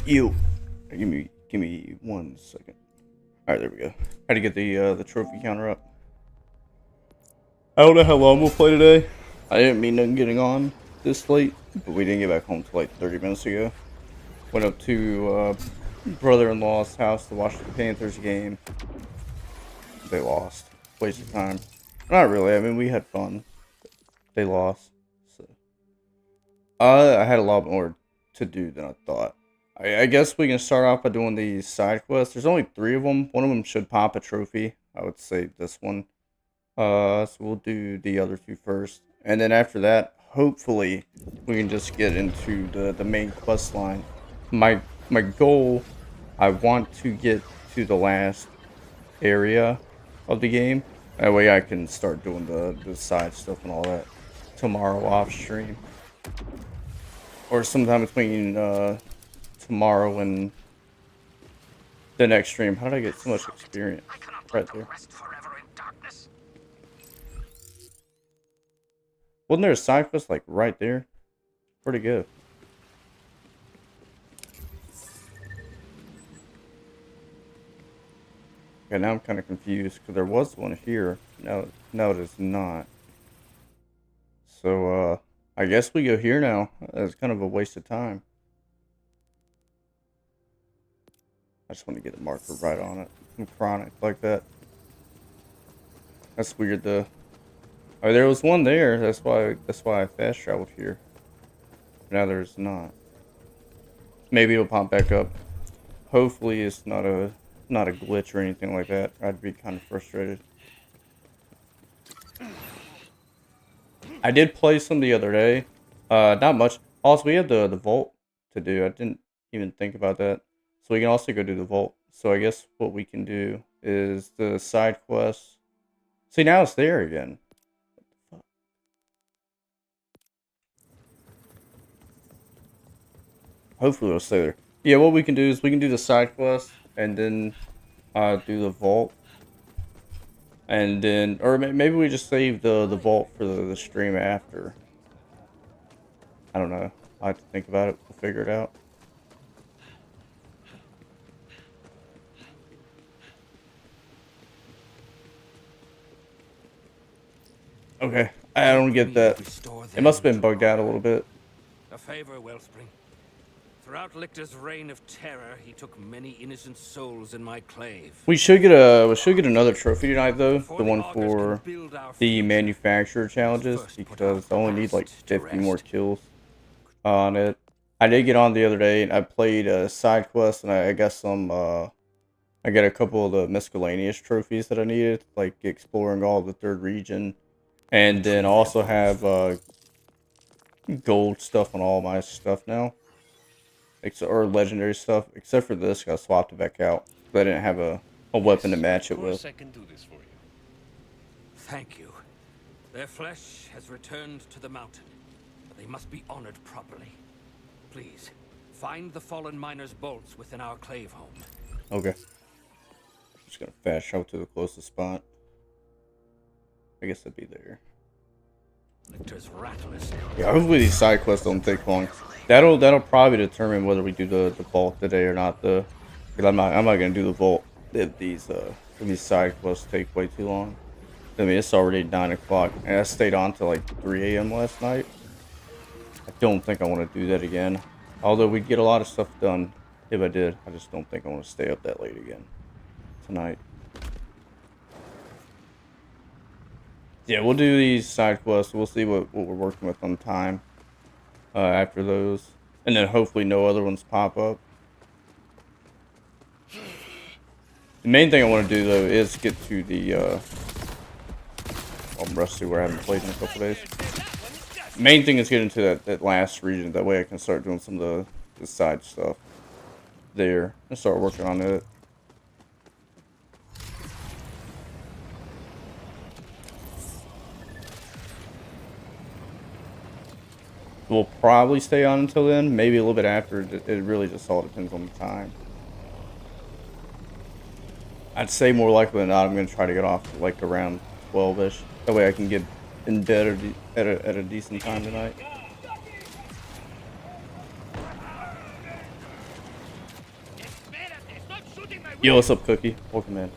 You. Give me 1 second. All right, there we go. Had to get the trophy counter up. I don't know how long we'll play today. I didn't mean on getting on this late, but we didn't get back home till like 30 minutes ago. Went up to brother-in-law's house to watch the Panthers game. They lost. Waste of time. Not really. I mean, we had fun. They lost. So, I had a lot more to do than I thought. I guess we can start off by doing these side quests. There's only 3 of them. One of them should pop a trophy. I would say this one. So we'll do the other 2 first. And then after that, hopefully, we can just get into the main quest line. My goal, I want to get to the last area of the game. That way I can start doing the side stuff and all that tomorrow off stream. Or sometime between tomorrow and the next stream. How did I get so much experience right there? Wasn't there a side quest like right there? Where'd it go? Okay, now I'm kind of confused because there was one here. No, it is not. So I guess we go here now. It's kind of a waste of time. I just want to get the marker right on it. I'm chronic like that. That's weird though. Oh, there was one there. That's why I fast traveled here. Now there's not. Maybe it'll pop back up. Hopefully it's not a glitch or anything like that. I'd be kind of frustrated. I did play some the other day. Not much. Also, we have the vault to do. I didn't even think about that. So we can also go do the vault. So I guess what we can do is the side quests. See, now it's there again. Hopefully it'll stay there. Yeah, what we can do is we can do the side quest and then do the vault. And then, or maybe we just save the vault for the stream after. I don't know. I have to think about it. We'll figure it out. Okay, I don't get that. It must have been bugged out a little bit. A favor, Wellspring. Throughout Lictor's reign of terror, he took many innocent souls in my clave. We should get another trophy tonight though, the one for the manufacturer challenges, because I only need like 50 more kills on it. I did get on the other day and I played a side quest and I got some I got a couple of the miscellaneous trophies that I needed, like exploring all the 3rd region, and then also have gold stuff on all my stuff now. Or legendary stuff, except for this, I swapped it back out. But I didn't have a weapon to match it with. I can do this for you. Thank you. Their flesh has returned to the mountain, but they must be honored properly. Please, find the fallen miner's bolts within our clave home. Okay. Just gonna fast travel to the closest spot. I guess that'd be there. Lictor's rattlers. Yeah, hopefully these side quests don't take long. That'll probably determine whether we do the vault today or not. Because I'm not gonna do the vault if these side quests take way too long. I mean, it's already 9 o'clock, and I stayed on till like 3 a.m. last night. I don't think I want to do that again. Although we'd get a lot of stuff done if I did. I just don't think I want to stay up that late again tonight. Yeah, we'll do these side quests. We'll see what we're working with on time after those. And then hopefully no other ones pop up. The main thing I want to do, though, is get to the... I'm rusty where I haven't played in a couple days. Main thing is get into that last region. That way I can start doing some of the side stuff there. And start working on it. We'll probably stay on until then, maybe a little bit after. It really just all depends on the time. I'd say more likely than not, I'm going to try to get off like around 12-ish. That way I can get in bed at a decent time tonight. Yo, what's up, Cookie? Welcome in.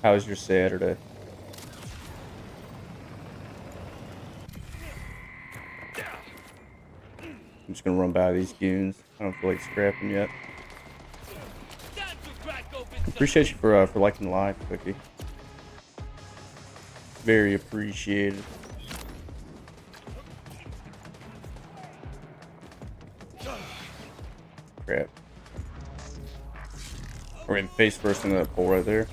How was your Saturday? I'm just gonna run by these goons. I don't feel like scrapping yet. Appreciate you for liking the live, Cookie. Very appreciated. Crap. We're in face first into that pole right there.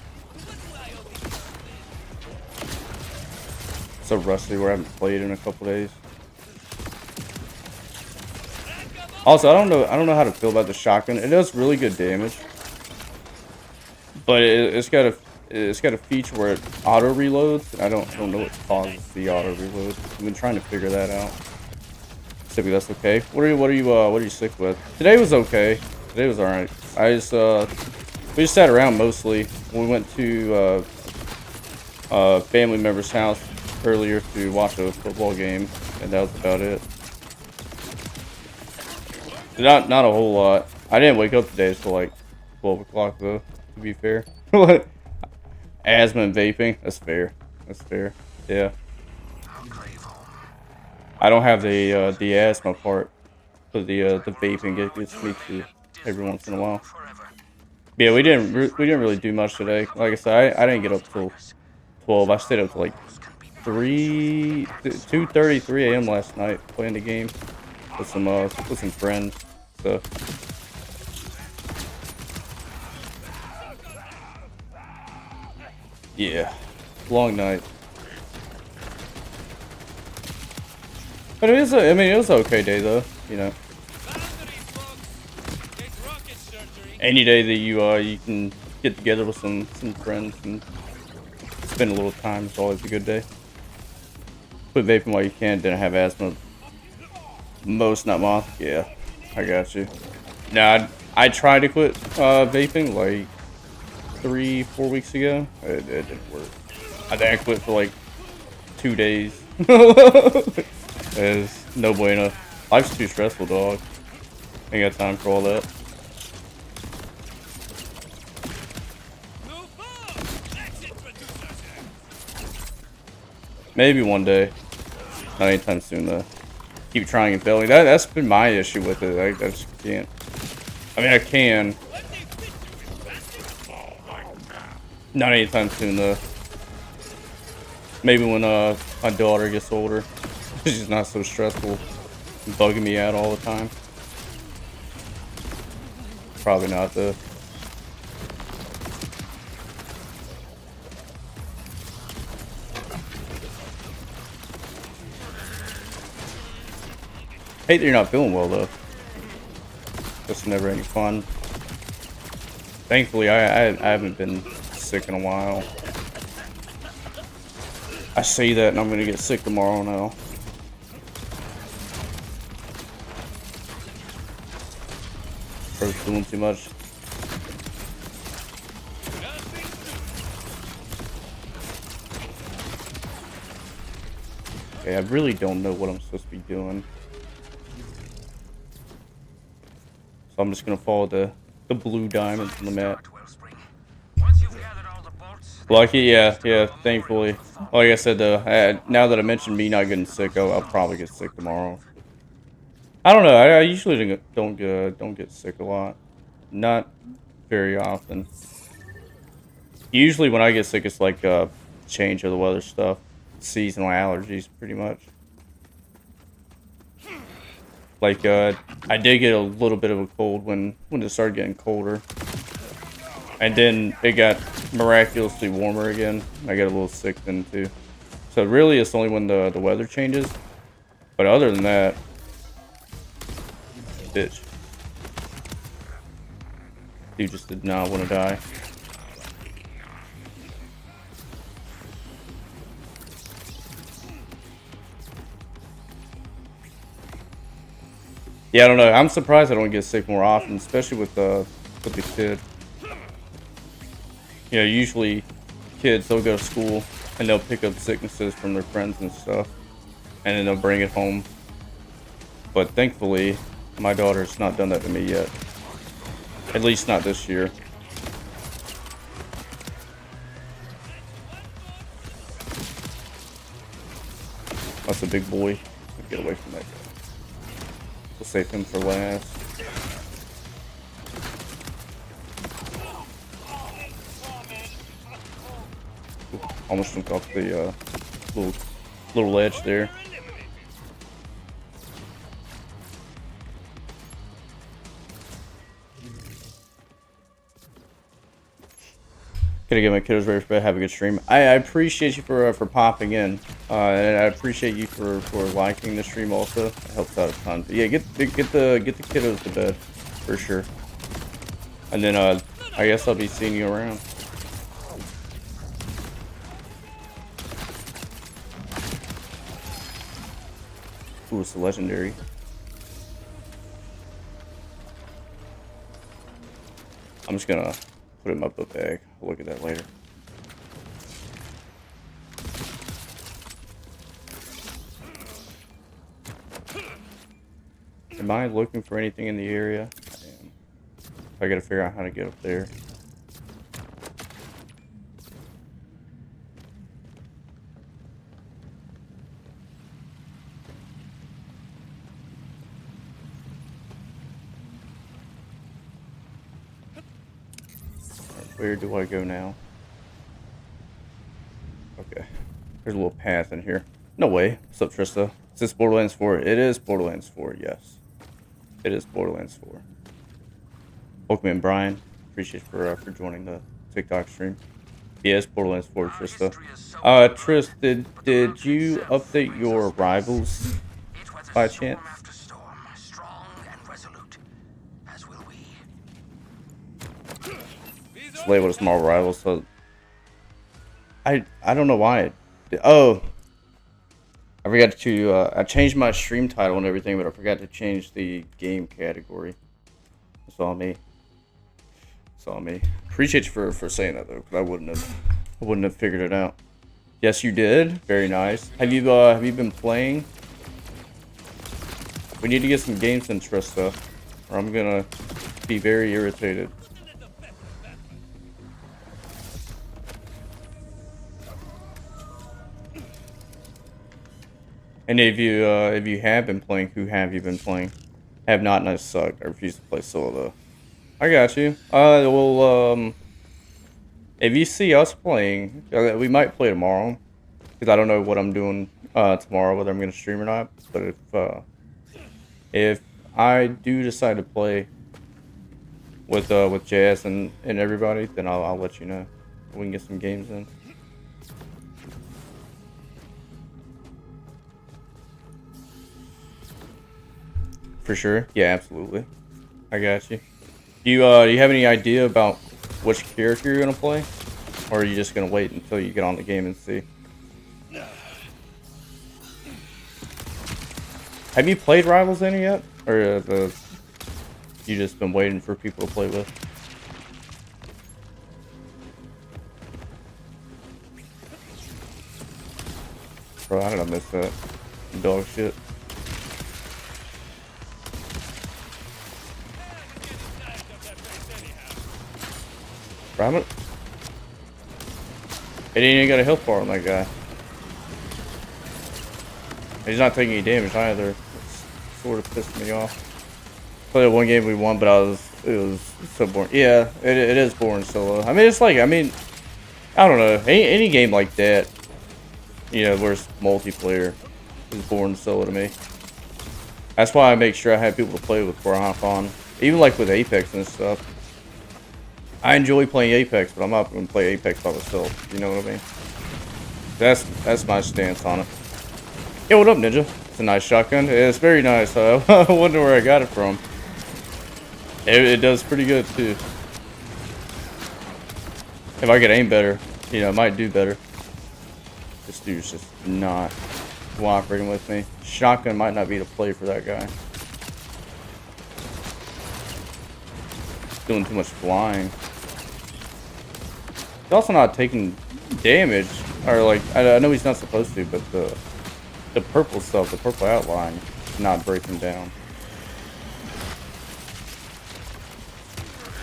So rusty, where I haven't played in a couple days. Also, I don't know how to feel about the shotgun. It does really good damage, but it's got a feature where it auto reloads. And I don't know what causes the auto reload. I've been trying to figure that out. Maybe that's okay. What are you sick with? Today was okay. Today was alright. We just sat around mostly. We went to a family member's house earlier to watch a football game, and that was about it. Not a whole lot. I didn't wake up today until like 12 o'clock though, to be fair. Asthma and vaping, that's fair. That's fair. Yeah. I don't have the asthma part, but the vaping gets me too every once in a while. Yeah, we didn't really do much today. Like I said, I didn't get up till 12. I stayed up till like 2:30, 3 a.m. last night playing the game with some friends. So yeah, long night. But it was it was an okay day though, you know. Any day that you can get together with some friends and spend a little time is always a good day. Quit vaping while you can. Didn't have asthma. Most, not moth. Yeah, I got you. Nah, I tried to quit vaping like 3-4 weeks ago. It didn't work. I think I quit for like 2 days. It's no bueno. Life's too stressful, dog. Ain't got time for all that. Maybe one day. Not anytime soon though. Keep trying and failing. That's been my issue with it. I just can't. I mean, I can. Not anytime soon though. Maybe when my daughter gets older. She's not so stressful and bugging me out all the time. Probably not though. Hate that you're not feeling well though. That's never any fun. Thankfully, I haven't been sick in a while. I say that and I'm gonna get sick tomorrow now. Bro's doing too much. Okay, I really don't know what I'm supposed to be doing. So I'm just gonna follow the blue diamonds on the map. Lucky, yeah, thankfully. Like I said, though, now that I mentioned me not getting sick, I'll probably get sick tomorrow. I don't know. I usually don't get sick a lot. Not very often. Usually when I get sick, it's like change of the weather stuff. Seasonal allergies, pretty much. Like, I did get a little bit of a cold when it started getting colder. And then it got miraculously warmer again. I got a little sick then too. So really it's only when the weather changes. But other than that, bitch. Dude just did not want to die. Yeah, I don't know. I'm surprised I don't get sick more often, especially with the kid. You know, usually kids, they'll go to school and they'll pick up sicknesses from their friends and stuff, and then they'll bring it home. But thankfully, my daughter's not done that to me yet. At least not this year. That's a big boy. Get away from that guy. We'll save him for last. Ooh, almost jumped off the little ledge there. Gotta get my kiddos ready for bed. Have a good stream. I appreciate you for popping in, and I appreciate you for liking the stream also. It helps out a ton. But yeah, get the kiddos to bed for sure. And then I guess I'll be seeing you around. Ooh, it's a legendary. I'm just gonna put it in my book bag. We'll look at that later. Am I looking for anything in the area? I am. I gotta figure out how to get up there. Where do I go now? Okay. There's a little path in here. No way. What's up, Trista? Is this Borderlands 4? It is Borderlands 4, yes. It is Borderlands 4. Welcome in, Brian. Appreciate you for joining the TikTok stream. Yes, Borderlands 4, Trista. Trist, did you update your rivals by chance? Labeled as small rivals, so I don't know why. Oh, I forgot to. I changed my stream title and everything, but I forgot to change the game category. It's all me. It's all me. Appreciate you for saying that though, because I wouldn't have figured it out. Yes, you did. Very nice. Have you been playing? We need to get some games in Trista, or I'm gonna be very irritated. And if you have been playing, who have you been playing? Have not, and I suck. I refuse to play solo though. I got you. Well, if you see us playing, we might play tomorrow, because I don't know what I'm doing tomorrow, whether I'm gonna stream or not. But if I do decide to play with Jazz and everybody, then I'll let you know. We can get some games in. For sure. Yeah, absolutely. I got you. Do you have any idea about which character you're gonna play, or are you just gonna wait until you get on the game and see? Have you played Rivals any yet, or you just been waiting for people to play with? Bro, how did I miss that? Dog shit. Ram it. He didn't even got a health bar on that guy. He's not taking any damage either. It's sort of pissed me off. Played one game we won, but it was so boring. Yeah, it is boring solo. I mean, it's like, I don't know. Any game like that, you know, where it's multiplayer, is boring solo to me. That's why I make sure I have people to play with before I hop on. Even like with Apex and stuff. I enjoy playing Apex, but I'm not going to play Apex by myself. You know what I mean? That's my stance on it. Yeah, what up, Ninja? It's a nice shotgun. Yeah, it's very nice. I wonder where I got it from. It does pretty good, too. If I could aim better, you know, I might do better. This dude's just not cooperating with me. Shotgun might not be the play for that guy. Doing too much flying. He's also not taking damage, or like, I know he's not supposed to, but the purple stuff, the purple outline, is not breaking down.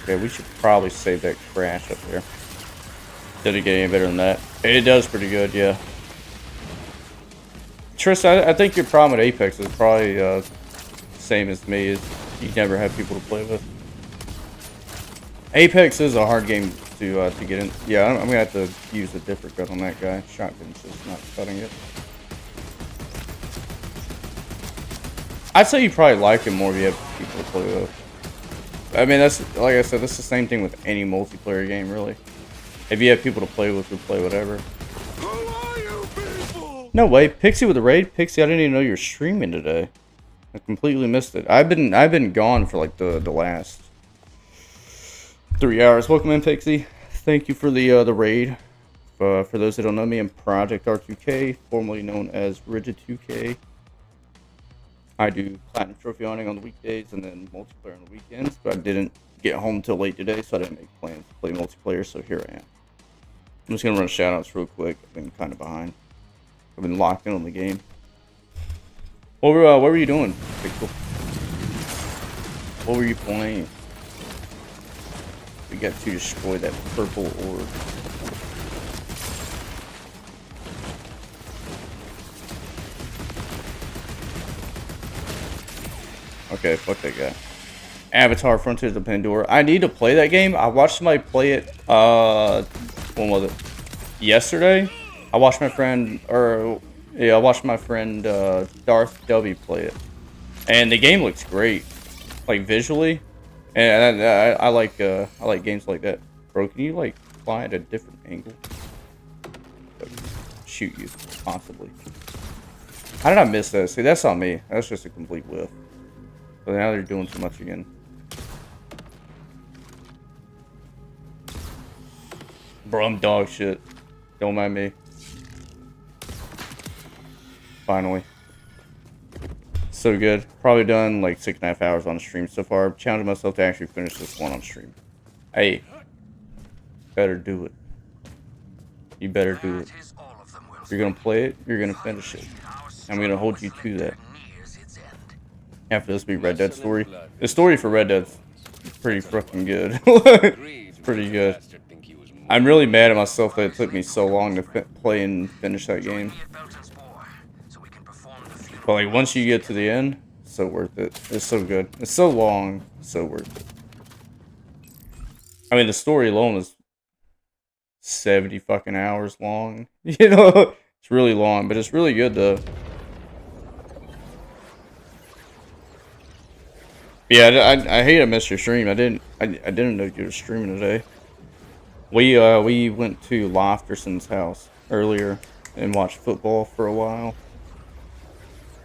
Okay, we should probably save that crash up there. Did it get any better than that? It does pretty good, yeah. Tristan, I think your problem with Apex is probably same as me. Is you never have people to play with. Apex is a hard game to get in. Yeah, I'm gonna have to use a different gun on that guy. Shotgun's just not cutting it. I'd say you probably like him more if you have people to play with. I mean, that's like I said, that's the same thing with any multiplayer game, really. If you have people to play with, you'll play whatever. Who are you people? No way, Pixie with the raid. Pixie, I didn't even know you were streaming today. I completely missed it. I've been gone for like the last 3 hours. Welcome in, Pixie. Thank you for the raid. For those that don't know me, I'm Project R2K, formerly known as Rigid2K. I do platinum trophy hunting on the weekdays and then multiplayer on the weekends, but I didn't get home till late today, so I didn't make plans to play multiplayer, so here I am. I'm just gonna run shoutouts real quick. I've been kind of behind. I've been locked in on the game. What were you doing, Pixel? What were you playing? We got to destroy that purple orb. Okay, fuck that guy. Avatar Frontiers of Pandora. I need to play that game. I watched somebody play it, when was it? Yesterday? I watched my friend, Darth W play it. And the game looks great. Like, visually. And I like games like that. Bro, can you, like, fly at a different angle? Shoot you, possibly. How did I miss that? See, that's on me. That's just a complete whiff. So now they're doing too much again. Bro, I'm dog shit. Don't mind me. Finally. So good. Probably done like 6.5 hours on stream so far. Challenged myself to actually finish this one on stream. Hey. Better do it. You better do it. If you're gonna play it, you're gonna finish it. I'm gonna hold you to that. After this be Red Dead story. The story for Red Dead's pretty fucking good. It's pretty good. I'm really mad at myself that it took me so long to play and finish that game. But like once you get to the end, it's so worth it. It's so good. It's so long, so worth it. I mean, the story alone is 70 fucking hours long. You know, it's really long, but it's really good though. Yeah, I hate I missed your stream. I didn't know you were streaming today. We went to Lofterson's house earlier and watched football for a while.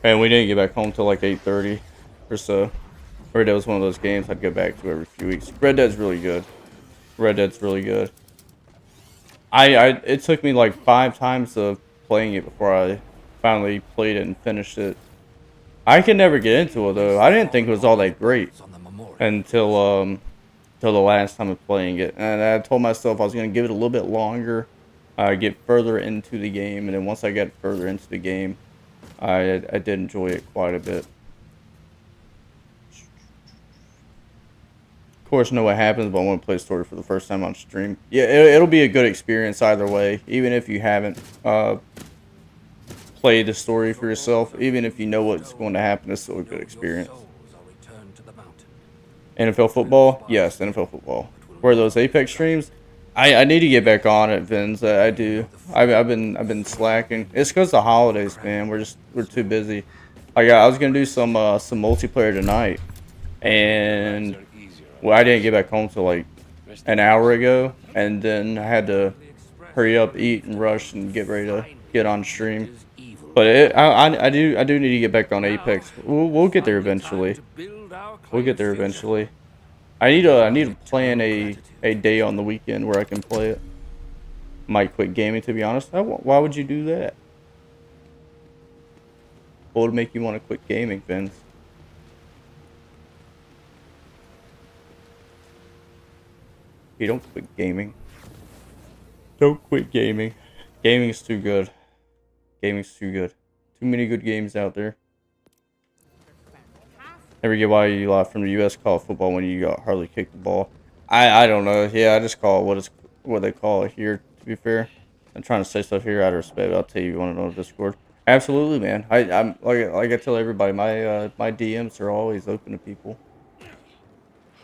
And we didn't get back home till like 8:30 or so. Red Dead was one of those games I'd go back to every few weeks. Red Dead's really good. Red Dead's really good. It took me like 5 times of playing it before I finally played it and finished it. I could never get into it though. I didn't think it was all that great until the last time of playing it. And I told myself I was gonna give it a little bit longer, get further into the game, and then once I got further into the game, I did enjoy it quite a bit. Of course, know what happens, but I want to play the story for the first time on stream. Yeah, it'll be a good experience either way, even if you haven't play the story for yourself. Even if you know what's going to happen, it's still a good experience. NFL football? Yes, NFL football. Where those Apex streams? I need to get back on it, Vince. I do. I've been slacking. It's because the holidays, man. We're too busy. Like I was gonna do some multiplayer tonight, and well, I didn't get back home till like an hour ago, and then I had to hurry up, eat, and rush and get ready to get on stream. But I do need to get back on Apex. We'll get there eventually. We'll get there eventually. I need to plan a day on the weekend where I can play it. Might quit gaming, to be honest. Why would you do that? What would make you want to quit gaming, Vince? You don't quit gaming. Don't quit gaming. Gaming's too good. Gaming's too good. Too many good games out there. Never get why you lot from the U.S. call it football when you hardly kick the ball. I don't know. Yeah, I just call it what they call it here, to be fair. I'm trying to say stuff here out of respect. I'll tell you if you want to know the Discord. Absolutely, man. I'm like I tell everybody, my DMs are always open to people.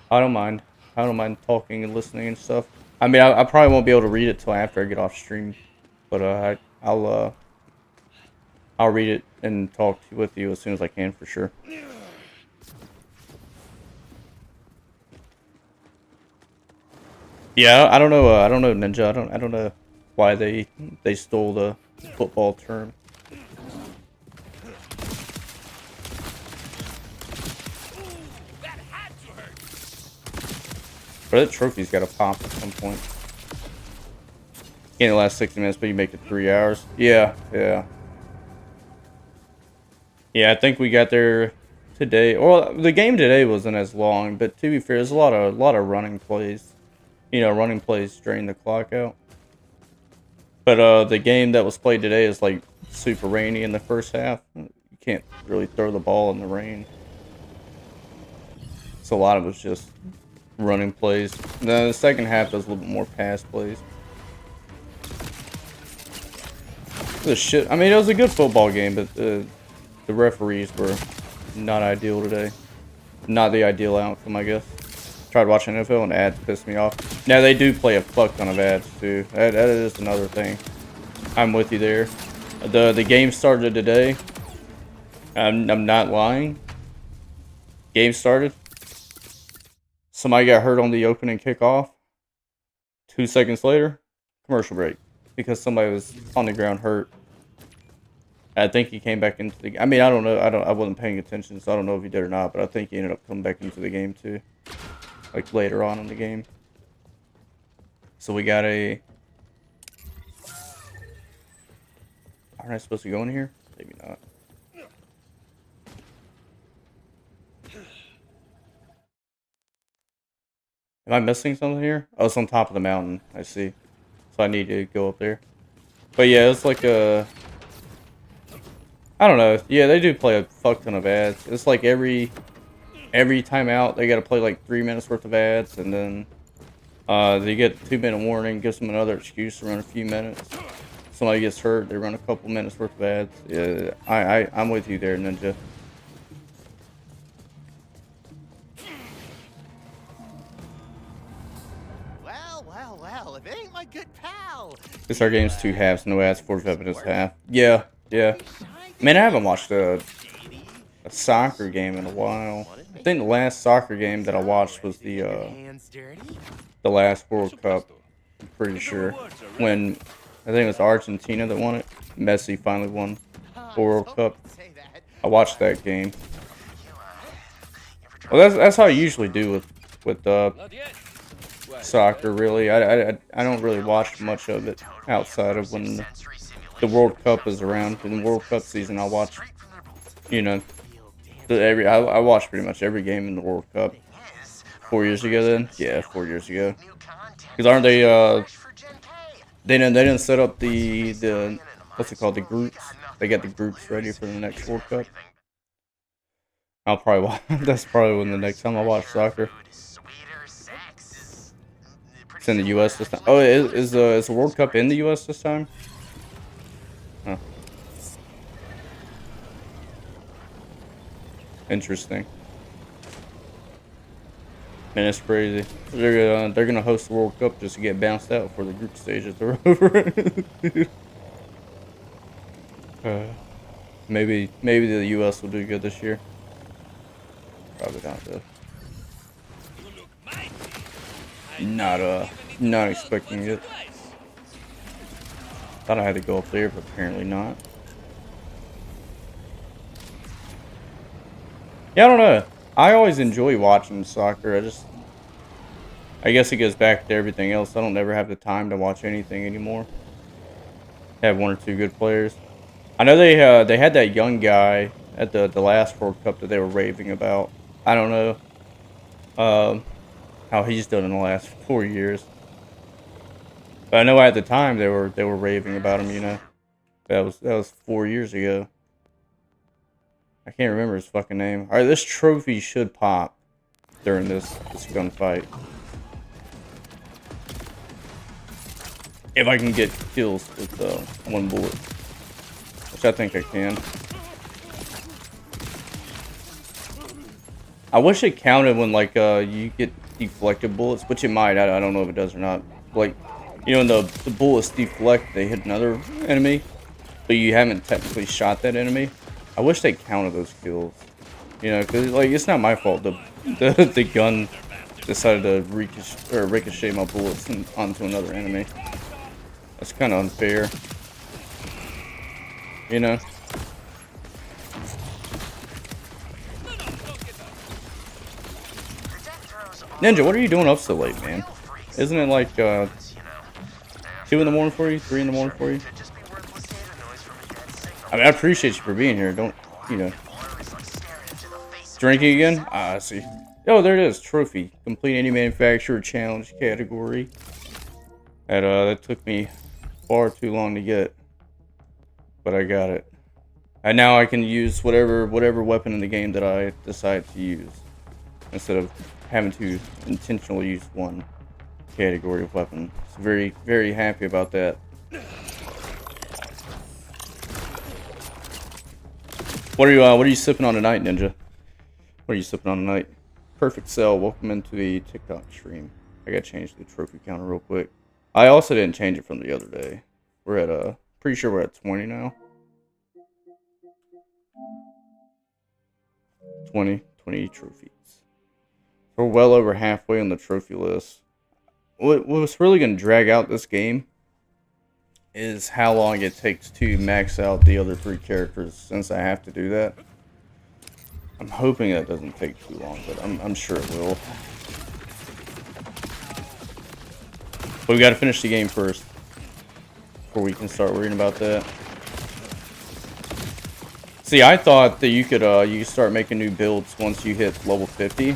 I don't mind. I don't mind talking and listening and stuff. I mean, I probably won't be able to read it till after I get off stream, but I'll read it and talk with you as soon as I can for sure. Yeah, I don't know. I don't know Ninja. I don't know why they stole the football term. But that trophy's got to pop at some point. Can't last 60 minutes, but you make it 3 hours. Yeah, yeah. Yeah, I think we got there today. Well, the game today wasn't as long, but to be fair, there's a lot of running plays. You know, running plays drain the clock out. But the game that was played today is like super rainy in the first half. You can't really throw the ball in the rain. So a lot of it was just running plays. The second half does a little bit more pass plays. The shit. I mean, it was a good football game, but the referees were not ideal today. Not the ideal outcome, I guess. Tried watching NFL and ads pissed me off. Now they do play a fuck ton of ads too. That is another thing. I'm with you there. The game started today. I'm not lying. Game started. Somebody got hurt on the opening kickoff. 2 seconds later, commercial break because somebody was on the ground hurt. I think he came back into the. I mean, I don't know. I wasn't paying attention, so I don't know if he did or not. But I think he ended up coming back into the game too, like later on in the game. So we got a. Aren't I supposed to go in here? Maybe not. Am I missing something here? Oh, it's on top of the mountain. I see. So I need to go up there. But yeah, it's like a. I don't know. Yeah, they do play a fuck ton of ads. It's like every time out, they got to play like 3 minutes worth of ads, and then they get 2-minute warning, gives them another excuse to run a few minutes. Somebody gets hurt, they run a couple minutes worth of ads. Yeah, I'm with you there, Ninja. Well, if it ain't my good pal. This our game's 2 halves, no ads, 45 minutes half. Yeah. Man, I haven't watched a soccer game in a while. I think the last soccer game that I watched was the last World Cup. I'm pretty sure when I think it was Argentina that won it. Messi finally won the World Cup. I watched that game. Well, that's how I usually do with soccer. Really, I don't really watch much of it outside of when the World Cup is around. In the World Cup season, I watch, you know, I watched pretty much every game in the World Cup. 4 years ago, then, yeah, 4 years ago. Because aren't they? They didn't set up the what's it called, the groups. They got the groups ready for the next World Cup. I'll probably watch. That's probably when the next time I watch soccer. It's in the U.S. this time. Oh, is the World Cup in the U.S. this time? Huh. Interesting. Man, it's crazy. They're gonna host the World Cup just to get bounced out before the group stages are over. Maybe the U.S. will do good this year. Probably not though. Not expecting it. Thought I had to go up there, but apparently not. Yeah, I don't know. I always enjoy watching soccer. I guess it goes back to everything else. I don't ever have the time to watch anything anymore. Have 1 or 2 good players. I know they had that young guy at the last World Cup that they were raving about. I don't know how he's done in the last 4 years. But I know at the time they were raving about him. You know, that was 4 years ago. I can't remember his fucking name. All right, this trophy should pop during this gunfight. If I can get kills with 1 bullet. which I think I can. I wish it counted when like you get deflected bullets, which it might. I don't know if it does or not. Like, you know, when the bullets deflect, they hit another enemy, but you haven't technically shot that enemy. I wish they counted those kills. You know, because like it's not my fault. The gun decided to ricochet my bullets onto another enemy. That's kind of unfair. You know. Ninja, what are you doing up so late, man? Isn't it like 2 in the morning for you? 3 in the morning for you? I mean, I appreciate you for being here. Don't, you know. Drinking again? Ah, I see. Oh, there it is. Trophy. Complete any manufacturer challenge category. That took me far too long to get. But I got it. And now I can use whatever weapon in the game that I decide to use. Instead of having to intentionally use one category of weapon. So very, very happy about that. What are you sipping on tonight, Ninja? What are you sipping on tonight? Perfect Cell, welcome into the TikTok stream. I gotta change the trophy counter real quick. I also didn't change it from the other day. We're at pretty sure we're at 20 now. 20 trophies. We're well over halfway on the trophy list. What's really gonna drag out this game is how long it takes to max out the other 3 characters, since I have to do that. I'm hoping that doesn't take too long, but I'm sure it will. But we gotta finish the game first before we can start worrying about that. See, I thought that you could start making new builds once you hit level 50.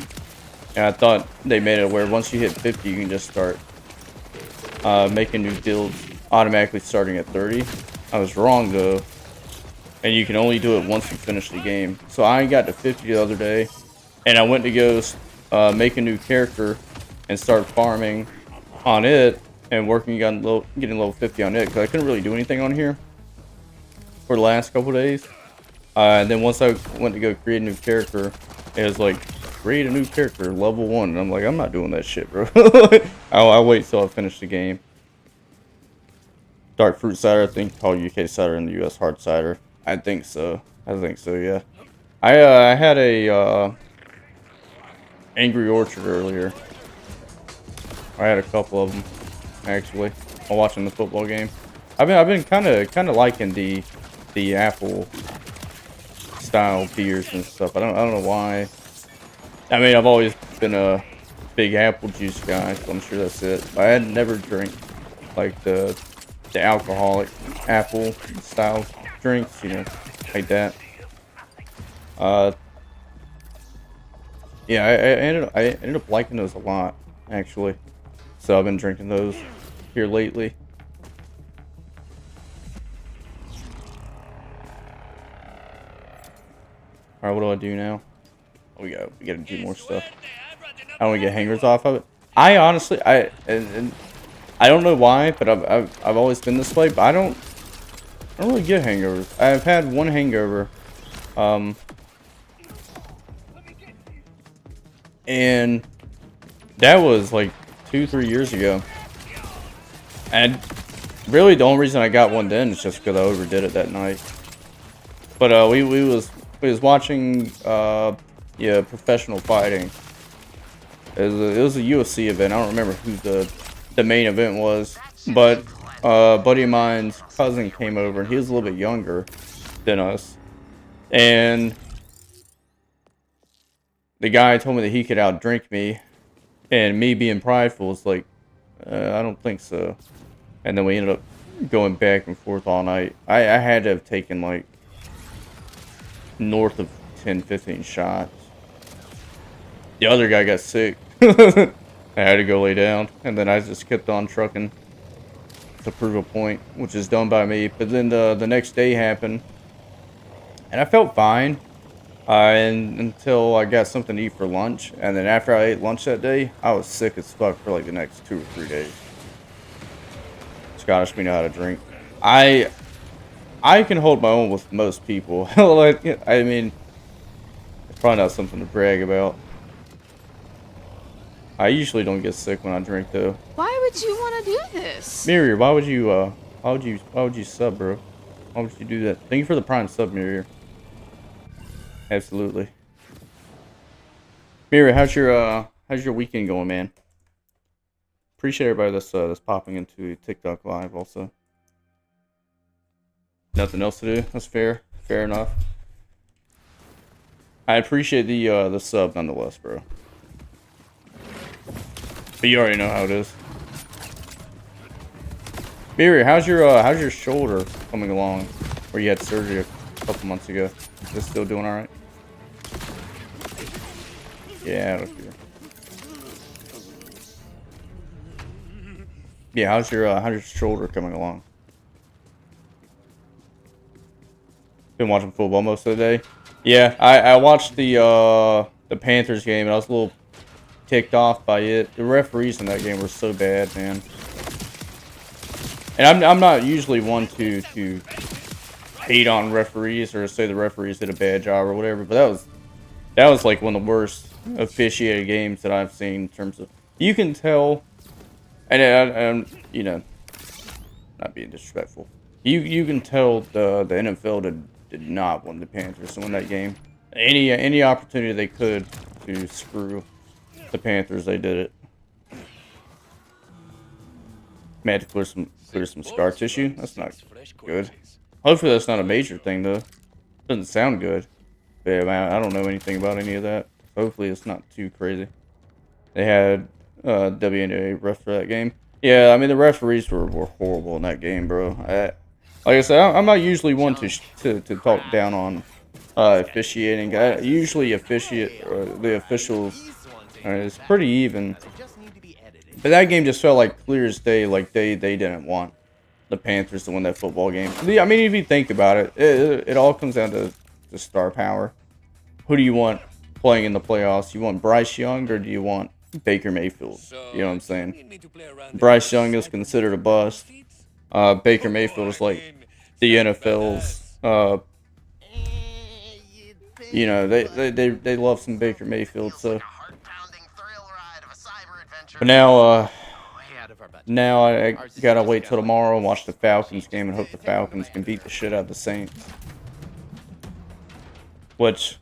And I thought they made it where once you hit 50, you can just start making new builds automatically starting at 30. I was wrong though. And you can only do it once you finish the game. So I got to 50 the other day, and I went to go make a new character and start farming on it and getting level 50 on it, because I couldn't really do anything on here for the last couple days. And then once I went to go create a new character, it was like, create a new character, level 1. And I'm like, I'm not doing that shit, bro. I'll wait till I finish the game. Dark fruit cider, I think called UK cider in the US, hard cider. I think so, yeah. I had a Angry Orchard earlier. I had a couple of them, actually, while watching the football game. I've been kind of liking the apple style beers and stuff. I don't know why. I mean, I've always been a big apple juice guy, so I'm sure that's it. But I had never drank like the alcoholic apple style drinks, you know, like that. Yeah, I ended up liking those a lot, actually. So I've been drinking those here lately. All right, what do I do now? Oh, we gotta do more stuff. How do we get hangers off of it? I honestly, I don't know why, but I've always been this way. But I don't really get hangovers. I've had one hangover, and that was like 2-3 years ago. And really, the only reason I got one then is just because I overdid it that night. But we was watching professional fighting. It was a UFC event. I don't remember who the main event was, but a buddy of mine's cousin came over, and he was a little bit younger than us. And the guy told me that he could outdrink me, and me being prideful was like, I don't think so. And then we ended up going back and forth all night. I had to have taken like north of 10-15 shots. The other guy got sick. I had to go lay down, and then I just kept on trucking to prove a point, which is done by me. But then the next day happened, and I felt fine until I got something to eat for lunch. And then after I ate lunch that day, I was sick as fuck for like the next 2 or 3 days. Scottish, we know how to drink. I can hold my own with most people. Like, I mean, it's probably not something to brag about. I usually don't get sick when I drink, though. Why would you want to do this? Miriam, why would you sub, bro? Why would you do that? Thank you for the prime sub, Miriam. Absolutely. Miriam, how's your weekend going, man? Appreciate everybody that's popping into TikTok live also. Nothing else to do. That's fair. Fair enough. I appreciate the sub nonetheless, bro. But you already know how it is. Miri, how's your shoulder coming along? Where you had surgery a couple months ago? Is it still doing all right? Yeah, I don't care. Yeah, how's your shoulder coming along? Been watching football most of the day. Yeah, I watched the Panthers game and I was a little ticked off by it. The referees in that game were so bad, man. And I'm not usually one to hate on referees or say the referees did a bad job or whatever, but that was like one of the worst officiated games that I've seen in terms of, you can tell, and you know, not being disrespectful, you can tell the NFL did not want the Panthers to win that game. Any opportunity they could to screw the Panthers, they did it. Man, to clear some scar tissue. That's not good. Hopefully that's not a major thing though. Doesn't sound good. But yeah, man, I don't know anything about any of that. Hopefully it's not too crazy. They had WNBA ref for that game. Yeah, I mean the referees were horrible in that game, bro. Like I said, I'm not usually one to talk down on officiating. I usually the officials. It's pretty even. But that game just felt like clear as day, like they didn't want the Panthers to win that football game. I mean, if you think about it, it all comes down to star power. Who do you want playing in the playoffs? You want Bryce Young or do you want Baker Mayfield? You know what I'm saying? Bryce Young is considered a bust. Baker Mayfield is like the NFL's. You know, they love some Baker Mayfield, so. But now I gotta wait till tomorrow and watch the Falcons game and hope the Falcons can beat the shit out of the Saints. Which,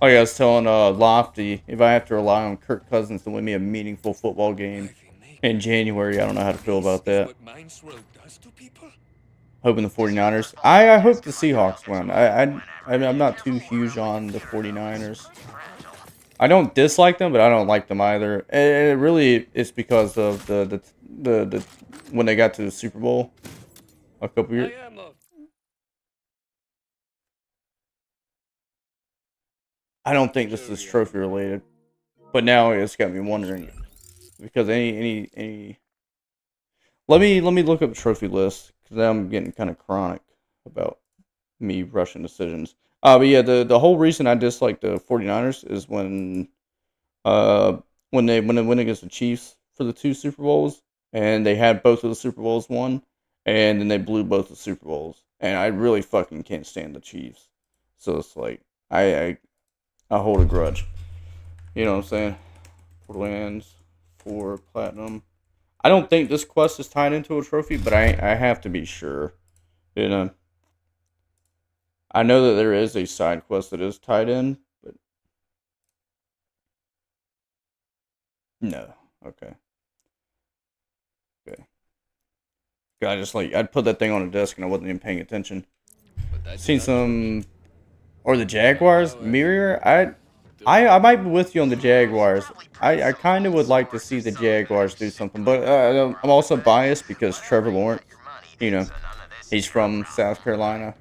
like I was telling Lofty, if I have to rely on Kirk Cousins to win me a meaningful football game in January, I don't know how to feel about that. Hoping the 49ers. I hope the Seahawks win. I'm not too huge on the 49ers. I don't dislike them, but I don't like them either. And it really is because of the when they got to the Super Bowl a couple years. I don't think this is trophy related, but now it's got me wondering because any. Let me look up the trophy list because I'm getting kind of chronic about me rushing decisions. But yeah, the whole reason I dislike the 49ers is when they went against the Chiefs for the 2 Super Bowls, and they had both of the Super Bowls won, and then they blew both the Super Bowls, and I really fucking can't stand the Chiefs. So it's like I hold a grudge. You know what I'm saying? 4 lands, 4 platinum. I don't think this quest is tied into a trophy, but I have to be sure. You know. I know that there is a side quest that is tied in, but no. Okay. I'd put that thing on a desk and I wasn't even paying attention. Seen some, or the Jaguars, Mirror. I might be with you on the Jaguars. I kind of would like to see the Jaguars do something, but I'm also biased because Trevor Lawrence, you know, he's from South Carolina.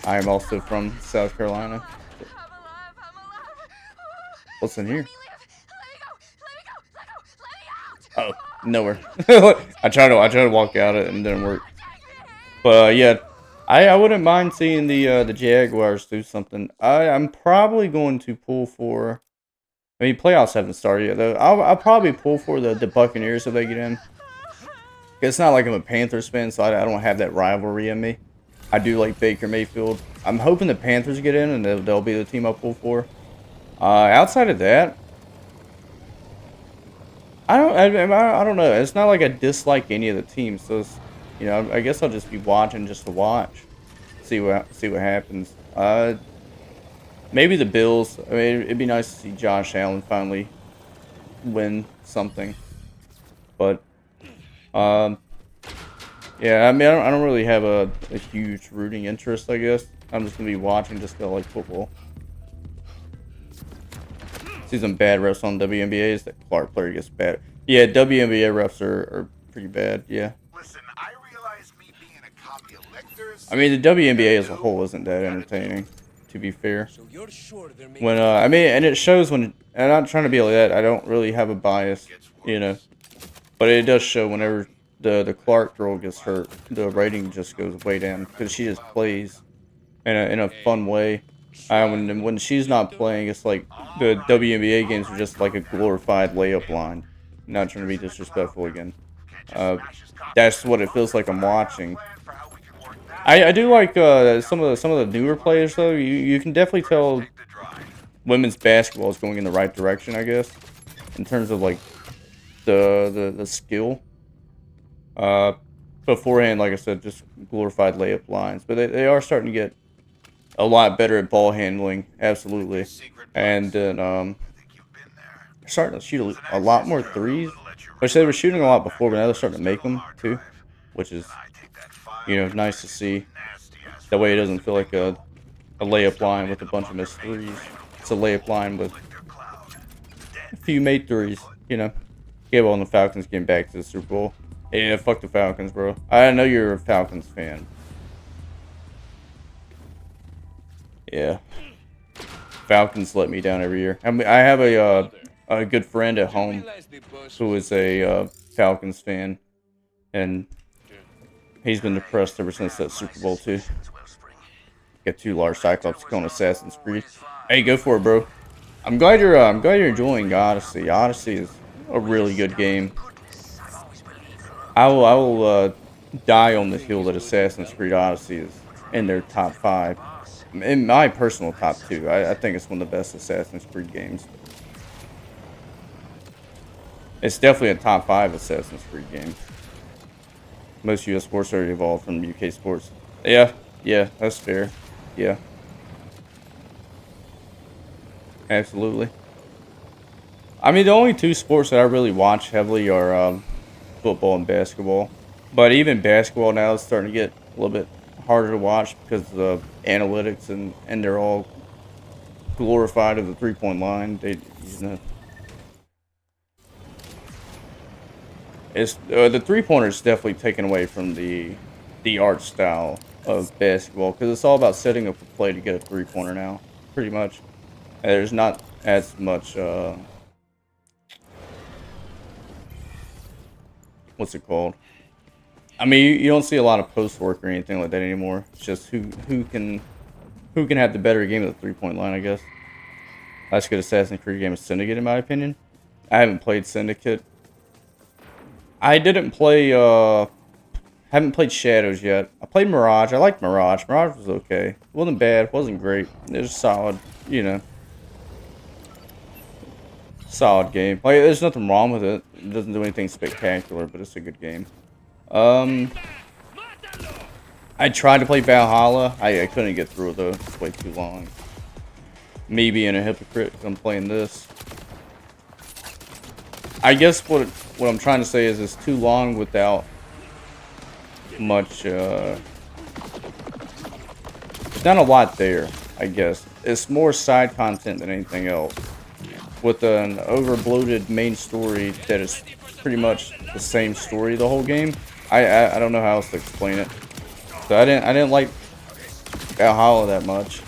I am also from South Carolina. What's in here? Oh, nowhere. I tried to walk out it and it didn't work. But yeah, I wouldn't mind seeing the Jaguars do something. I'm probably going to pull for. I mean, playoffs haven't started yet though. I'll probably pull for the Buccaneers if they get in. It's not like I'm a Panthers fan, so I don't have that rivalry in me. I do like Baker Mayfield. I'm hoping the Panthers get in and they'll be the team I pull for. Outside of that, I don't know. It's not like I dislike any of the teams. So it's, you know, I guess I'll just be watching just to watch, see what happens. Maybe the Bills. I mean, it'd be nice to see Josh Allen finally win something. But yeah, I mean, I don't really have a huge rooting interest. I guess I'm just gonna be watching just 'cause I like football. See some bad refs on WNBA's. That Clark player gets bad. Yeah, WNBA refs are pretty bad. Yeah. Listen, I realize me being a copy of Lecter's. I mean, the WNBA as a whole isn't that entertaining, to be fair. So you're sure they're making When I mean, and it shows when. And I'm not trying to be like that. I don't really have a bias, you know. But it does show whenever the Clark girl gets hurt, the rating just goes way down because she just plays in a fun way. When she's not playing, it's like the WNBA games are just like a glorified layup line. Not trying to be disrespectful again. That's what it feels like I'm watching. I do like some of the newer players though. You can definitely tell women's basketball is going in the right direction, I guess, in terms of like the skill. Beforehand, like I said, just glorified layup lines, but they are starting to get a lot better at ball handling, absolutely, and then they're starting to shoot a lot more threes, which they were shooting a lot before, but now they're starting to make them too, which is, you know, nice to see. That way it doesn't feel like a layup line with a bunch of missed threes. It's a layup line with a few made threes, you know. Yeah, well, and the Falcons getting back to the Super Bowl. Yeah, fuck the Falcons, bro. I know you're a Falcons fan. Yeah, Falcons let me down every year. I mean, I have a good friend at home who is a Falcons fan, and he's been depressed ever since that Super Bowl too. Got two large Cyclops going Assassin's Creed. Hey, go for it, bro. I'm glad you're enjoying Odyssey. Odyssey is a really good game. I will die on the hill that Assassin's Creed Odyssey is in their top 5. In my personal top 2, I think it's one of the best Assassin's Creed games. It's definitely a top 5 Assassin's Creed game. Most US sports are evolved from UK sports. Yeah, that's fair. Yeah. Absolutely. I mean, the only 2 sports that I really watch heavily are football and basketball. But even basketball now is starting to get a little bit harder to watch because of the analytics and they're all glorified of the 3-point line. They, you know, it's the 3-pointer is definitely taken away from the art style of basketball because it's all about setting up a play to get a 3-pointer now, pretty much. And there's not as much what's it called? I mean, you don't see a lot of post work or anything like that anymore. It's just who can have the better game at the 3-point line, I guess. Last good Assassin's Creed game is Syndicate, in my opinion. I haven't played Syndicate. I didn't play. Haven't played Shadows yet. I played Mirage. I liked Mirage. Mirage was okay. It wasn't bad. It wasn't great. It was solid. You know, solid game. Like, there's nothing wrong with it. It doesn't do anything spectacular, but it's a good game. I tried to play Valhalla. I couldn't get through it though. It's way too long. Me being a hypocrite, I'm playing this. I guess what I'm trying to say is it's too long without much. There's not a lot there. I guess it's more side content than anything else. With an over-bloated main story that is pretty much the same story the whole game. I don't know how else to explain it. So I didn't like Valhalla that much.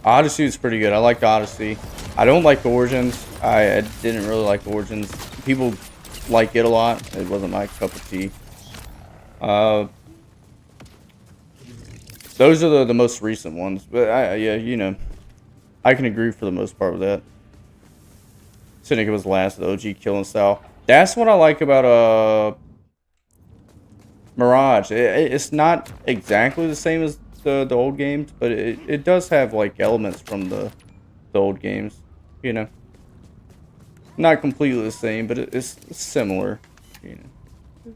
Odyssey is pretty good. I liked Odyssey. I don't like Origins. I didn't really like Origins. People like it a lot. It wasn't my cup of tea. Those are the most recent ones. But yeah, you know, I can agree for the most part with that. Syndicate was last, the OG killing style. That's what I like about Mirage. It's not exactly the same as the old games, but it does have like elements from the old games. You know, not completely the same, but it's similar. You know,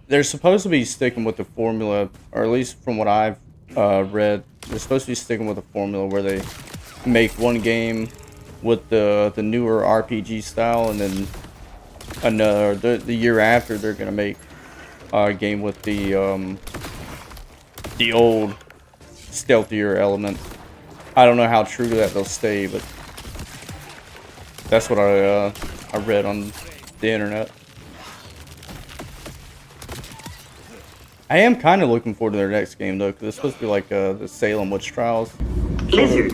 they're supposed to be sticking with the formula, or at least from what I've read, they're supposed to be sticking with the formula where they make one game with the newer RPG style, and then another the year after they're gonna make a game with the old stealthier element. I don't know how true to that they'll stay, but that's what I read on the internet. I am kind of looking forward to their next game though, because it's supposed to be like the Salem Witch Trials. Lizard.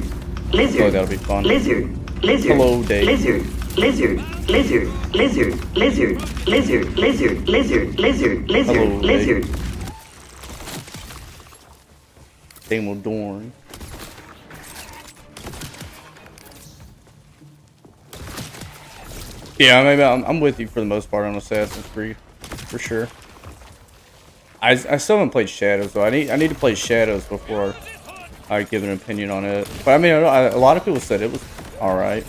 Lizard. So that'll be fun. Lizard. Lizard. Hello, Dave. Lizard. Lizard. Lizard. Lizard. Lizard. Lizard. Lizard. Lizard. Lizard. Lizard. Hello, Lizard. Daniel Dorn. Yeah, maybe I'm with you for the most part on Assassin's Creed, for sure. I still haven't played Shadows though. I need to play Shadows before I give an opinion on it. But I mean, a lot of people said it was all right.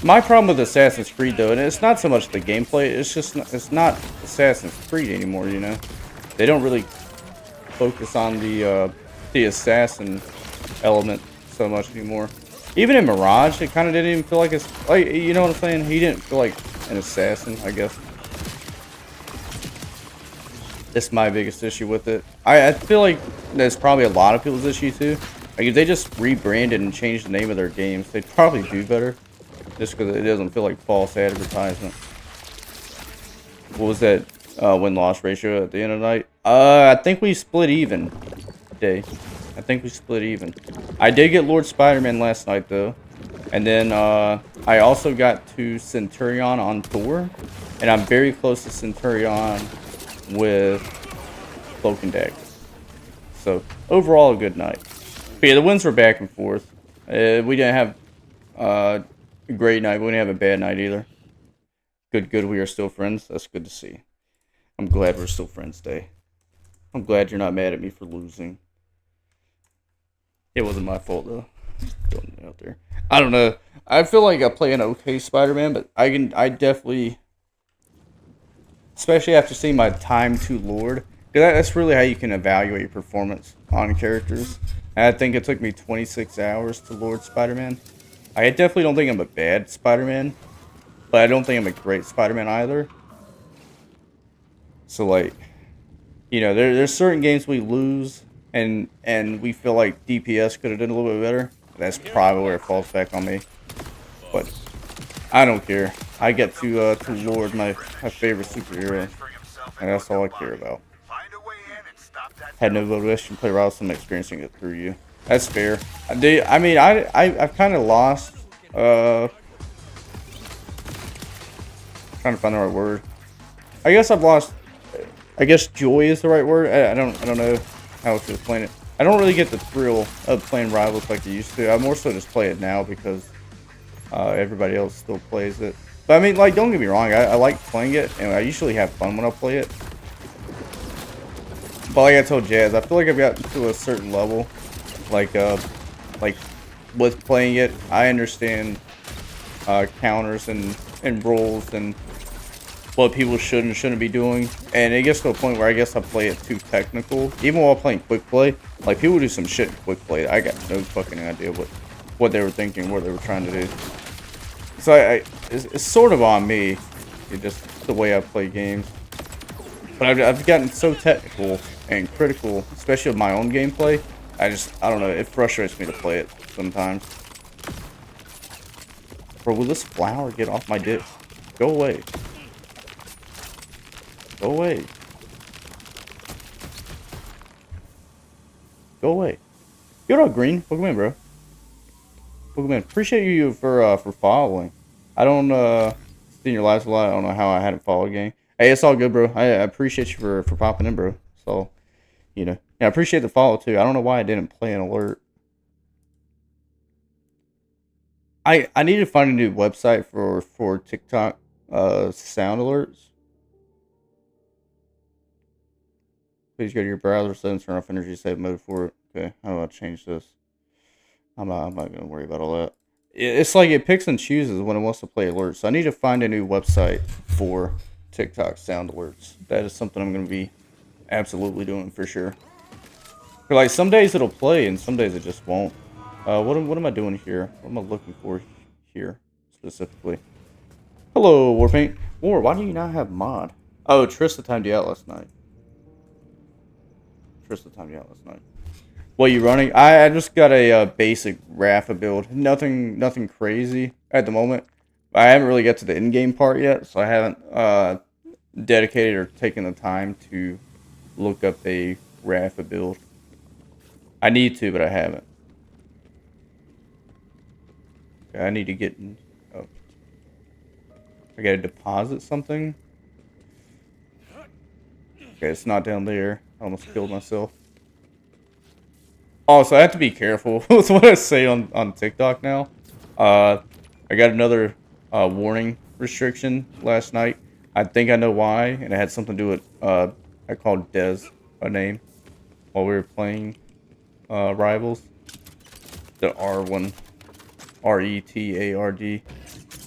My problem with Assassin's Creed though, and it's not so much the gameplay. It's not Assassin's Creed anymore. You know, they don't really focus on the assassin element so much anymore. Even in Mirage, it kind of didn't even feel like it's like, you know what I'm saying? He didn't feel like an assassin, I guess. That's my biggest issue with it. I feel like that's probably a lot of people's issue too. Like if they just rebranded and changed the name of their games, they'd probably do better. Just because it doesn't feel like false advertisement. What was that win-loss ratio at the end of the night? I think we split even today. I think we split even. I did get Lord Spider-Man last night though. And then I also got to Centurion on Thor. And I'm very close to Centurion with Cloak and Dagger. So overall a good night. But yeah, the wins were back and forth. We didn't have a great night, but we didn't have a bad night either. Good, we are still friends. That's good to see. I'm glad we're still friends today. I'm glad you're not mad at me for losing. It wasn't my fault though. Throwing it out there. I don't know. I feel like I play an okay Spider-Man, but I definitely, especially after seeing my time to Lord, because that's really how you can evaluate your performance on characters. And I think it took me 26 hours to Lord Spider-Man. I definitely don't think I'm a bad Spider-Man, but I don't think I'm a great Spider-Man either. So like, you know, there's certain games we lose. And we feel like DPS could have done a little bit better. That's probably where it falls back on me. But I don't care. I get to Lord my favorite superhero, and that's all I care about. Had no motivation to play around, some experiencing it through you. That's fair. I mean, I've kind of lost. Trying to find the right word. I guess I've lost. I guess joy is the right word. I don't know how to explain it. I don't really get the thrill of playing Rivals like I used to. I more so just play it now because everybody else still plays it. But I mean, like, don't get me wrong, I like playing it, and I usually have fun when I play it. But like I told Jazz, I feel like I've gotten to a certain level, like with playing it, I understand counters and roles and what people should and shouldn't be doing, and it gets to a point where I guess I play it too technical. Even while playing quick play, like people do some shit in quick play. I got no fucking idea what they were thinking, what they were trying to do. So it's sort of on me, just the way I play games. But I've gotten so technical and critical, especially of my own gameplay. I don't know. It frustrates me to play it sometimes. Bro, will this flower get off my dick? Go away. Go away. Go away. Yo, what up, Green? Welcome in, bro. Welcome in. Appreciate you for following. I don't see your lives a lot. I don't know how I hadn't followed game. Hey, it's all good, bro. I appreciate you for popping in, bro. So, you know, yeah, I appreciate the follow too. I don't know why I didn't play an alert. I need to find a new website for TikTok sound alerts. Please go to your browser settings, turn off energy save mode for it. Okay, how do I change this? I'm not gonna worry about all that. It's like it picks and chooses when it wants to play alerts. So I need to find a new website for TikTok sound alerts. That is something I'm gonna be absolutely doing for sure. For like some days it'll play and some days it just won't. What am I doing here? What am I looking for here specifically? Hello, Warpaint. War, why do you not have mod? Oh, Trista timed you out last night. What are you running? I just got a basic Rafa build. Nothing crazy at the moment. I haven't really got to the in-game part yet, so I haven't dedicated or taken the time to look up a Rafa build. I need to, but I haven't. Okay, I need to get... Oh. I gotta deposit something? Okay, it's not down there. I almost killed myself. Also, I have to be careful with what I say on TikTok now. I got another warning restriction last night. I think I know why, and it had something to do with I called Dez a name while we were playing Rivals. The R1, RETARD.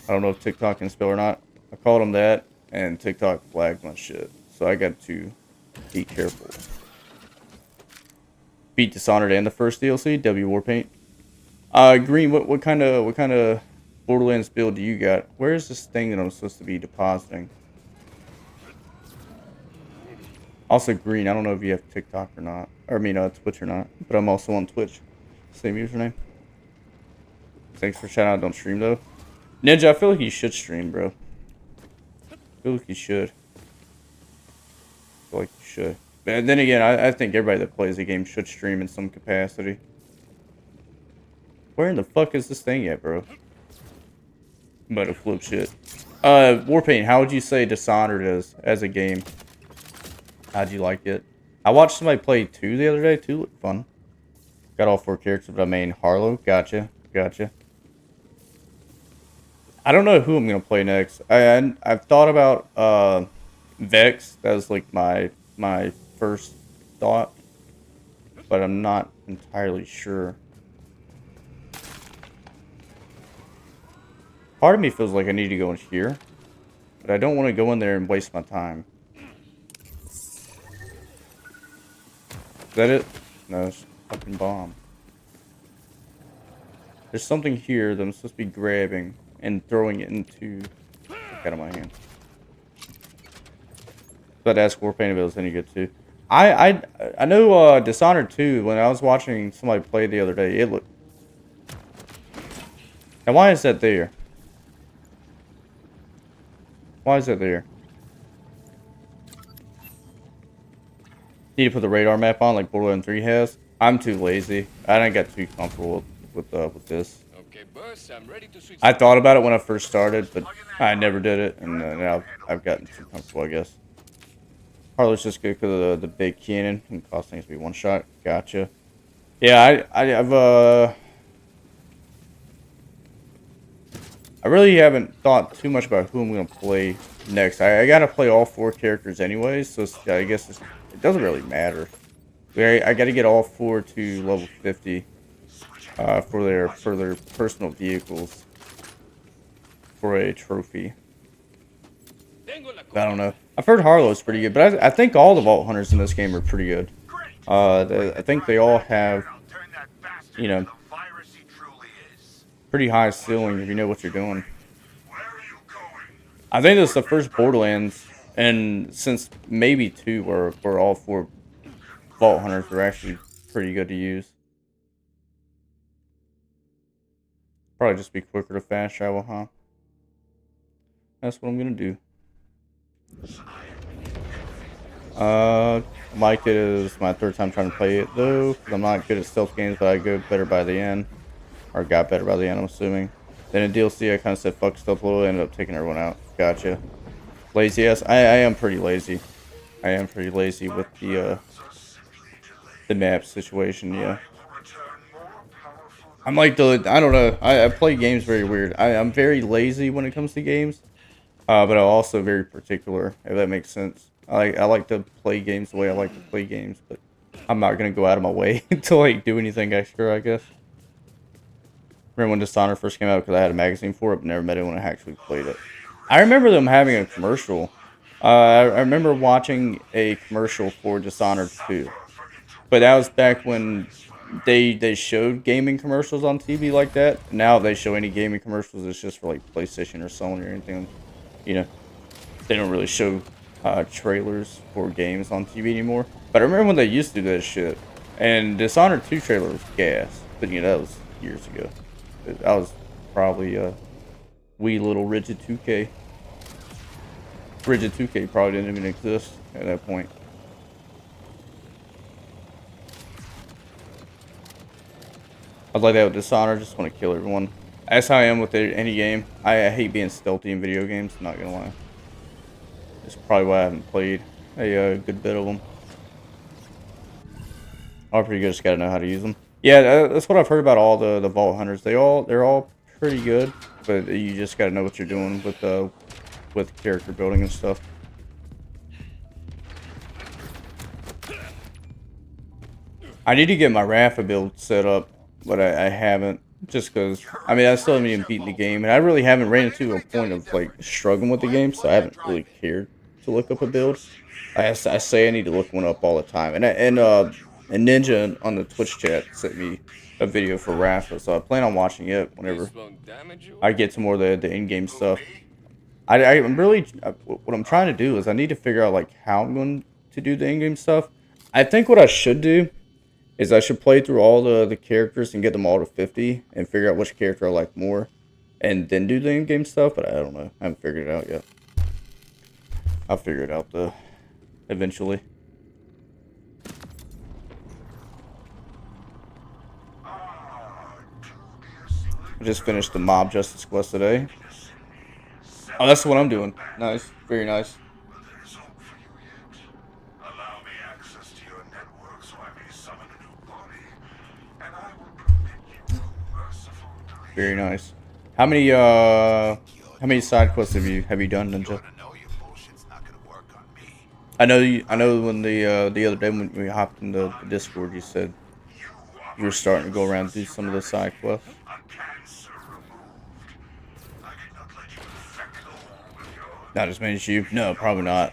I don't know if TikTok can spell or not. I called him that, and TikTok flagged my shit. So I got to be careful. Beat Dishonored and the first DLC, W Warpaint. Green, what kind of Borderlands build do you got? Where is this thing that I'm supposed to be depositing? Also, Green, I don't know if you have TikTok or not. Or, I mean, Twitch or not. But I'm also on Twitch. Same username. Thanks for shouting out, don't stream though. Ninja, I feel like you should stream, bro. I feel like you should. I feel like you should. And then again, I think everybody that plays the game should stream in some capacity. Where in the fuck is this thing at, bro? I'm about to flip shit. Warpaint, how would you say Dishonored is as a game? How'd you like it? I watched somebody play 2 the other day. 2 looked fun. Got all 4 characters, but I main Harlow. Gotcha. I don't know who I'm gonna play next. I've thought about Vex. That was like my first thought, but I'm not entirely sure. Part of me feels like I need to go in here, but I don't want to go in there and waste my time. Is that it? No, it's a fucking bomb. There's something here that I'm supposed to be grabbing and throwing it into... Out of my hand. But ask Warpaint if it was any good too. I know Dishonored 2, when I was watching somebody play the other day, it looked... Now why is that there? Why is that there? Need to put the radar map on like Borderlands 3 has. I'm too lazy. I didn't get too comfortable with this. Okay, boss, I'm ready to switch. I thought about it when I first started, but I never did it, and now I've gotten too comfortable, I guess. Harlow's just good because of the big cannon and cost things to be one shot. Gotcha. Yeah, I really haven't thought too much about who I'm gonna play next. I gotta play all 4 characters anyways, so I guess it doesn't really matter. I gotta get all 4 to level 50 for their personal vehicles for a trophy. I don't know. I've heard Harlow's pretty good, but I think all the Vault Hunters in this game are pretty good. I think they all have, you know, pretty high ceiling if you know what you're doing. I think this is the first Borderlands, and since maybe 2 where all 4 Vault Hunters are actually pretty good to use. Probably just be quicker to fast travel, huh? That's what I'm gonna do. Like it is my 3rd time trying to play it though, because I'm not good at stealth games, but I go better by the end. Or got better by the end, I'm assuming. Then in DLC, I kind of said fuck stealth a little, ended up taking everyone out. Gotcha. Lazy, yes. I am pretty lazy. I am pretty lazy with the map situation, yeah. I'm like I don't know. I play games very weird. I'm very lazy when it comes to games, but I'm also very particular, if that makes sense. I like to play games the way I like to play games, but I'm not gonna go out of my way to like do anything extra, I guess. Remember when Dishonored first came out because I had a magazine for it, but never met anyone who actually played it. I remember them having a commercial. I remember watching a commercial for Dishonored 2, but that was back when they showed gaming commercials on TV like that. Now if they show any gaming commercials, it's just for like PlayStation or Sony or anything. You know, they don't really show trailers for games on TV anymore. But I remember when they used to do that shit. And Dishonored 2 trailer was gas, but you know that was years ago. I was probably wee little Rigid 2K. Rigid 2K probably didn't even exist at that point. I was like that with Dishonored, just want to kill everyone. That's how I am with any game. I hate being stealthy in video games, not gonna lie. That's probably why I haven't played a good bit of them. All pretty good, just gotta know how to use them. Yeah, that's what I've heard about all the Vault Hunters. They're all pretty good, but you just gotta know what you're doing with character building and stuff. I need to get my Rafa build set up, but I haven't. Just because, I mean, I still haven't even beaten the game, and I really haven't ran into a point of like struggling with the game, so I haven't really cared to look up a build. I say I need to look one up all the time, and Ninja on the Twitch chat sent me a video for Rafa, so I plan on watching it whenever I get to more of the in-game stuff. I'm really what I'm trying to do is I need to figure out like how I'm going to do the in-game stuff. I think what I should do is I should play through all the characters and get them all to 50 and figure out which character I like more and then do the in-game stuff, but I don't know. I haven't figured it out yet. I'll figure it out though, eventually. I just finished the Mob Justice quest today. Oh, that's what I'm doing. Nice. Very nice. Very nice. How many side quests have you done, Ninja? I know when the other day when we hopped in the Discord, you said you were starting to go around and do some of the side quests. Not as many as you? No, probably not.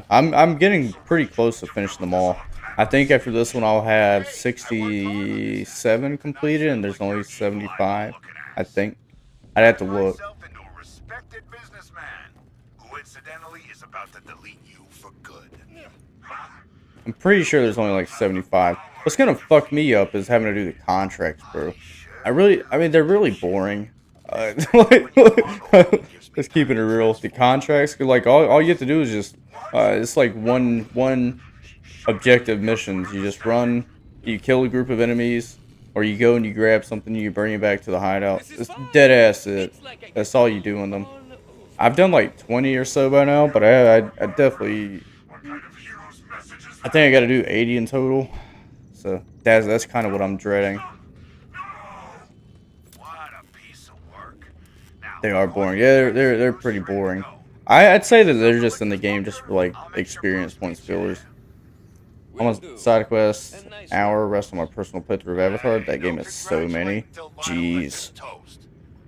I'm getting pretty close to finishing them all. I think after this one I'll have 67 completed, and there's only 75. I think. I'd have to look. I'm pretty sure there's only like 75. What's gonna fuck me up is having to do the contracts, bro. I mean, they're really boring. Just keeping it real. The contracts, like all you have to do is just, it's like one objective missions. You just run, you kill a group of enemies, or you go and you grab something, you bring it back to the hideout. It's dead ass it. That's all you do in them. I've done like 20 or so by now, but I definitely, I think I got to do 80 in total. So that's kind of what I'm dreading. They are boring. Yeah, they're pretty boring. I'd say that they're just in the game just for like experience points fillers. Almost side quest, hour, rest on my personal playthrough of Avatar. That game has so many. Jeez.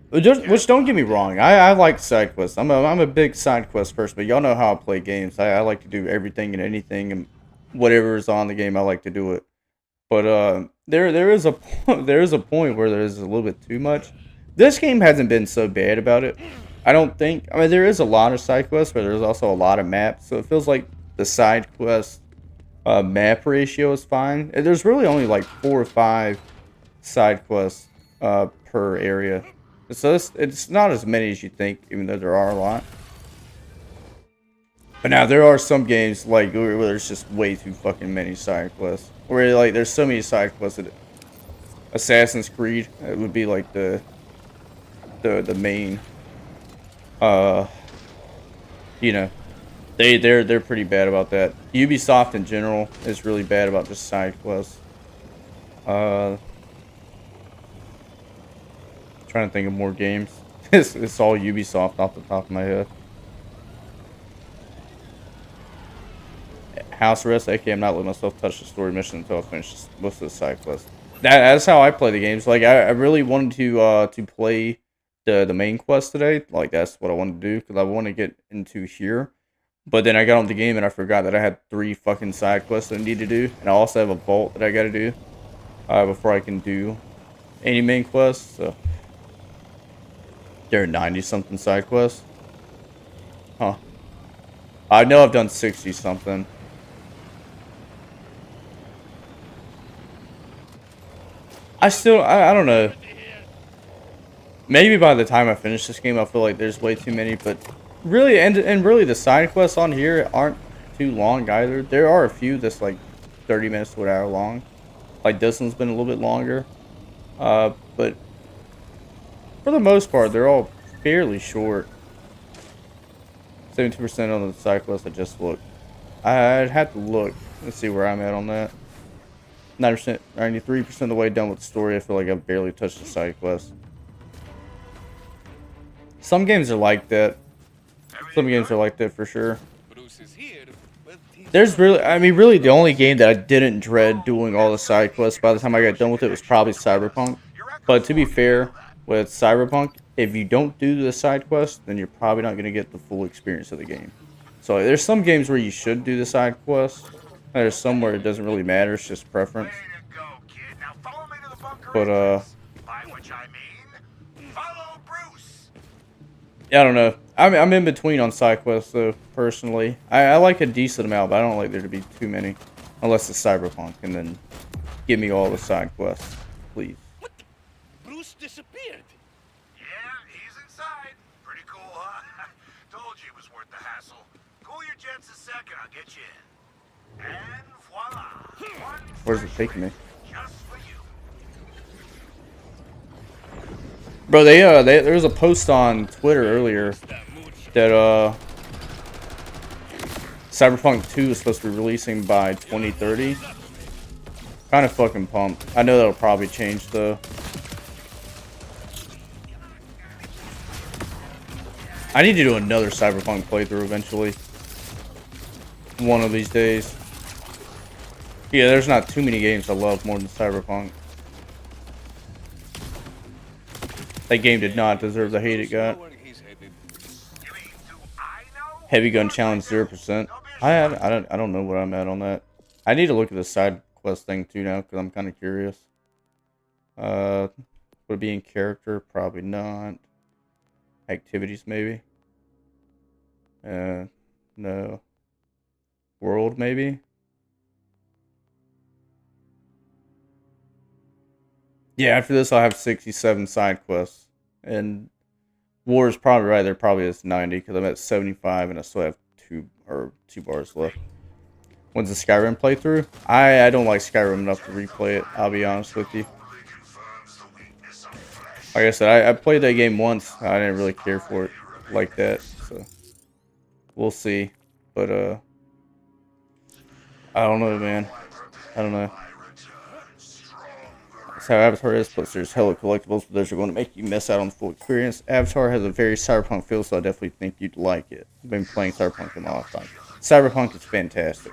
Which don't get me wrong, I like side quests. I'm a big side quest person, but y'all know how I play games. I like to do everything and anything and whatever is on the game. I like to do it. But there is a point where there's a little bit too much. This game hasn't been so bad about it. I don't think. I mean, there is a lot of side quests, but there's also a lot of maps. So it feels like the side quest map ratio is fine. There's really only like 4 or 5 side quests per area. So it's not as many as you think, even though there are a lot. But now there are some games like where there's just way too fucking many side quests. Where like there's so many side quests that Assassin's Creed, it would be like the main, you know, they're pretty bad about that. Ubisoft in general is really bad about just side quests. Trying to think of more games. It's all Ubisoft off the top of my head. House arrest, aka I'm not letting myself touch the story mission until I finish most of the side quests. That's how I play the games. Like I really wanted to play the main quest today. Like that's what I wanted to do because I want to get into here. But then I got on the game and I forgot that I had 3 fucking side quests that I need to do, and I also have a vault that I got to do before I can do any main quests. So there are 90 something side quests. Huh. I know I've done 60 something. I don't know. Maybe by the time I finish this game, I feel like there's way too many, but really, and really the side quests on here aren't too long either. There are a few that's like 30 minutes to an hour long. Like this one's been a little bit longer. But for the most part, they're all fairly short. 72% on the side quest I just looked. I'd have to look. Let's see where I'm at on that. 90%, 93% of the way done with the story. I feel like I've barely touched the side quest. Some games are like that. Some games are like that for sure. There's really the only game that I didn't dread doing all the side quests by the time I got done with it was probably Cyberpunk. But to be fair, with Cyberpunk, if you don't do the side quest, then you're probably not going to get the full experience of the game. So there's some games where you should do the side quests. There's some where it doesn't really matter, it's just preference. But yeah, I don't know. I'm in between on side quests though, personally. I like a decent amount, but I don't like there to be too many. Unless it's Cyberpunk, and then give me all the side quests, please. What the? Bruce disappeared. Yeah, he's inside. Pretty cool, huh? Told you it was worth the hassle. Cool your jets a second, I'll get you in. And voila. Where's it taking me? Just for you. Bro, there was a post on Twitter earlier that Cyberpunk 2 is supposed to be releasing by 2030. Kind of fucking pumped. I know that'll probably change though. I need to do another Cyberpunk playthrough eventually. One of these days. Yeah, there's not too many games I love more than Cyberpunk. That game did not deserve the hate it got. Heavy gun challenge 0%. I don't know what I'm at on that. I need to look at the side quest thing too now because I'm kind of curious. Would it be in character? Probably not. Activities maybe. No. World maybe. Yeah, after this I'll have 67 side quests. And War is probably right, there probably is 90 because I'm at 75 and I still have two bars left. When's the Skyrim playthrough? I don't like Skyrim enough to replay it, I'll be honest with you. Like I said, I played that game once. I didn't really care for it like that, so we'll see. But I don't know, man. I don't know. That's how Avatar is, plus there's hella collectibles, but those are going to make you miss out on the full experience. Avatar has a very cyberpunk feel, so I definitely think you'd like it. I've been playing Cyberpunk in my lifetime. Cyberpunk is fantastic.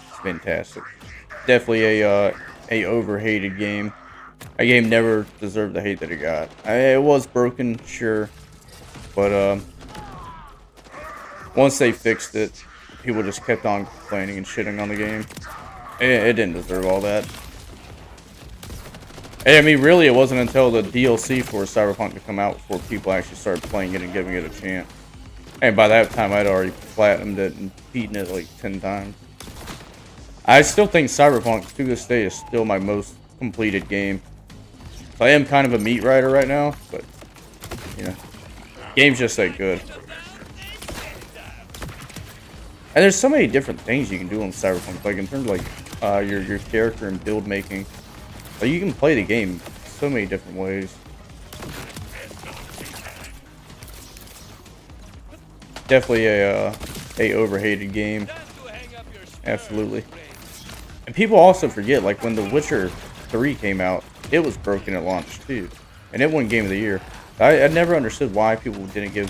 It's fantastic. Definitely a overhated game. A game never deserved the hate that it got. It was broken, sure, but once they fixed it, people just kept on complaining and shitting on the game. It didn't deserve all that. I mean, really, it wasn't until the DLC for Cyberpunk to come out before people actually started playing it and giving it a chance. And by that time, I'd already platinumed it and beaten it like 10 times. I still think Cyberpunk, to this day, is still my most completed game. So I am kind of a meat rider right now, but, you know, game's just that good. And there's so many different things you can do on Cyberpunk, like in terms of like your character and build making. Like, you can play the game so many different ways. Definitely a overhated game. Absolutely. And people also forget, like when The Witcher 3 came out, it was broken at launch too. and it won Game of the Year. I never understood why people didn't give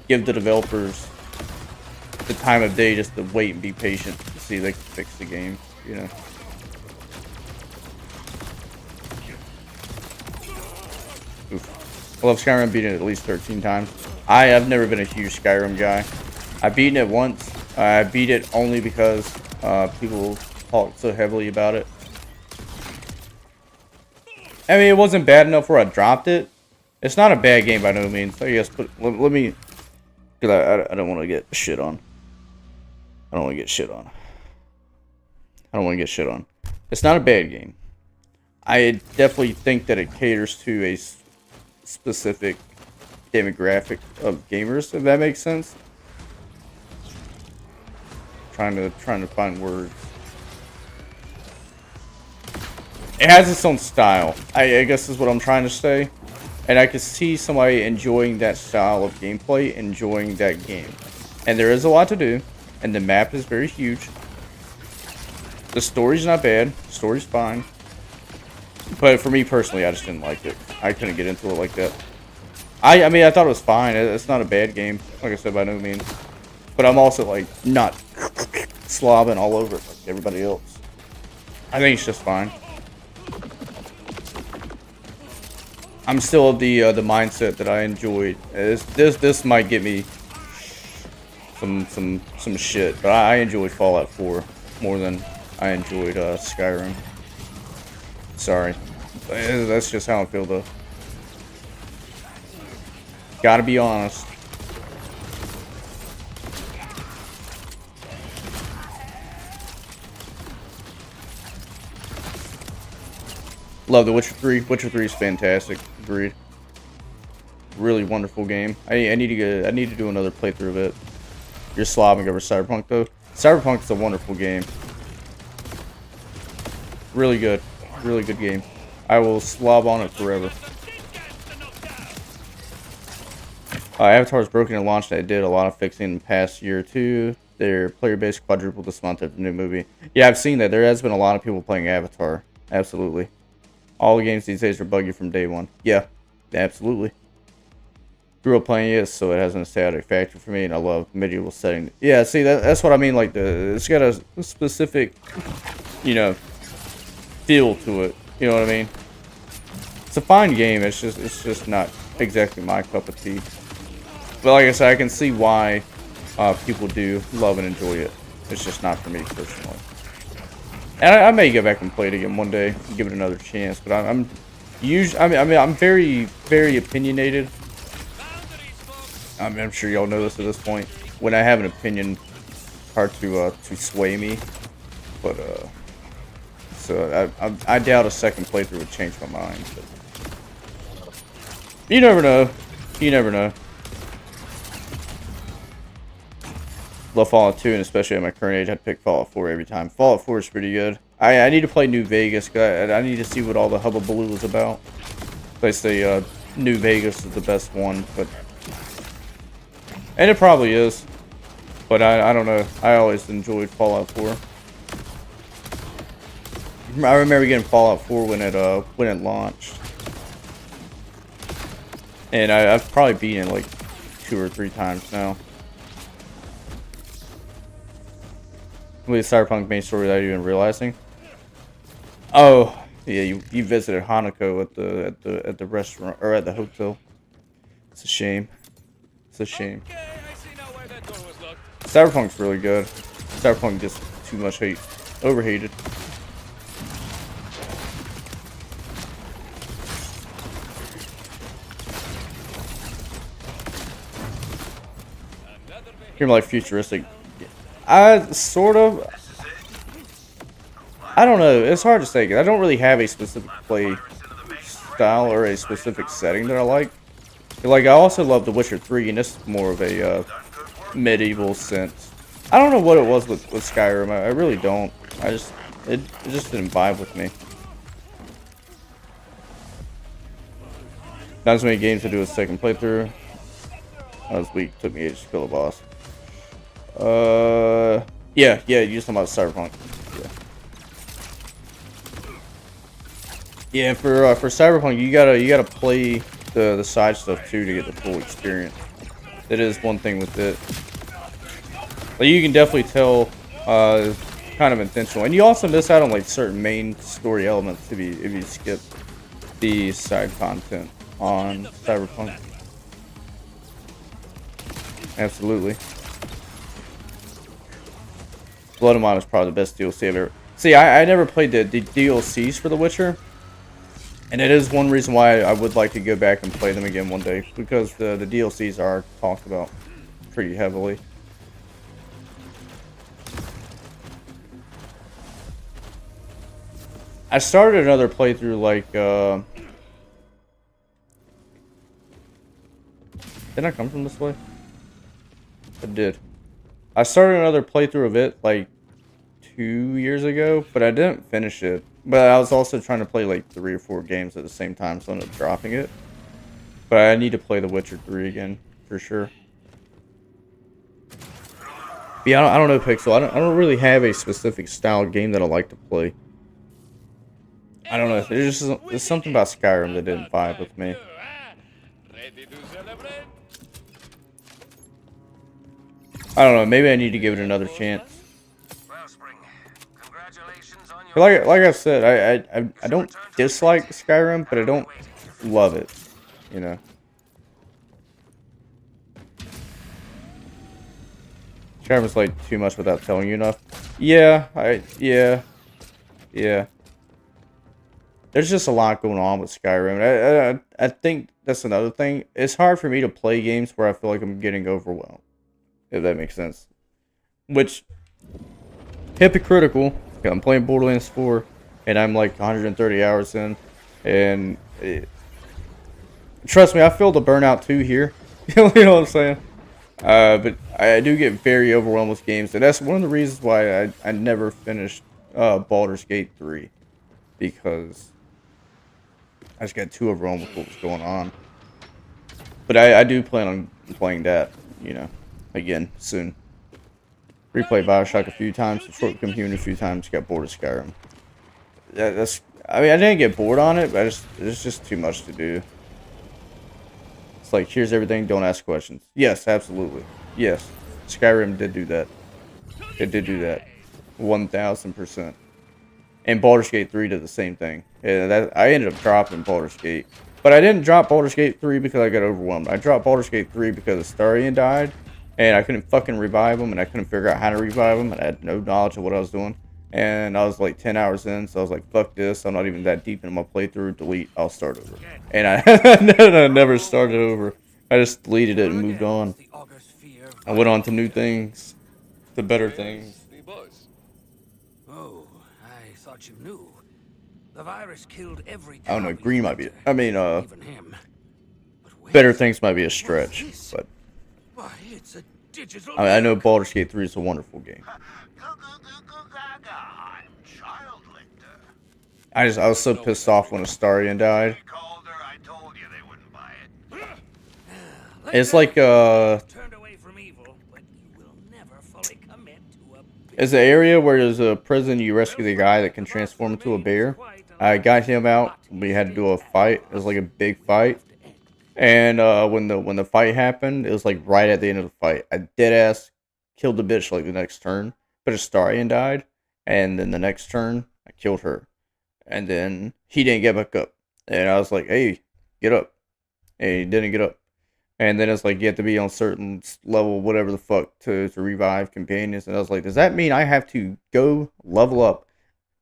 the developers the time of day just to wait and be patient to see if they can fix the game, you know. Oof. I love Skyrim, beaten it at least 13 times. I've never been a huge Skyrim guy. I've beaten it once. I beat it only because people talked so heavily about it. I mean, it wasn't bad enough where I dropped it. It's not a bad game by no means. I guess, let me, because I don't want to get shit on. I don't want to get shit on. I don't want to get shit on. It's not a bad game. I definitely think that it caters to a specific demographic of gamers, if that makes sense. Trying to find words. It has its own style. I guess is what I'm trying to say. And I could see somebody enjoying that style of gameplay, enjoying that game. And there is a lot to do. And the map is very huge. The story's not bad. The story's fine. But for me personally, I just didn't like it. I couldn't get into it like that. I mean, I thought it was fine. It's not a bad game. Like I said, by no means. But I'm also, like, not slobbing all over it like everybody else. I think it's just fine. I'm still of the mindset that I enjoyed. This might get me some shit, but I enjoyed Fallout 4 more than I enjoyed Skyrim. Sorry, that's just how I feel though. Gotta be honest. Love The Witcher 3. Witcher 3 is fantastic. Agreed. Really wonderful game. I need to do another playthrough of it. You're slobbing over Cyberpunk though. Cyberpunk is a wonderful game. Really good. Really good game. I will slob on it forever. Avatar is broken and launched. They did a lot of fixing in the past year or two. Their player base quadrupled this month after the new movie. Yeah, I've seen that. There has been a lot of people playing Avatar. Absolutely. All the games these days are buggy from day one. Yeah, absolutely. Grew up playing it, so it has an nostalgic factor for me, and I love medieval setting. Yeah, see, that's what I mean. Like, it's got a specific, you know, feel to it. You know what I mean? It's a fine game. It's just not exactly my cup of tea. But like I said, I can see why people do love and enjoy it. It's just not for me personally. And I may go back and play it again one day, and give it another chance. But I'm very, very opinionated. I'm sure y'all know this at this point. When I have an opinion, hard to sway me. But so I doubt a second playthrough would change my mind. But you never know. You never know. Love Fallout 2, and especially at my current age, I'd pick Fallout 4 every time. Fallout 4 is pretty good. I need to play New Vegas. I need to see what all the hubbubaloo is about. They say New Vegas is the best one, but and it probably is. But I don't know. I always enjoyed Fallout 4. I remember getting Fallout 4 when it launched, and I've probably beaten it like 2 or 3 times now. With Cyberpunk main story without even realizing. Oh, yeah, you visited Hanako at the restaurant or at the hotel. It's a shame. It's a shame. Cyberpunk's really good. Cyberpunk gets too much hate. Overhated. You're like futuristic. Sort of. I don't know. It's hard to say. 'Cause I don't really have a specific play style or a specific setting that I like. Like, I also love The Witcher 3, and it's more of a medieval sense. I don't know what it was with Skyrim. I really don't. It just didn't vibe with me. Not as many games to do a second playthrough. That was weak. Took me ages to kill a boss. Yeah, you just talking about Cyberpunk. Yeah, for Cyberpunk, you gotta play the side stuff too to get the full experience. That is one thing with it. Like you can definitely tell, kind of intentional, and you also miss out on like certain main story elements if you skip the side content on Cyberpunk. Absolutely. Blood and Wine is probably the best DLC I've ever. See, I never played the DLCs for The Witcher, and it is one reason why I would like to go back and play them again one day, because the DLCs are talked about pretty heavily. I started another playthrough like didn't I come from this way? I did. I started another playthrough of it like 2 years ago, but I didn't finish it. But I was also trying to play like 3 or 4 games at the same time, so I ended up dropping it. But I need to play The Witcher 3 again, for sure. But yeah, I don't know, Pixel. I don't really have a specific style game that I like to play. I don't know. There's something about Skyrim that didn't vibe with me. Ready to celebrate? I don't know. Maybe I need to give it another chance. Well, Spring, congratulations on your... Like I said, I don't dislike Skyrim, but I don't love it. You know. Skyrim's like too much without telling you enough. Yeah. There's just a lot going on with Skyrim. I think that's another thing. It's hard for me to play games where I feel like I'm getting overwhelmed. If that makes sense. Which, hypocritical. I'm playing Borderlands 4, and I'm like 130 hours in. And trust me, I feel the burnout too here. You know what I'm saying? But I do get very overwhelmed with games. And that's one of the reasons why I never finished Baldur's Gate 3. Because I just got too overwhelmed with what was going on. But I do plan on playing that, you know, again, soon. Replayed Bioshock a few times, short community a few times, got bored of Skyrim. I mean, I didn't get bored on it, but it's just too much to do. It's like, here's everything, don't ask questions. Yes, absolutely. Yes, Skyrim did do that. It did do that. 1000%. And Baldur's Gate 3 did the same thing. Yeah, I ended up dropping Baldur's Gate. But I didn't drop Baldur's Gate 3 because I got overwhelmed. I dropped Baldur's Gate 3 because Astarion died. And I couldn't fucking revive him. And I couldn't figure out how to revive him. And I had no knowledge of what I was doing. And I was like 10 hours in. So I was like, fuck this. I'm not even that deep in my playthrough. Delete. I'll start over. And I never started over. I just deleted it and moved on. I went on to new things. To better things. Oh, I thought you knew. The virus killed every... I don't know, green might be... I mean, even him. better things might be a stretch, but... Why, it's a digital... I know Baldur's Gate 3 is a wonderful game. I'm Child Lictor. I was so pissed off when Astarion died. You called her, I told you they wouldn't buy it. It's like, Turned away from evil, but you will never fully commit to a... It's an area where there's a prison, you rescue the guy that can transform into a bear. I got him out, we had to do a fight. It was like a big fight. And when the fight happened, it was like right at the end of the fight. I deadass killed the bitch like the next turn. But Astarion died. And then the next turn, I killed her. And then he didn't get back up. And I was like, hey, get up. And he didn't get up. And then it's like you have to be on certain level, whatever the fuck, to revive companions. And I was like, does that mean I have to go level up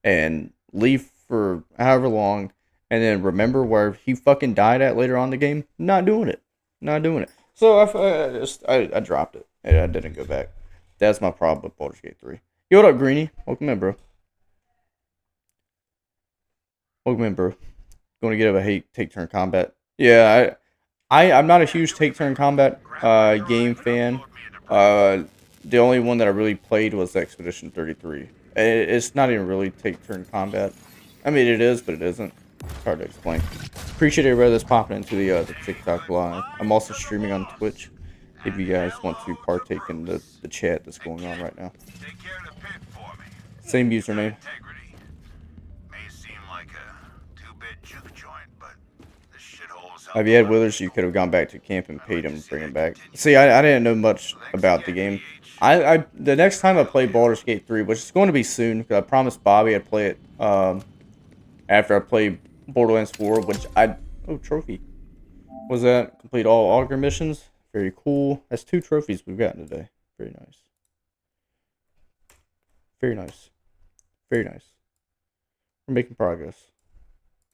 and leave for however long and then remember where he fucking died at later on in the game? Not doing it. Not doing it. So I dropped it. And I didn't go back. That's my problem with Baldur's Gate 3. Yo, what up, Greenie? Welcome in, bro. Welcome in, bro. Going to get over hate take-turn combat. Yeah, I'm not a huge take-turn combat game fan. The only one that I really played was Expedition 33. It's not even really take-turn combat. I mean, it is, but it isn't. It's hard to explain. Appreciate everybody that's popping into the TikTok live. I'm also streaming on Twitch if you guys want to partake in the chat that's going on right now. Take care of the pit for me. Same username. Integrity. May seem like a two-bit If you had Withers, you could have gone back to camp and paid him to bring him back. See, I didn't know much about the game. The next time I play Baldur's Gate 3, which is going to be soon, because I promised Bobby I'd play it after I play Borderlands 4, which oh, trophy. Was that complete all augur missions? Very cool. That's 2 trophies we've gotten today. Very nice. Very nice. Very nice. We're making progress.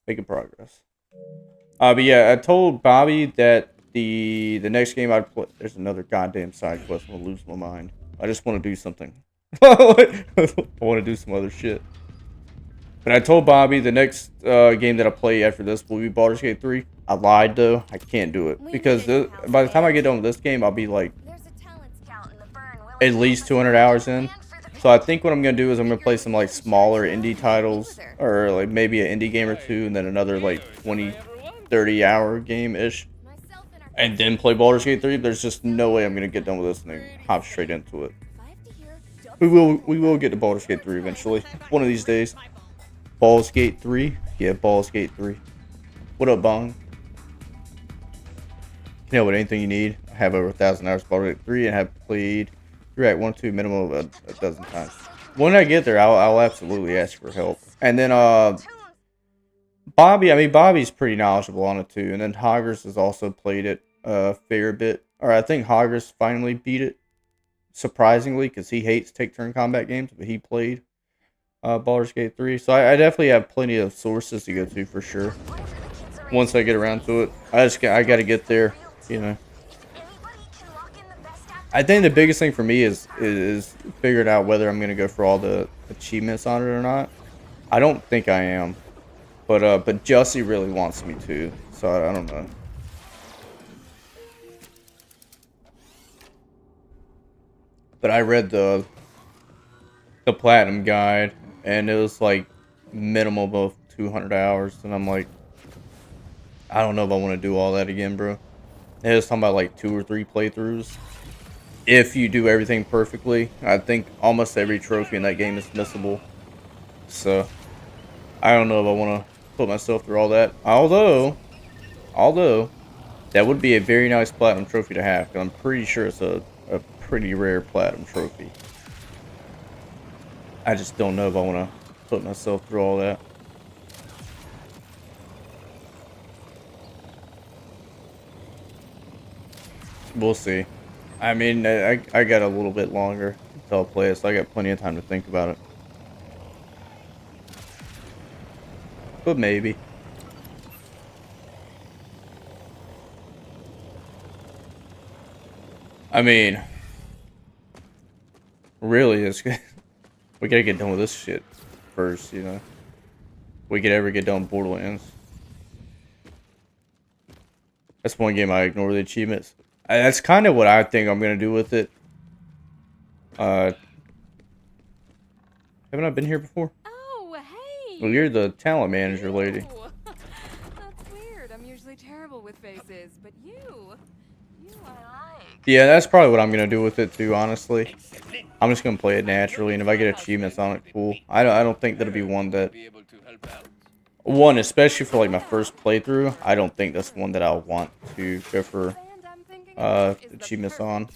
Making progress. But yeah, I told Bobby that the next game I'd play. There's another goddamn side quest. I'm gonna lose my mind. I just want to do something. I want to do some other shit. But I told Bobby the next game that I play after this will be Baldur's Gate 3. I lied though. I can't do it because by the time I get done with this game, I'll be like at least 200 hours in. So I think what I'm gonna do is I'm gonna play some like smaller indie titles, or like maybe an indie game or two, and then another like 20-30 hour game ish, and then play Baldur's Gate 3. There's just no way I'm gonna get done with this and then hop straight into it. We will get to Baldur's Gate 3 eventually, one of these days. Baldur's Gate 3, yeah, Baldur's Gate 3. What up, Bong? You know what? Anything you need. I have over 1,000 hours Baldur's Gate 3 and have played. You're at 1 2 minimum of a dozen times. When I get there, I'll absolutely ask for help. And then Bobby, I mean Bobby's pretty knowledgeable on it too. And then Hoggers has also played it a fair bit. Or I think Hoggers finally beat it, surprisingly, because he hates take-turn combat games, but he played Baldur's Gate 3. So I definitely have plenty of sources to go to for sure. Once I get around to it, I got to get there, you know. I think the biggest thing for me is figuring out whether I'm gonna go for all the achievements on it or not. I don't think I am, but Jussie really wants me to, so I don't know. But I read the platinum guide, and it was like minimum of 200 hours, and I'm like, I don't know if I want to do all that again, bro. It was talking about like 2 or 3 playthroughs. If you do everything perfectly, I think almost every trophy in that game is missable. So, I don't know if I want to put myself through all that. Although, that would be a very nice platinum trophy to have. 'Cause I'm pretty sure it's a pretty rare platinum trophy. I just don't know if I want to put myself through all that. We'll see. I mean, I got a little bit longer until I'll play it, so I got plenty of time to think about it. But maybe. I mean, really, it's good. We gotta get done with this shit first, you know. We could ever get done with Borderlands. That's one game I ignore the achievements. That's kind of what I think I'm gonna do with it. Haven't I been here before? Oh, hey. Well, you're the talent manager lady. Ew. That's weird. I'm usually terrible with faces, but you I like. Yeah, that's probably what I'm gonna do with it too. Honestly, I'm just gonna play it naturally, and if I get achievements on it, cool. I don't think that'll be one that. One, especially for like my first playthrough, I don't think that's one that I'll want to go for achievements on.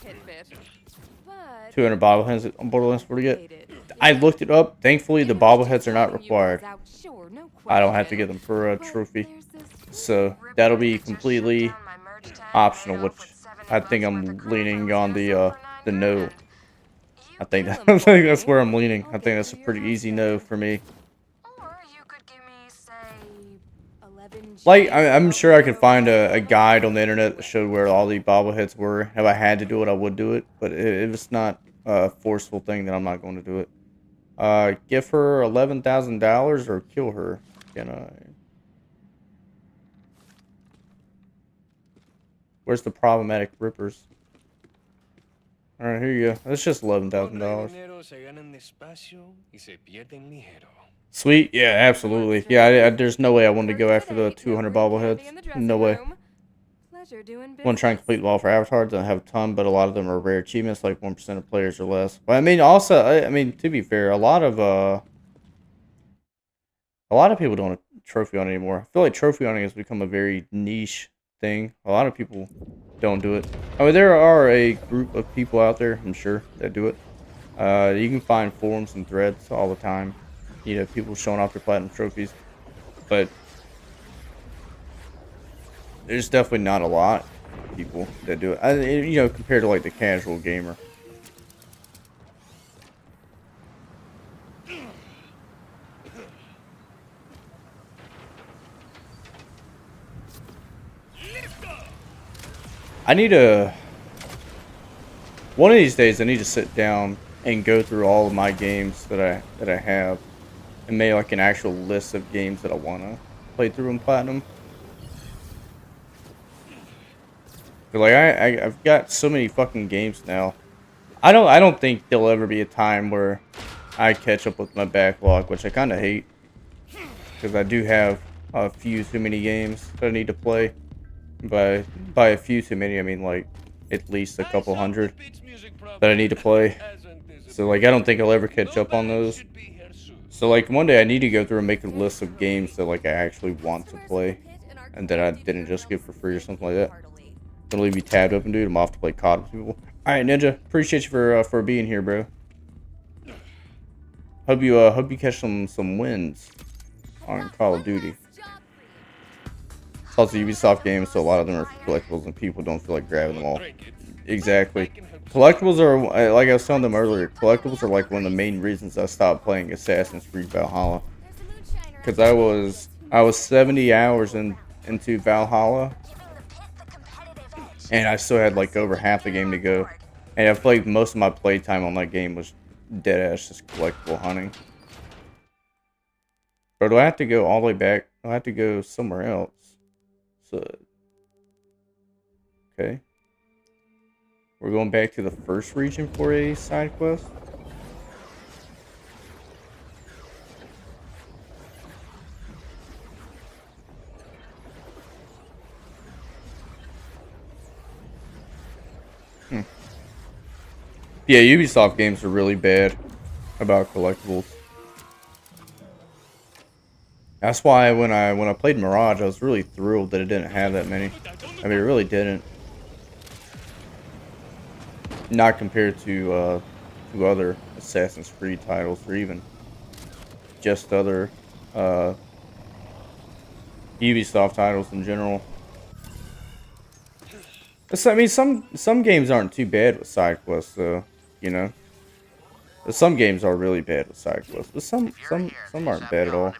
200 bobbleheads on Borderlands 48. I looked it up. Thankfully, the bobbleheads are not required. I don't have to get them for a trophy. So that'll be completely optional, which I think I'm leaning on the no. I think that's where I'm leaning. I think that's a pretty easy no for me. Like, I'm sure I could find a guide on the internet that showed where all the bobbleheads were. If I had to do it, I would do it. But if it's not a forceful thing, then I'm not going to do it. Give her $11,000 or kill her. Can I? Where's the problematic rippers? Alright, here you go. That's just $11,000. Sweet, yeah, absolutely. Yeah, there's no way I wanted to go after the 200 bobbleheads. No way. Want to try and complete them all for avatars. I have a ton, but a lot of them are rare achievements, like 1% of players or less. But I mean, also, I mean, to be fair, a lot of people don't trophy hunt anymore. I feel like trophy hunting has become a very niche thing. A lot of people don't do it. I mean, there are a group of people out there, I'm sure, that do it. You can find forums and threads all the time. You know, people showing off their platinum trophies. But there's definitely not a lot of people that do it. You know, compared to like the casual gamer. I need to. One of these days, I need to sit down and go through all of my games that I have, and make like an actual list of games that I want to play through in platinum. But like I've got so many fucking games now. I don't think there'll ever be a time where I catch up with my backlog, which I kind of hate, because I do have a few too many games that I need to play. By a few too many, I mean like at least a couple hundred that I need to play. So like I don't think I'll ever catch up on those. So like one day I need to go through and make a list of games that like I actually want to play, and that I didn't just get for free or something like that. Gonna leave you tabbed up, and dude, I'm off to play COD with people. All right, Ninja, appreciate you for being here, bro. Hope you catch some wins on Call of Duty. It's also Ubisoft games, so a lot of them are collectibles, and people don't feel like grabbing them all. Exactly. Collectibles are, like I was telling them earlier, collectibles are like one of the main reasons I stopped playing Assassin's Creed Valhalla. Because I was 70 hours into Valhalla, and I still had like over half the game to go. And I played most of my playtime on that game was dead ass just collectible hunting. Or do I have to go all the way back? Do I have to go somewhere else? So, okay. We're going back to the first region for a side quest. Yeah, Ubisoft games are really bad about collectibles. That's why when I played Mirage, I was really thrilled that it didn't have that many. I mean, it really didn't. Not compared to other Assassin's Creed titles, or even just other Ubisoft titles in general. I mean, some games aren't too bad with side quests, though. You know, but some games are really bad with side quests, but some aren't bad at all.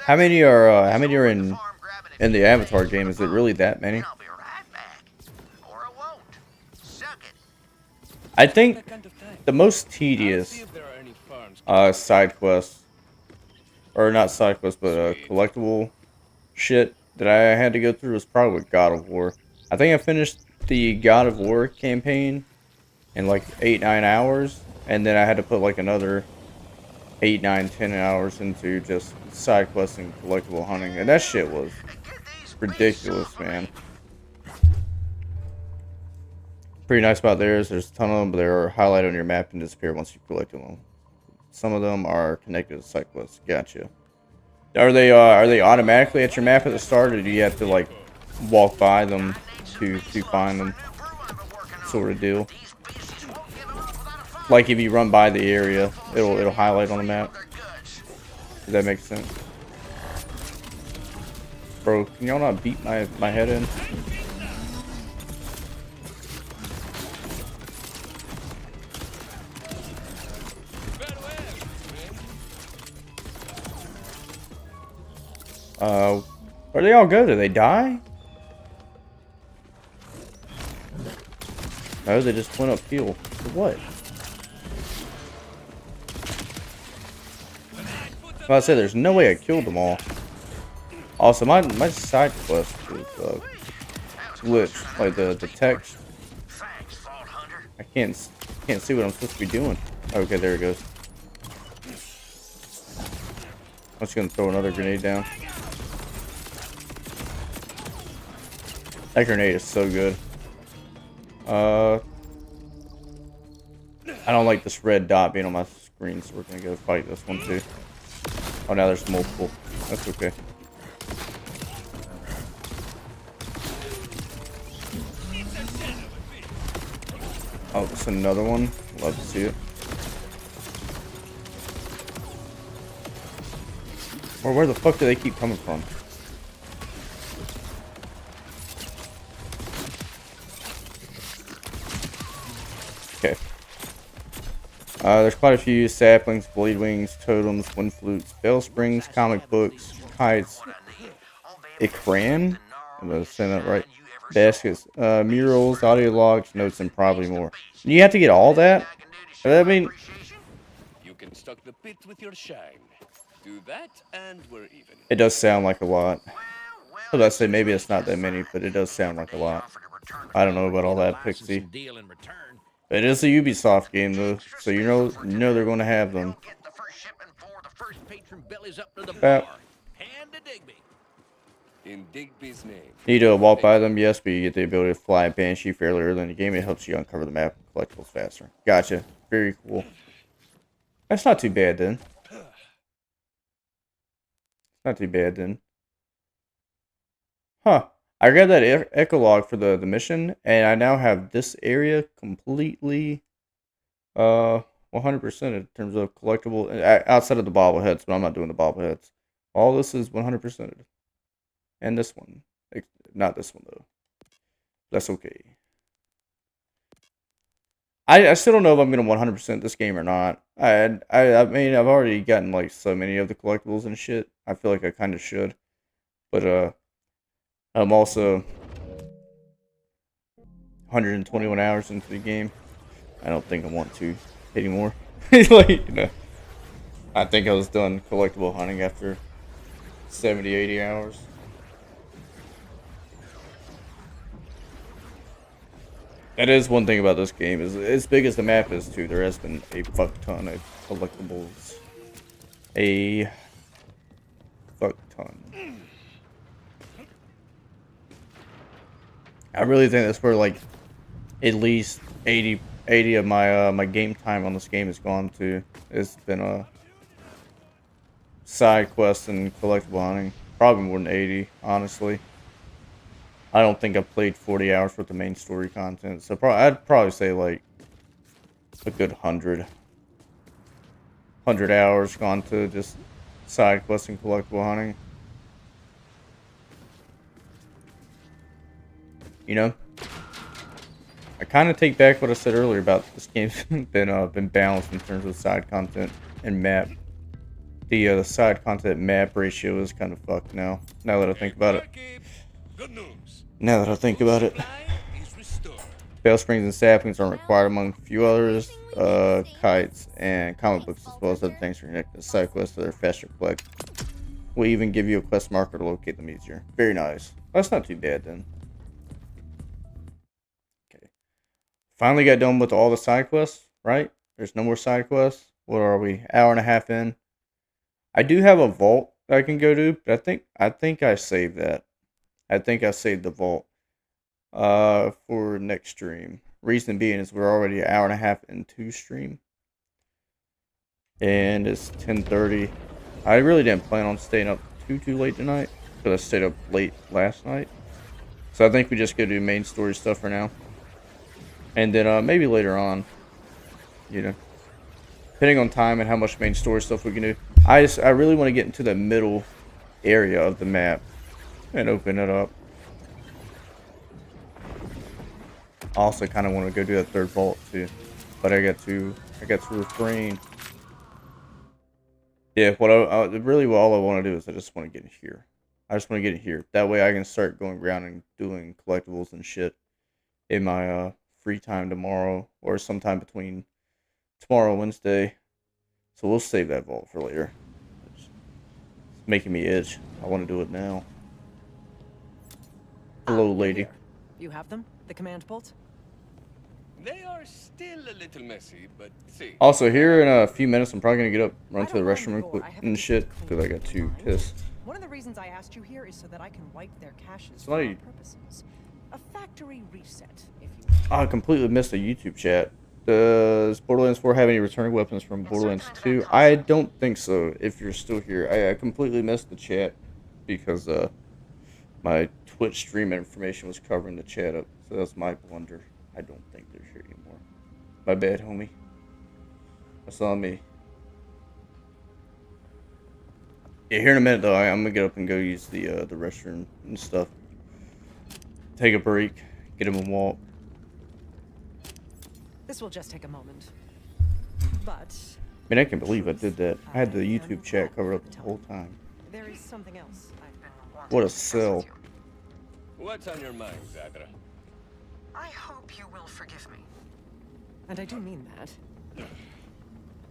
How many are in the Avatar game? Is it really that many? I think the most tedious side quests, or not side quests, but collectible shit that I had to go through was probably God of War. I think I finished the God of War campaign in like 8-9 hours, and then I had to put like another 8, 9, 10 hours into just side quests and collectible hunting, and that shit was ridiculous, man. Pretty nice about theirs. There's a ton of them, but they're highlighted on your map and disappear once you collect them. Some of them are connected to side quests. Gotcha. Are they automatically at your map at the start, or do you have to like walk by them to find them? Sort of deal. Like if you run by the area, it'll highlight on the map. Does that make sense? Bro, can y'all not beat my head in? Where do they all go? Do they die? No, they just went uphill. For what? Well, I said there's no way I killed them all. Also, my side quest is glitched. Like the text. I can't see what I'm supposed to be doing. Okay, there it goes. I'm just gonna throw another grenade down. That grenade is so good. I don't like this red dot being on my screen, so we're gonna go fight this one too. Oh, now there's multiple. That's okay. Oh, it's another one. Love to see it. Or where the fuck do they keep coming from? Okay. There's quite a few saplings, blade wings, totems, wind flutes, bell springs, comic books, kites, ikran. I'm gonna say that right. Baskets, murals, audio logs, notes, and probably more. You have to get all that? I mean, You can stock the pit with your shine. Do that, and we're even. it does sound like a lot. So I say maybe it's not that many, but it does sound like a lot. I don't know about all that, Pixie. Deal in return. It is a Ubisoft game though, so you know they're going to have them. First patron bellies up to the Yep. bar. Hand to Digby. In Digby's name. Need to walk by them, yes, but you get the ability to fly a Banshee fairly early in the game. It helps you uncover the map and collectibles faster. Gotcha. Very cool. That's not too bad then. Not too bad then. Huh. I grabbed that echo log for the mission, and I now have this area completely 100% in terms of collectible outside of the bobbleheads, but I'm not doing the bobbleheads. All this is 100%. And this one. Not this one though. That's okay. I still don't know if I'm gonna 100% this game or not. I mean I've already gotten like so many of the collectibles and shit. I feel like I kind of should, but I'm also 121 hours into the game. I don't think I want to anymore. Like, you know, I think I was done collectible hunting after 70, 80 hours. That is one thing about this game, is as big as the map is too, there has been a fuck ton of collectibles. A fuck ton. I really think that's where like at least 80 of my my game time on this game has gone to. It's been side quests and collectible hunting. Probably more than 80, honestly. I don't think I've played 40 hours worth of main story content, so I'd probably say like a good 100 hours gone to just side quests and collectible hunting. You know, I kind of take back what I said earlier about this game's been balanced in terms of side content and map. The side content map ratio is kind of fucked now. Now that I think about it. Good news. Now that I think about it. Is restored. Bell springs and saplings are required among a few others. Kites and comic books, as well as other things to connect to side quests that are faster to collect. We'll even give you a quest marker to locate them easier. Very nice. That's not too bad then. Okay. Finally got done with all the side quests, right? There's no more side quests. What are we? Hour and a half in. I do have a vault that I can go to, but I think I saved that. I think I saved the vault for next stream. Reason being is we're already an hour and a half into stream. And it's 10:30. I really didn't plan on staying up too late tonight, because I stayed up late last night. So I think we just go do main story stuff for now. And then maybe later on, you know, depending on time and how much main story stuff we can do. I really want to get into the middle area of the map and open it up. Also kind of want to go do that third vault too, but I got to refrain. Yeah, what really all I want to do is I just want to get in here. I just want to get in here. That way I can start going around and doing collectibles and shit in my free time tomorrow, or sometime between tomorrow and Wednesday. So we'll save that vault for later. It's making me itch. I want to do it now. Hello, lady. You have them? The command bolts? They are still a little messy, but see. Also, here in a few minutes, I'm probably gonna get up, run to the restroom and shit, because I got too pissed. One of the reasons I asked you here is so that I can wipe their caches for Somebody- our purposes. A factory reset, if you Oh, I completely missed a YouTube chat. Does Borderlands 4 have any returning weapons from Borderlands 2? I don't think so, if you're still here. I completely missed the chat because my Twitch stream information was covering the chat up. So that's my blunder. I don't think they're here anymore. My bad, homie. That's on me. Yeah, here in a minute, though, I'm gonna get up and go use the restroom and stuff. Take a break. Get him a walk. This will just take a moment. But I mean, I can't believe I did that. I had the YouTube chat covered up the whole time. there is something else I've been wanting What a to discuss with sell. you. What's on your mind, Zadra? I hope you will forgive me. And I do mean that.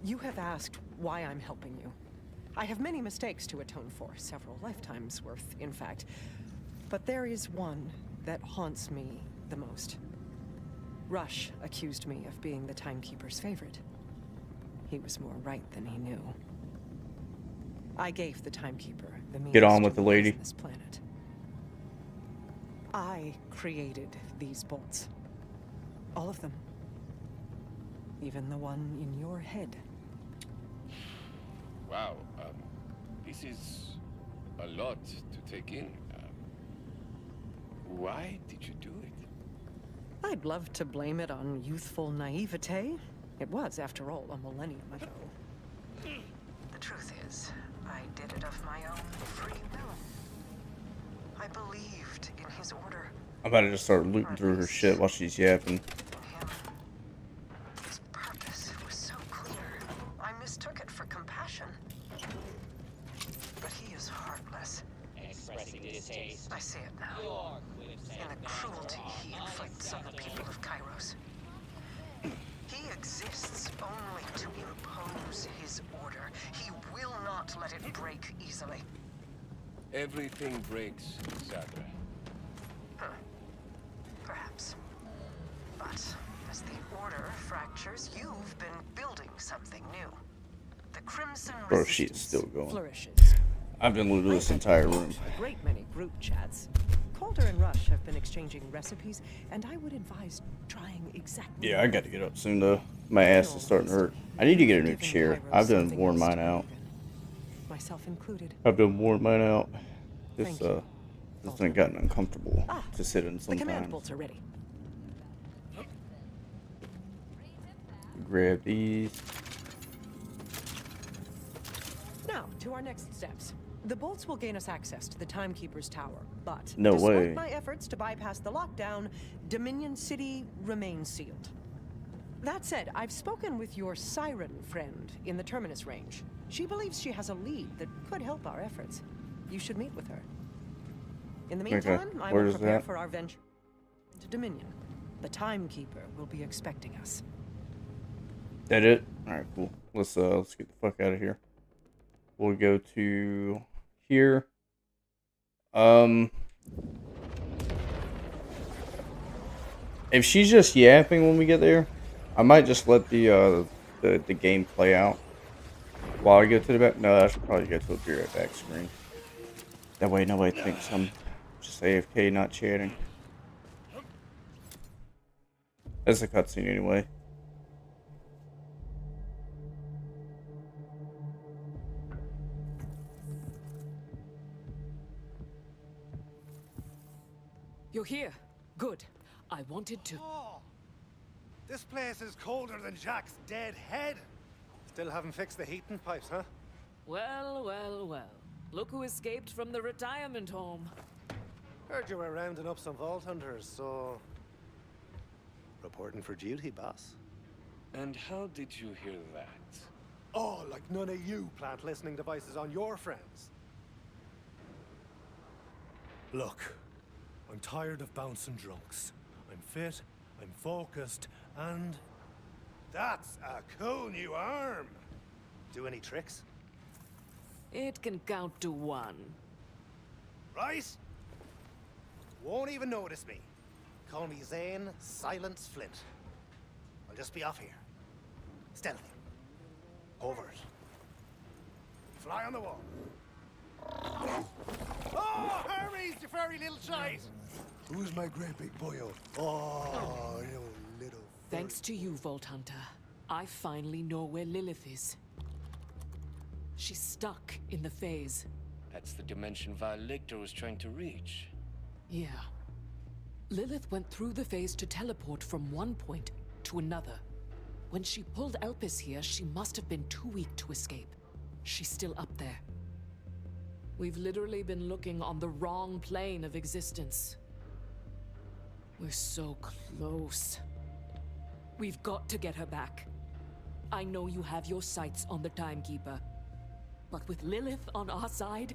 You have asked why I'm helping you. I have many mistakes to atone for, several lifetimes worth, in fact. But there is one that haunts me the most. Rush accused me of being the Timekeeper's favorite. He was more right than he knew. I gave the Timekeeper the means Get on to with the rule lady. this planet. I created these bolts. All of them. Even the one in your head. Wow, this is a lot to take in. Why did you do it? I'd love to blame it on youthful naivete. It was, after all, a millennium ago. The truth is, I did it of my own free will. I believed in his order. I'm about to just start looting through her shit while she's yapping. In him. His purpose was so clear. I mistook it for compassion. But he is heartless. Expressing distaste. I see it now. In the cruelty he inflicts on the people of Kairos. He exists only to impose his order. He will not let it break easily. Everything breaks, Zadra. Huh. Perhaps. But as the order fractures, you've been building something new. The Crimson Bro, she is Resistance still going. flourishes. I've been looting this entire room. A great many group chats. Calder and Rush have been exchanging recipes, and I would advise trying exactly. Yeah, I got to get up soon though. My ass is starting to hurt. I need to get a new chair. I've done worn mine out. Myself included. I've done worn mine out. This Thank you. this thing gotten uncomfortable to sit in The command sometimes. bolts are ready. Grab these. Now, to our next steps. The bolts will gain us access to the Timekeeper's tower, but No despite way. my efforts to bypass the lockdown, Dominion City remains sealed. That said, I've spoken with your Siren friend in the Terminus range. She believes she has a lead that could help our efforts. You should meet with her. In the meantime, I Where will is prepare that? for our venture to Dominion. The Timekeeper will be expecting us. That it? Alright, cool. Let's get the fuck out of here. We'll go to here. If she's just yapping when we get there, I might just let the game play out while I go to the back. No, I should probably go to a beer at back screen. That way nobody thinks I'm just AFK, not chatting. That's a cutscene anyway. You're here. Good. I wanted to... Oh, this place is colder than Jack's dead head. Still haven't fixed the heating pipes, huh? Well, well, well. Look who escaped from the retirement home. Heard you were rounding up some vault hunters, so... Reporting for duty, boss. And how did you hear that? Oh, like none of you plant listening devices on your friends. Look, I'm tired of bouncing drunks. I'm fit, I'm focused, and... That's a cool new arm! Do any tricks? It can count to 1. Right? Won't even notice me. Call me Zane Silence Flint. I'll just be off here. Stealthy. Covert. Fly on the wall. Oh, Hermes, you furry little shite! Who's my great big boyo? Oh, you little Thanks to you, Vault Hunter, I finally know where Lilith is. She's stuck in the phase. That's the dimension Vile Lictor was trying to reach. Yeah. Lilith went through the phase to teleport from one point to another. When she pulled Elpis here, she must have been too weak to escape. She's still up there. We've literally been looking on the wrong plane of existence. We're so close. We've got to get her back. I know you have your sights on the Timekeeper, but with Lilith on our side,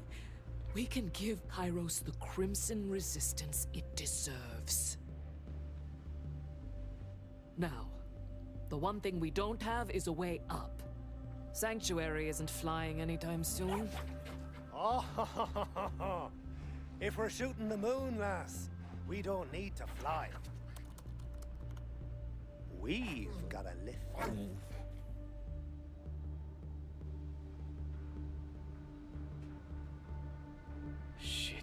we can give Kairos the crimson resistance it deserves. Now, the one thing we don't have is a way up. Sanctuary isn't flying anytime soon. Oh, if we're shooting the moon, lass, we don't need to fly. We've got a lift. Shit.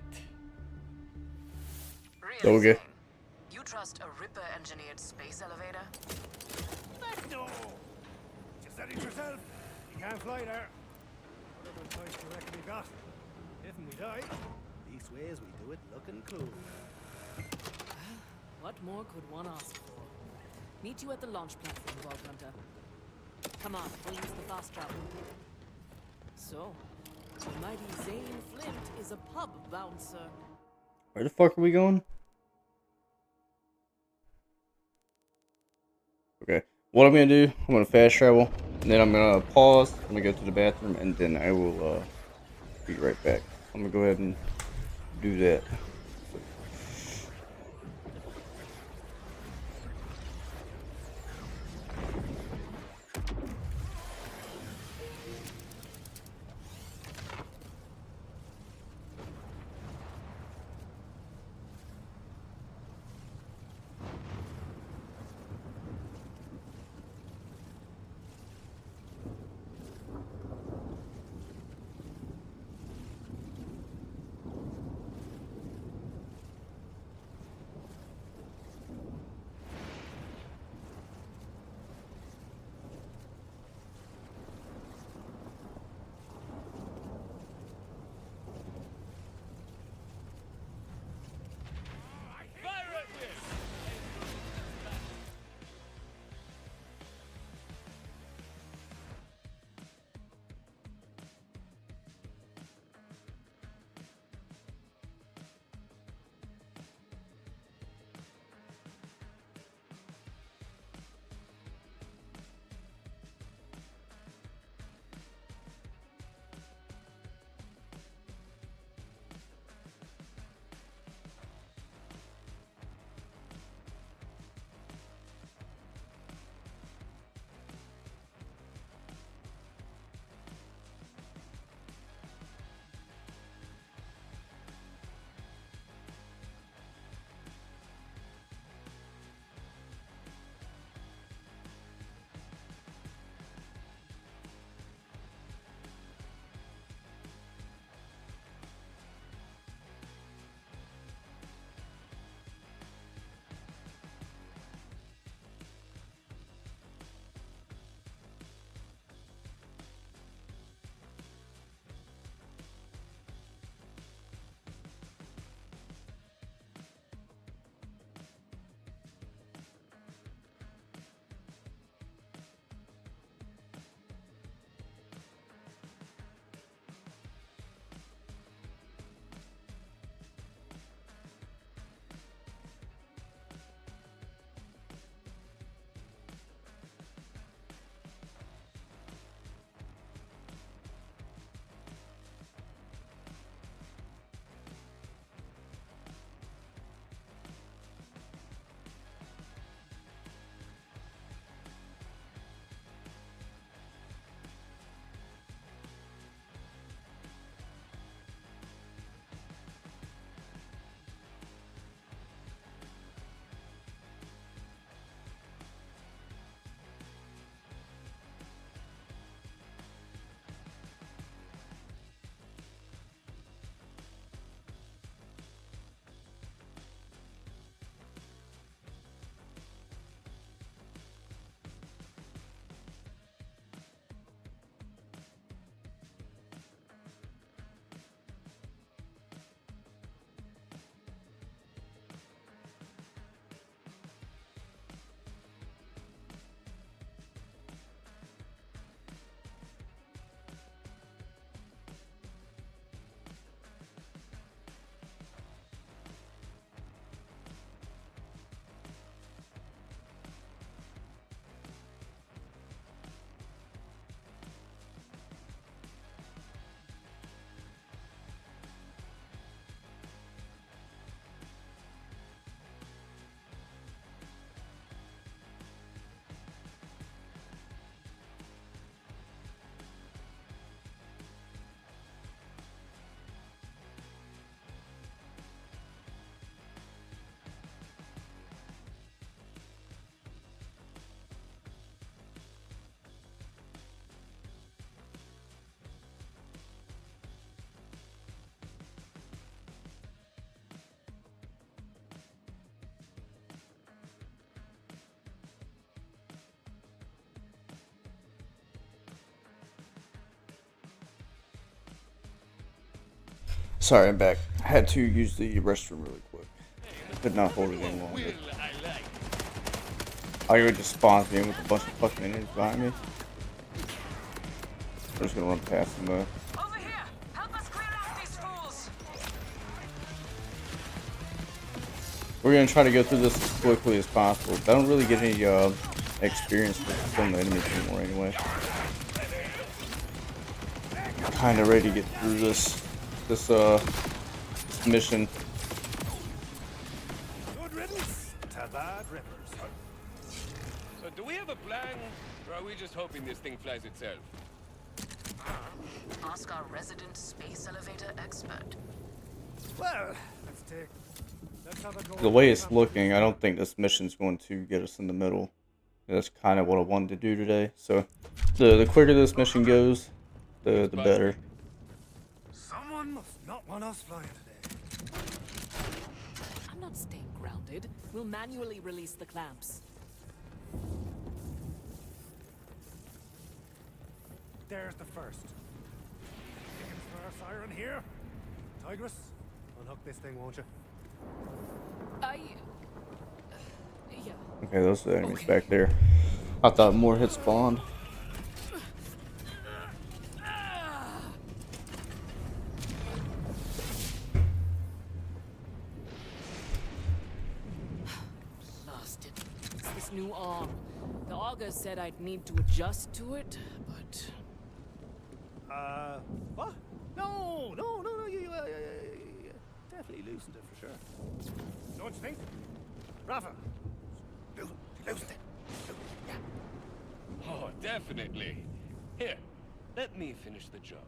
Really? Okay. You trust a Ripper-engineered space elevator? Heck no! Just said it yourself. You can't fly there. Whatever choice you reckon we got. If we die, these ways we do it looking cool. What more could one ask for? Meet you at the launch platform, Vault Hunter. Come on, we'll use the fast travel. So, the mighty Zane Flint is a pub bouncer. Where the fuck are we going? Okay. What I'm gonna do, I'm gonna fast travel, and then I'm gonna pause, I'm gonna go to the bathroom, and then I will be right back. I'm gonna go ahead and do that. Sorry, I'm back. I had to use the restroom really quick. Could not hold it any longer. I just spawns me in with a bunch of fucking enemies behind me. I'm just gonna run past them though. Over here! Help us clear out these fools! We're gonna try to go through this as quickly as possible. I don't really get any experience with killing the enemies anymore anyway. I'm kinda ready to get through this mission. Good riddance to bad rippers. So do we have a plan, or are we just hoping this thing flies itself? Ask our resident space elevator expert. Well, let's have a go. The way it's looking, I don't think this mission's going to get us in the middle. That's kind of what I wanted to do today. So the quicker this mission goes, the better. Someone must not want us flying today. I'm not staying grounded. We'll manually release the clamps. There's the first. Chickens for our siren here. Tigress, unhook this thing, won't you? Yeah. Okay, those are the enemies back there. I thought more had spawned. Blasted. It's this new arm. The auger said I'd need to adjust to it, but... What? No, you definitely loosened it for sure. Don't you think? Rafa, loosened it. Oh, definitely. Here, let me finish the job.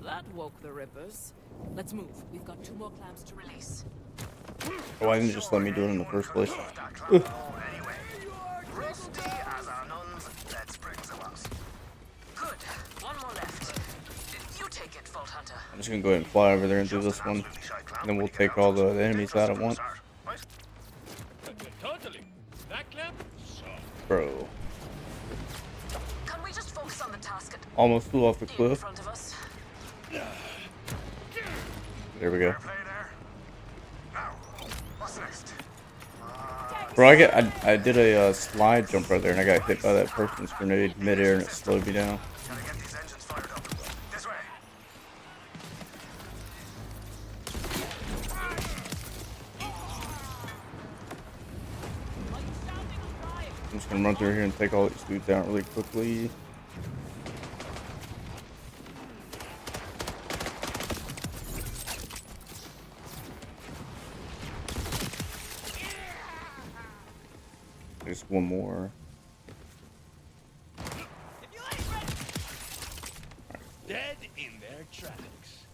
that woke the rippers. Let's move. We've got 2 more clamps to release. Why didn't you just let me do it in the first place? Anyway, rusty as our nuns, let's bring the ones. Good. One more left. You take it, Vault Hunter. I'm just gonna go ahead and fly over there and do this one. And then we'll take all the enemies out at once. Totally. That clamp? So. Bro. Can we just focus on the task at Almost flew off the in cliff. front of us? There we go. Play there. Now, what's next? Bro, I did a slide jump right there and I got hit by that person's grenade midair and it slowed me down. Gotta get these engines fired up. This way. I'm just gonna run through here and take all these dudes out really quickly. There's one more. Dead in their tracks.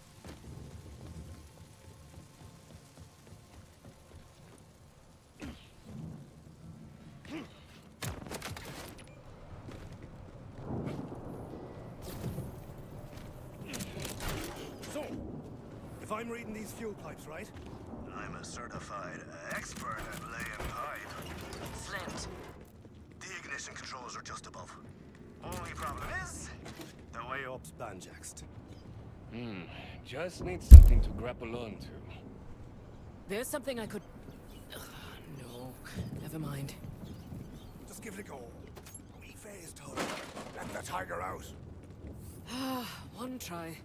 So, if I'm reading these fuel pipes right, I'm a certified expert at laying pipe. Flint. The ignition controls are just above. Only problem is, the way up's banjaxed. Just need something to grapple onto. There's something I could... Ugh, no, never mind. Just give it a go. We phased her. Let the tiger out. One try.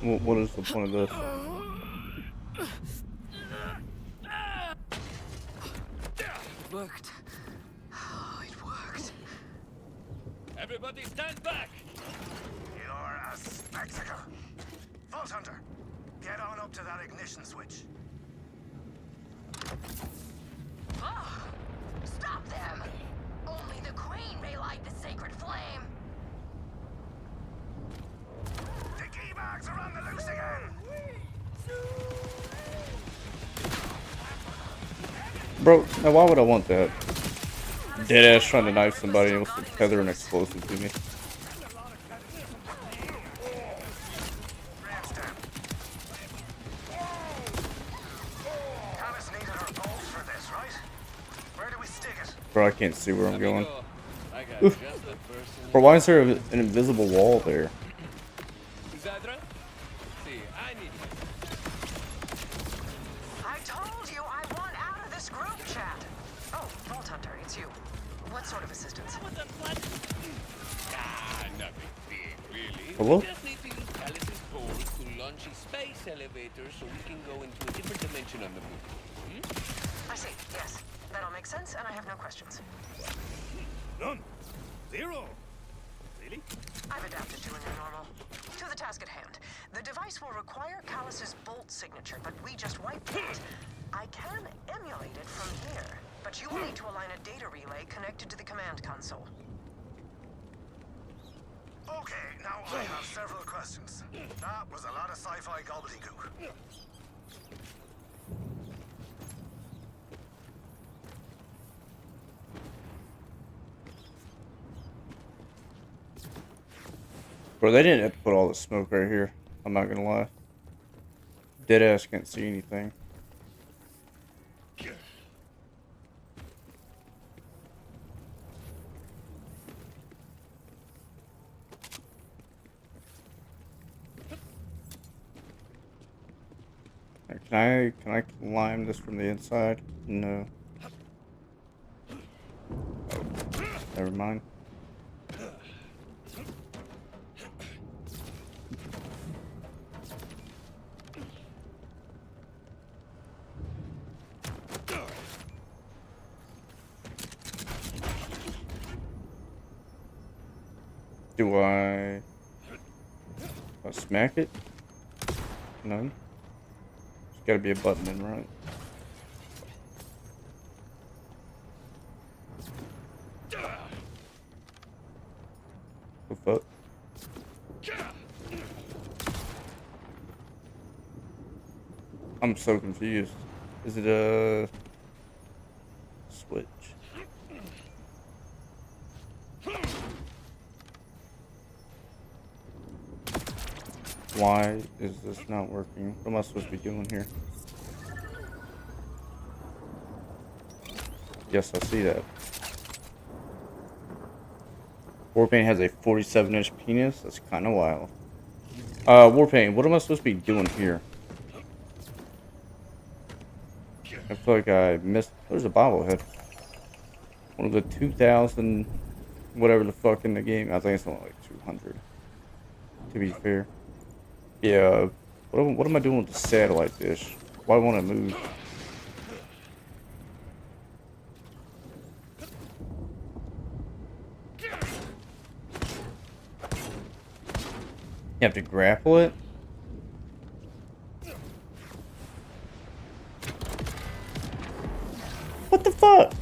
What is the point of this? It worked. Oh, it worked. Everybody stand back! You're a spectacle. Vault Hunter, get on up to that ignition switch. Oh, stop them! Only the Queen may light the sacred flame. The key bags are on the loose again. Bro, now why would I want that? Deadass trying to knife somebody else to tether an explosive to me. Alice needed her bolts for this, right? Bro, I can't see where I'm going. I got just the person. Bro, why is there an invisible wall there? Zadra? See, I need you. I told you I want out of this group chat. Oh, Vault Hunter, it's you. What sort of assistance? Nothing big, really. Hello? We just need to use Alice's bolt to launch a space elevator so we can go into a different dimension on the moon. I see, yes. That all makes sense, and I have no questions. None. Zero. Really? I've adapted to a new normal. To the task at hand. The device will require Callus's bolt signature, but we just wiped it. I can emulate it from here, but you will need to align a data relay connected to the command console. Okay, now I have several questions. That was a lot of sci-fi gobbledygook. Bro, they didn't have to put all the smoke right here. I'm not gonna lie. Deadass can't see anything. Can I climb this from the inside? No. Oh, never mind. Do I smack it? No. There's gotta be a button in, right? The fuck? I'm so confused. Is it a switch? Why is this not working? What am I supposed to be doing here? Yes, I see that. Warpaint has a 47-inch penis? That's kind of wild. Warpaint, what am I supposed to be doing here? I feel like I missed... There's a bobblehead. One of the 2,000... whatever the fuck in the game. I think it's only like 200. To be fair. Yeah, what am I doing with the satellite dish? Why won't I move? You have to grapple it? What the fuck?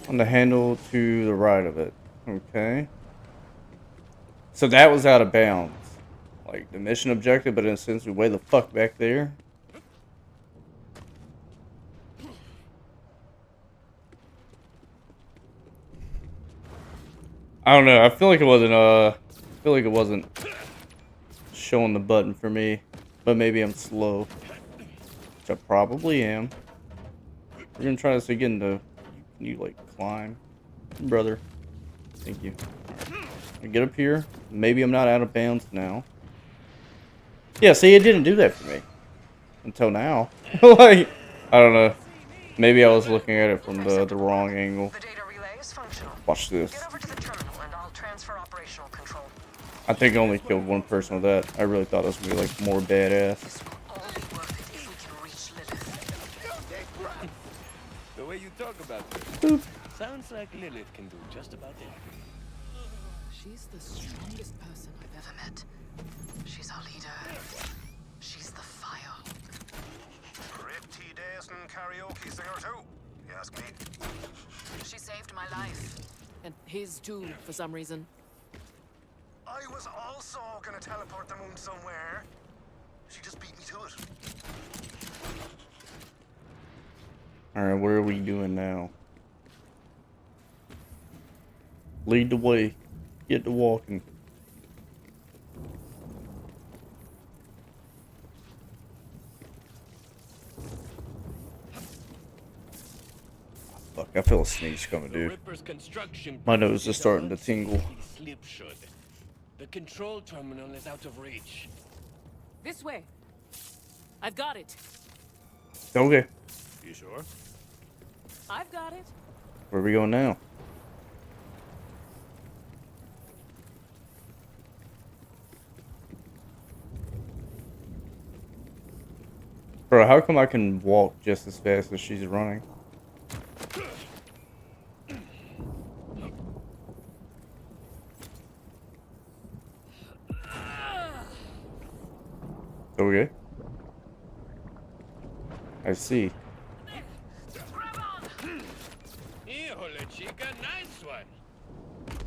On the handle to the right of it. Okay. So that was out of bounds. Like the mission objective, but in a sense, way the fuck back there. I don't know. I feel like it wasn't showing the button for me, but maybe I'm slow, which I probably am. We're gonna try this again though. Can you like climb, brother? Thank you. Right. I get up here. Maybe I'm not out of bounds now. Yeah, see, it didn't do that for me until now. Like, I don't know. Maybe I was looking at it from the wrong angle. The data relay is functional. Watch this. Get over to the terminal and I'll transfer operational control. I think I only killed one person with that. I really thought this would be like more badass. This will all be worth it if we can reach Lilith. The way you talk about her, Boop. sounds like Lilith can do just about anything. She's the strongest person I've ever met. She's our leader. She's the fire. Pretty decent karaoke singer too, you ask me. She saved my life. And his too, for some reason. I was also gonna teleport the moon somewhere. She just beat me to it. Alright, what are we doing now? Lead the way. Get to walking. Fuck, I feel a sneeze coming, The dude. Ripper's construction My nose is is starting to about tingle. slipshod. The control terminal is out of reach. This way. I've got it. Okay, You sure? I've got it. where are we going now? Bro, how come I can walk just as fast as she's running? Okay. I see. Híjole, chica, nice one.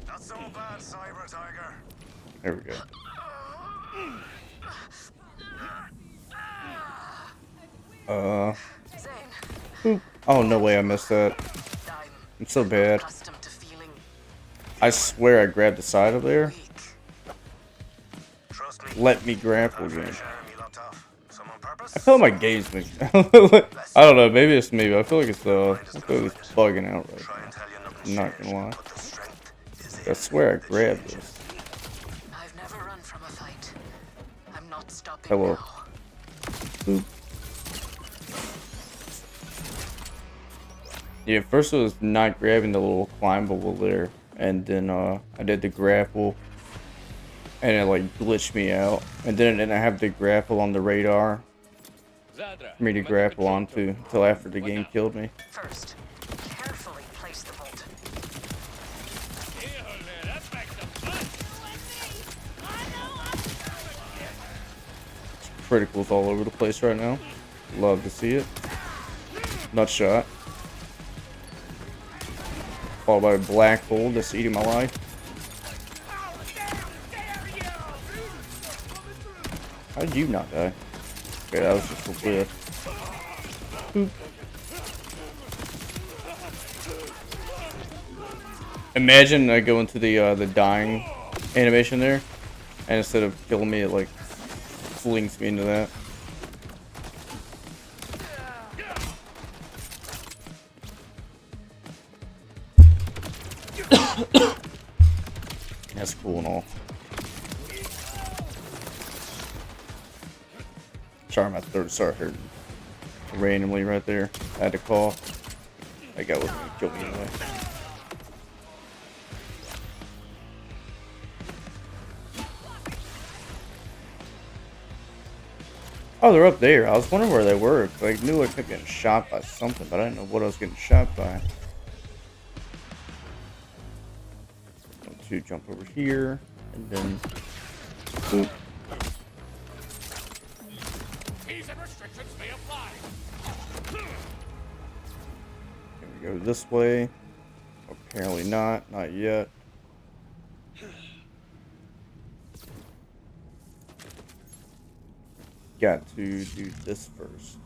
Not so bad, Cyber Tiger. There we go. Oop. Oh, no way I missed that. I'm so bad. I swear I grabbed the side of there. Trust me. Let me grapple again. Finish arm you locked off. Some on purpose? I feel like my game's moving. I don't know. Maybe it's me. But I feel like it's bugging out right Try now. and tell you nothing I'm not gonna lie. but the strength is I swear I grabbed this. I've never run from a fight. I'm not stopping Hello. now. Boop. Yeah, first it was not grabbing the little climbable there, and then I did the grapple, and it like glitched me out, and then it didn't have the grapple on the radar Zadra, for me to but the grapple control onto terminal. until after the What game now? killed me. First, carefully place the bolt. Híjole, that packs a punch. Criticals all over the place right now. Love to see it. Nut shot. Followed by a black hole that's eating my life. How did you not die? Okay, that was just a whiff. Boop. Imagine I go into the dying animation there, and instead of killing me, it like flings me into that. That's cool and all. Sorry, my throat started hurting randomly right there. I had to call. That guy wasn't gonna kill me anyway. Oh, they're up there. I was wondering where they were. I knew I kept getting shot by something, but I didn't know what I was getting shot by. To jump over here, and then boop. Fees and restrictions may apply. Can we go this way? Apparently not. Not yet. Got to do this first.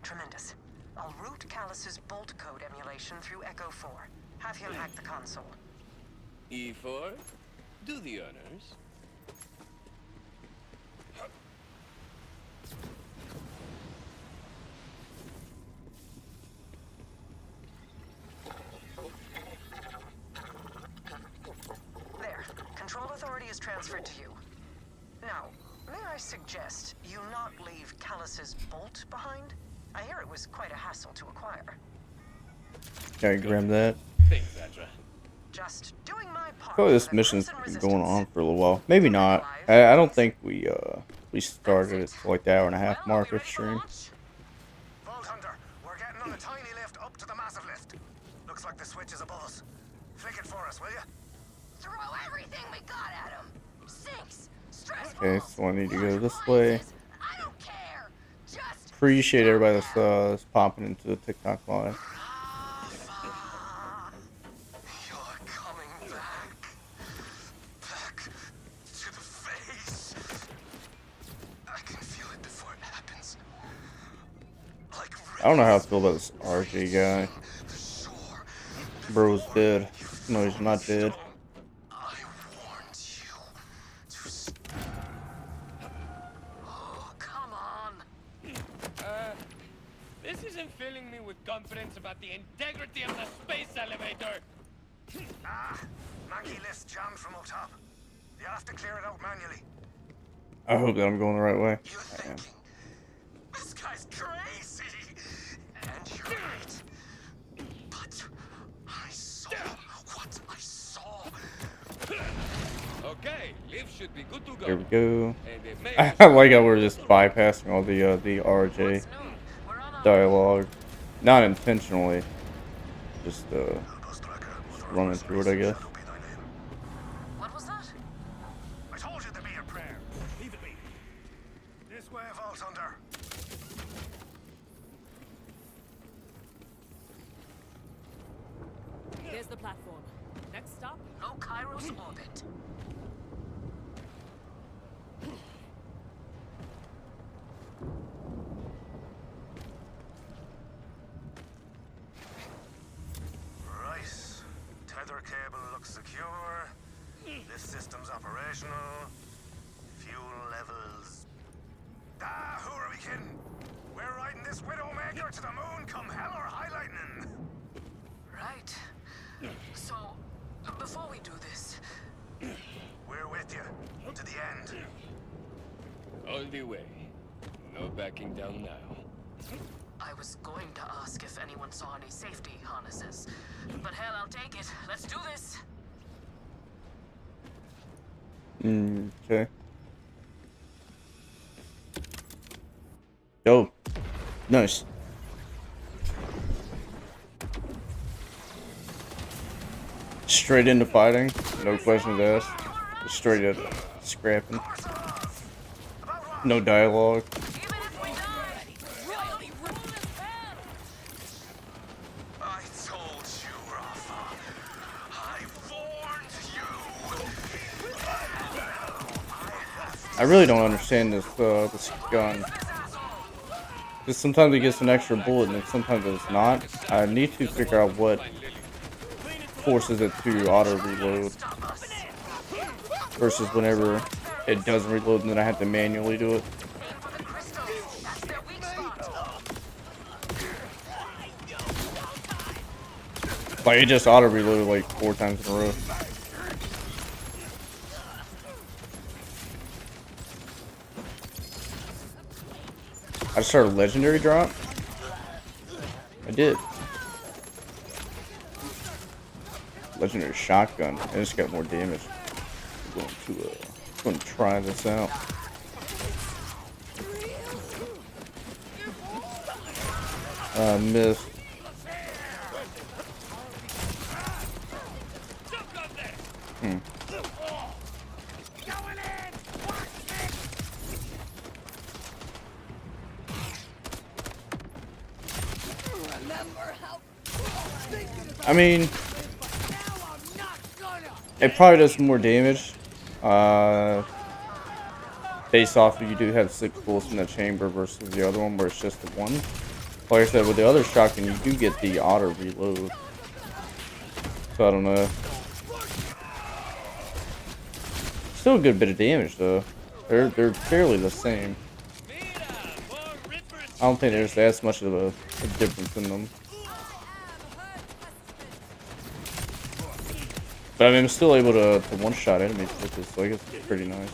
Tremendous. I'll route Callus's bolt code emulation through Echo 4. Have him hack the console. E4, do the honors. There. Control authority is transferred to you. Now, may I suggest you not leave Callus's bolt behind? I hear it was quite a hassle to acquire. Can I grab that? Thanks, Zadra. Just doing my part. Probably this for the mission's crimson been going on resistance. for a little while. Maybe not. I don't think we started it for like the hour and a half mark of stream. Vault Hunter, we're getting on a tiny lift up to the massive lift. Looks like the switch is above us. Flick it for us, will you? Throw everything we got at him. Sinks, stress Okay, balls, so I need to go water this way. appliances. I don't care. Just Appreciate everybody stop that's popping into the TikTok live. You're coming back. Back to the face. I can feel it before it happens. Like I don't know how I feel about this RJ guy. the shore. Bro's dead. No, he's not dead. I warned you to Oh, come on. This is isn't filling me with confidence about the integrity of the space elevator. Monkey lift's jammed from up top. You'll have to clear it out manually. I hope that I'm going the right way. You're thinking, this guy's crazy. And you're right. But I saw what I saw. Okay, lift should be good to go. Here we go. And it may I like how we're just bypassing all the RJ dialogue, not intentionally, just running through it, I guess. What was that? I told you to be a prayer. Leave it be. This way, Vault Hunter. There's the platform. Next stop, Low Kairos orbit. Right. Tether cable looks secure. This system's operational. Fuel levels. Who are we kidding? We're riding this Widowmaker to the moon come hell or high lightning. Right. So, before we do this, We're with you. To the end. all the way. No backing down now. I was going to ask if anyone saw any safety harnesses. But hell, I'll take it. Let's do this. Okay. Yo. Nice. Straight into fighting. No questions asked. Just straight at scrapping. No dialogue. Even if we die, really rule this pen. I told you, Rafa. I warned you. I really don't understand this gun. Because sometimes it gets an extra bullet and then sometimes it's not. I need to figure out what forces it to auto reload versus whenever it doesn't reload and then I have to manually do it. Aim for the crystals. That's their weak spot. Like it just auto reloaded like 4 times in a row. I started a legendary drop. I did. Legendary shotgun. I just got more damage. I'm going to try this out. Missed. I mean, it probably does more damage. Based off if you do have 6 bullets in the chamber versus the other one where it's just the 1. Like I said, with the other shotgun, you do get the auto reload. So I don't know. Still a good bit of damage though. They're fairly the same. I don't think there's as much of a difference in them. But I mean, I'm still able to one-shot enemies with this, so I guess it's pretty nice.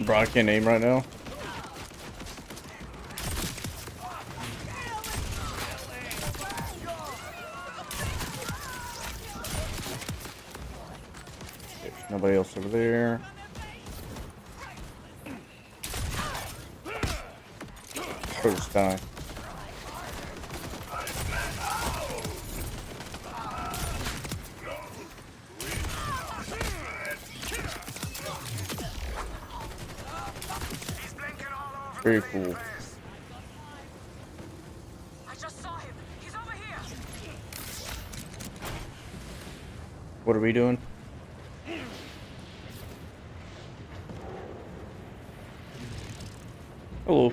Bro, I can't aim right now. There's nobody else over there. First die. Very cool. I just saw him. He's over here. What are we doing? Hello.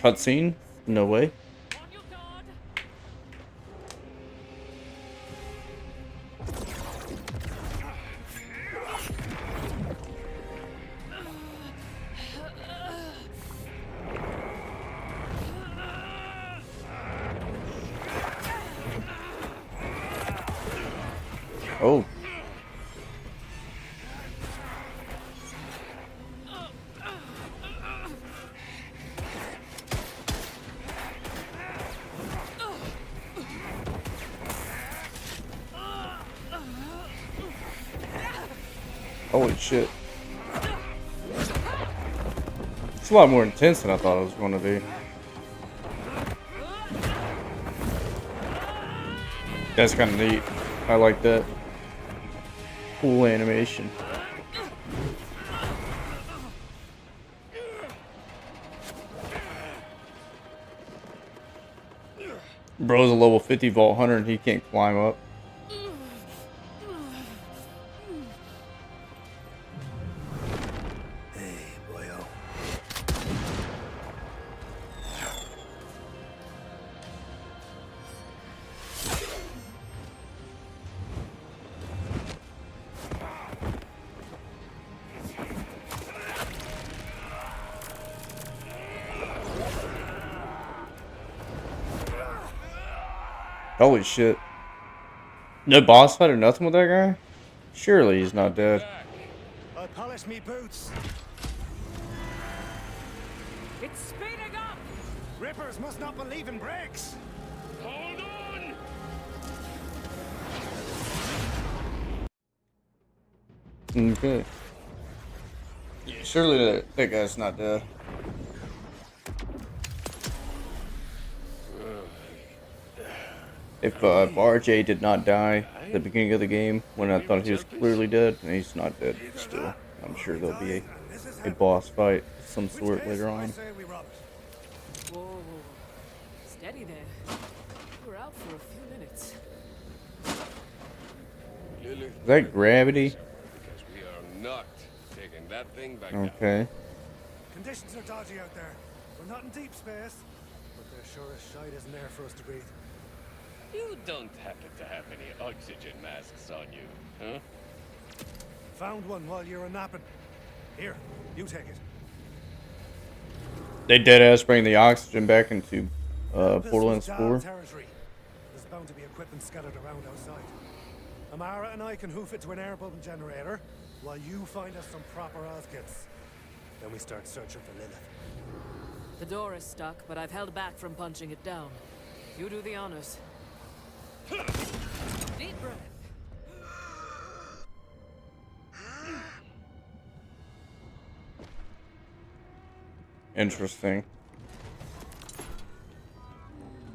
Cutscene? No way. Oh. Holy shit. It's a lot more intense than I thought it was going to be. That's kind of neat. I like that. Cool animation. Bro's a level 50 vault hunter and he can't climb up. Holy shit. No boss fight or nothing with that guy? Surely he's not dead. I polish me boots. It's speeding up! Rippers must not believe in brakes. Hold on! Okay. Surely that guy's not dead. If RJ did not die at the beginning of the game, when I thought he was clearly dead, and he's not dead still. I'm sure there'll be a boss fight of some sort later on. Whoa, whoa, whoa. Steady there. We're out for a few minutes. Lilith, Is that gravity? because we are not taking that thing back down. Okay. Conditions are dodgy out there. We're not in deep space, but there sure as shite isn't there for us to breathe. You don't happen to have any oxygen masks on you, huh? Found one while you were napping. Here, you take it. They deadass bring the oxygen back into Borderlands This was 4. Dahl territory. There's bound to be equipment scattered around outside. Amara and I can hoof it to an air bubble generator, while you find us some proper Oz kits. Then we start searching for Lilith. The door is stuck, but I've held back from punching it down. You do the honors. Deep breath. Interesting.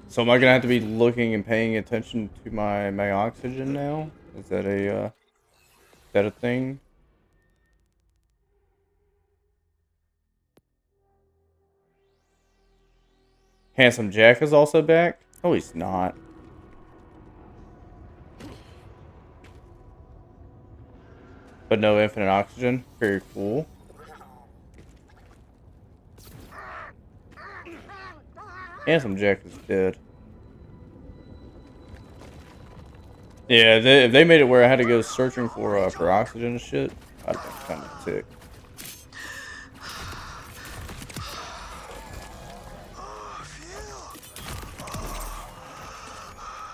So am I gonna have to be looking and paying attention to my oxygen now? Is that a thing? Handsome Jack is also back? No, he's not. But no infinite oxygen. Very cool. Handsome Jack is dead. Yeah, if they made it where I had to go searching for oxygen and shit, I'd been kind of ticked.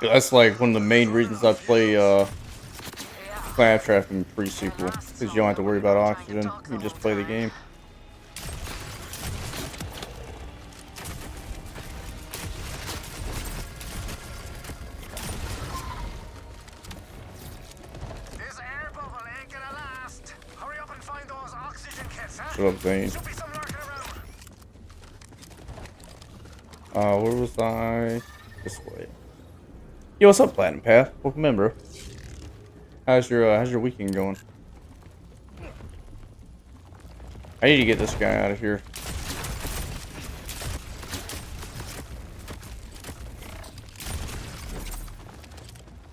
That's like one of the main reasons I play Claptrap in pre-sequel, because you don't have to worry about oxygen. You just play the game. This air bubble ain't gonna last. Hurry up and find those oxygen kits, huh? Shut up, Zane. Should be some lurking around. Where was I? This way. Yo, what's up, Platinum Path? Welcome in, bro. How's your weekend going? I need to get this guy out of here.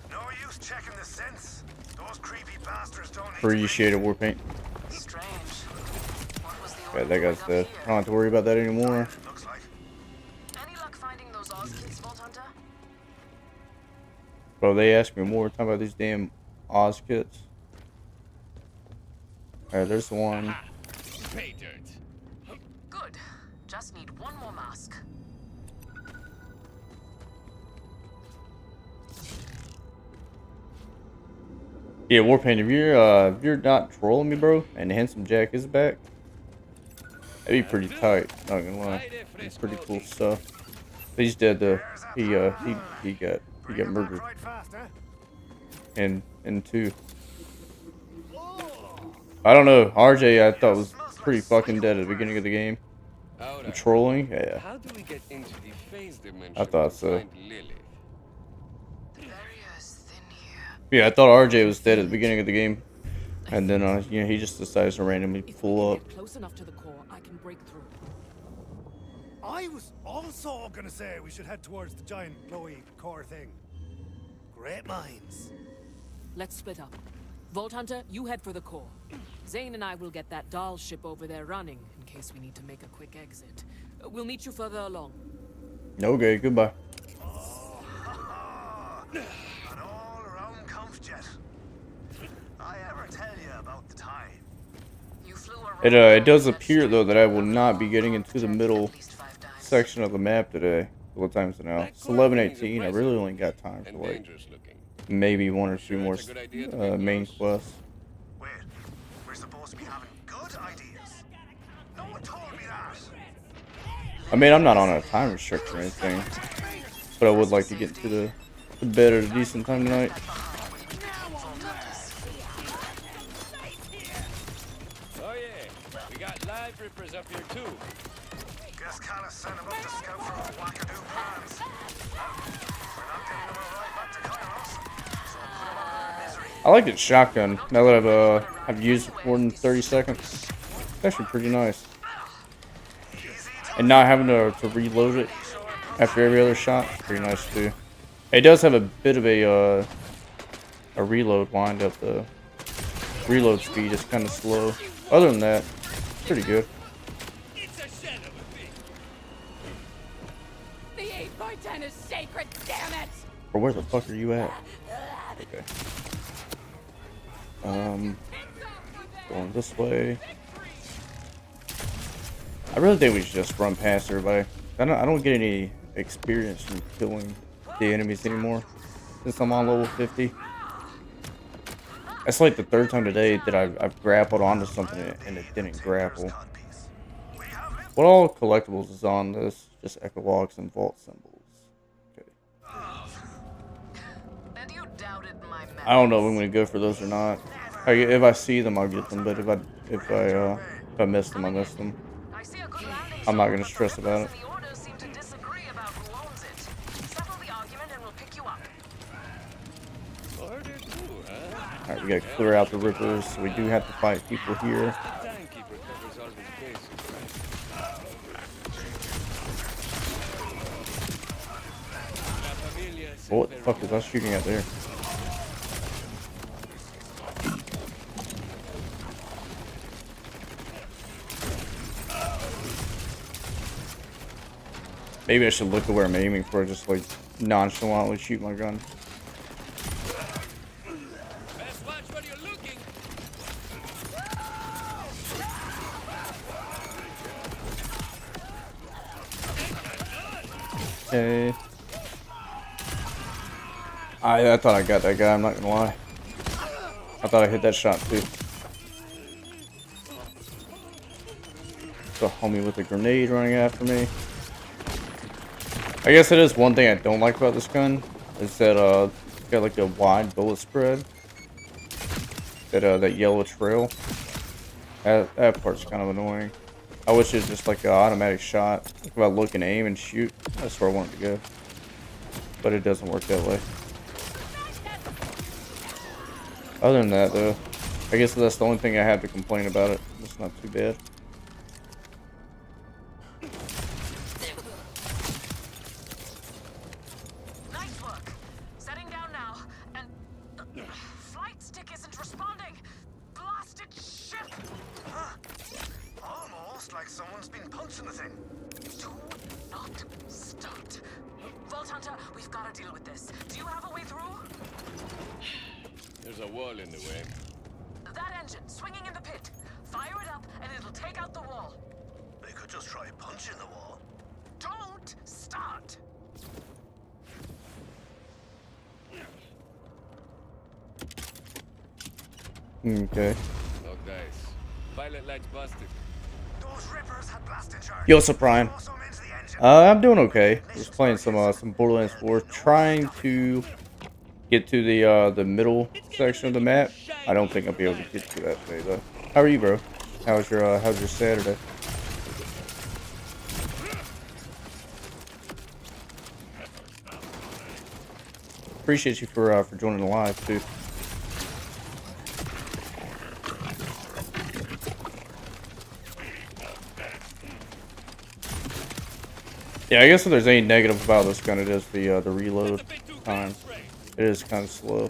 No use checking the sense. Those creepy bastards don't need Appreciated war paint. Strange. What was the Okay, order that going guy's up dead. here? I don't have to worry about that anymore. looks like. Any luck finding those Oz kits, Vault Hunter? Bro, they asked me more time about these damn Oz kits. Alright, there's the one. Pay dirt. Good. Just need one more mask. Yeah, Warpaint, if you're not trolling me, bro, and Handsome Jack is back, that'd be pretty tight. Not gonna lie, it's pretty cool stuff. He's dead though. He got murdered. Right fast, huh? And two. I don't know. RJ, I thought was pretty fucking dead at the beginning of the game. And trolling, yeah. How do we get into the phase dimension? I thought so. Find Lilith? Yeah, I thought RJ was dead at the beginning of the game, and then you know, he just decides to randomly pull up. Close enough to the core, I can break through. I was also gonna say we should head towards the giant glowy core thing. Great minds. Let's split up. Vault Hunter, you head for the core. Zane and I will get that doll ship over there running in case we need to make a quick exit. We'll meet you further along. Okay, goodbye. An all-around comf jet. I ever tell you about the time? You flew It does appear though that I will not be getting into the middle section of the map today. What time is it now? It's 11:18. I really only got time for like maybe one or two more main quests. Wait, we're supposed to be having good ideas. No one told me that. I mean, I'm not on a time restriction or anything, but I would like to get to the bed at a decent time tonight. Oh yeah, we got live rippers up here too. Guess Callus sent him up to scout for our wackadoo plans. We're not getting them right back to Kairos, so put him out of misery. I like its shotgun now that I've used it for more than 30 seconds. It's actually pretty nice. And not having to reload it after every other shot, pretty nice too. It does have a bit of a reload wind up. The reload speed is kind of slow. Other than that, pretty good. The 8x10 is sacred, damn it! Or where the fuck are you at? Okay. Going this way. I really think we should just run past everybody. I don't get any experience from killing the enemies anymore since I'm on level 50. That's like the third time today that I've grappled onto something and it didn't grapple. What all collectibles is on this? Just echo logs and vault symbols. Okay. I don't know if I'm gonna go for those or not. If I see them, I'll get them. But if I miss them, I miss them. I'm not gonna stress about it. Alright, we gotta clear out the rippers, so we do have to fight people here. What the fuck is that shooting at there? Maybe I should look at where I'm aiming for, just like nonchalantly shoot my gun. Okay. I thought I got that guy, I'm not gonna lie. I thought I hit that shot too. The homie with a grenade running after me. I guess it is one thing I don't like about this gun, is that it's got like a wide bullet spread. That yellow trail. That part's kind of annoying. I wish it was just like an automatic shot. Like if I look and aim and shoot, that's where I want it to go. But it doesn't work that way. Other than that though, I guess that's the only thing I have to complain about it. It's not too bad. Nice work. Setting down now, and flight stick isn't responding. Blasted ship. Almost like someone's been punching the thing. Do not start. Vault Hunter, we've got to deal with this. Do you have a way through? There's a wall in the way. That engine swinging in the pit. Fire it up, and it'll take out the wall. They could just try punching the wall. Don't start. Okay. No dice. Pilot lights busted. Those rippers had blasted charge. Yo, Brian. Toss 'em into the engine. I'm doing okay. Just playing some Borderlands 4, trying to get to the middle section of the map. I don't think I'll be able to get to that today though. How are you, bro? How's your Saturday? Appreciate you for joining the live too. Yeah, I guess if there's any negative about this gun, it is the reload time. It is kind of slow.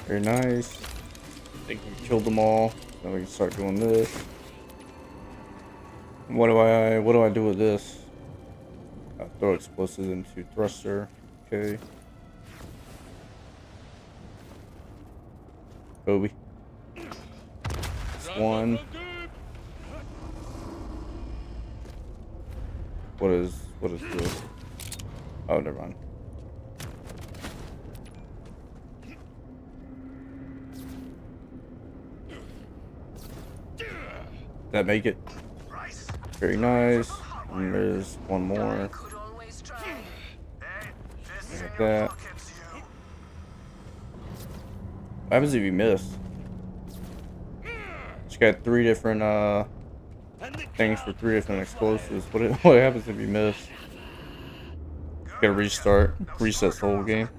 Very nice. I think we killed them all. Now we can start doing this. What do I do with this? Throw explosives into thruster. Okay. Kobe. One. What is this? Oh, never mind. Did that make it? Very nice. And there's one more. Like that. What happens if you miss? It's got 3 different things for 3 different explosives. What happens if you miss? Gotta restart. Resets the whole game.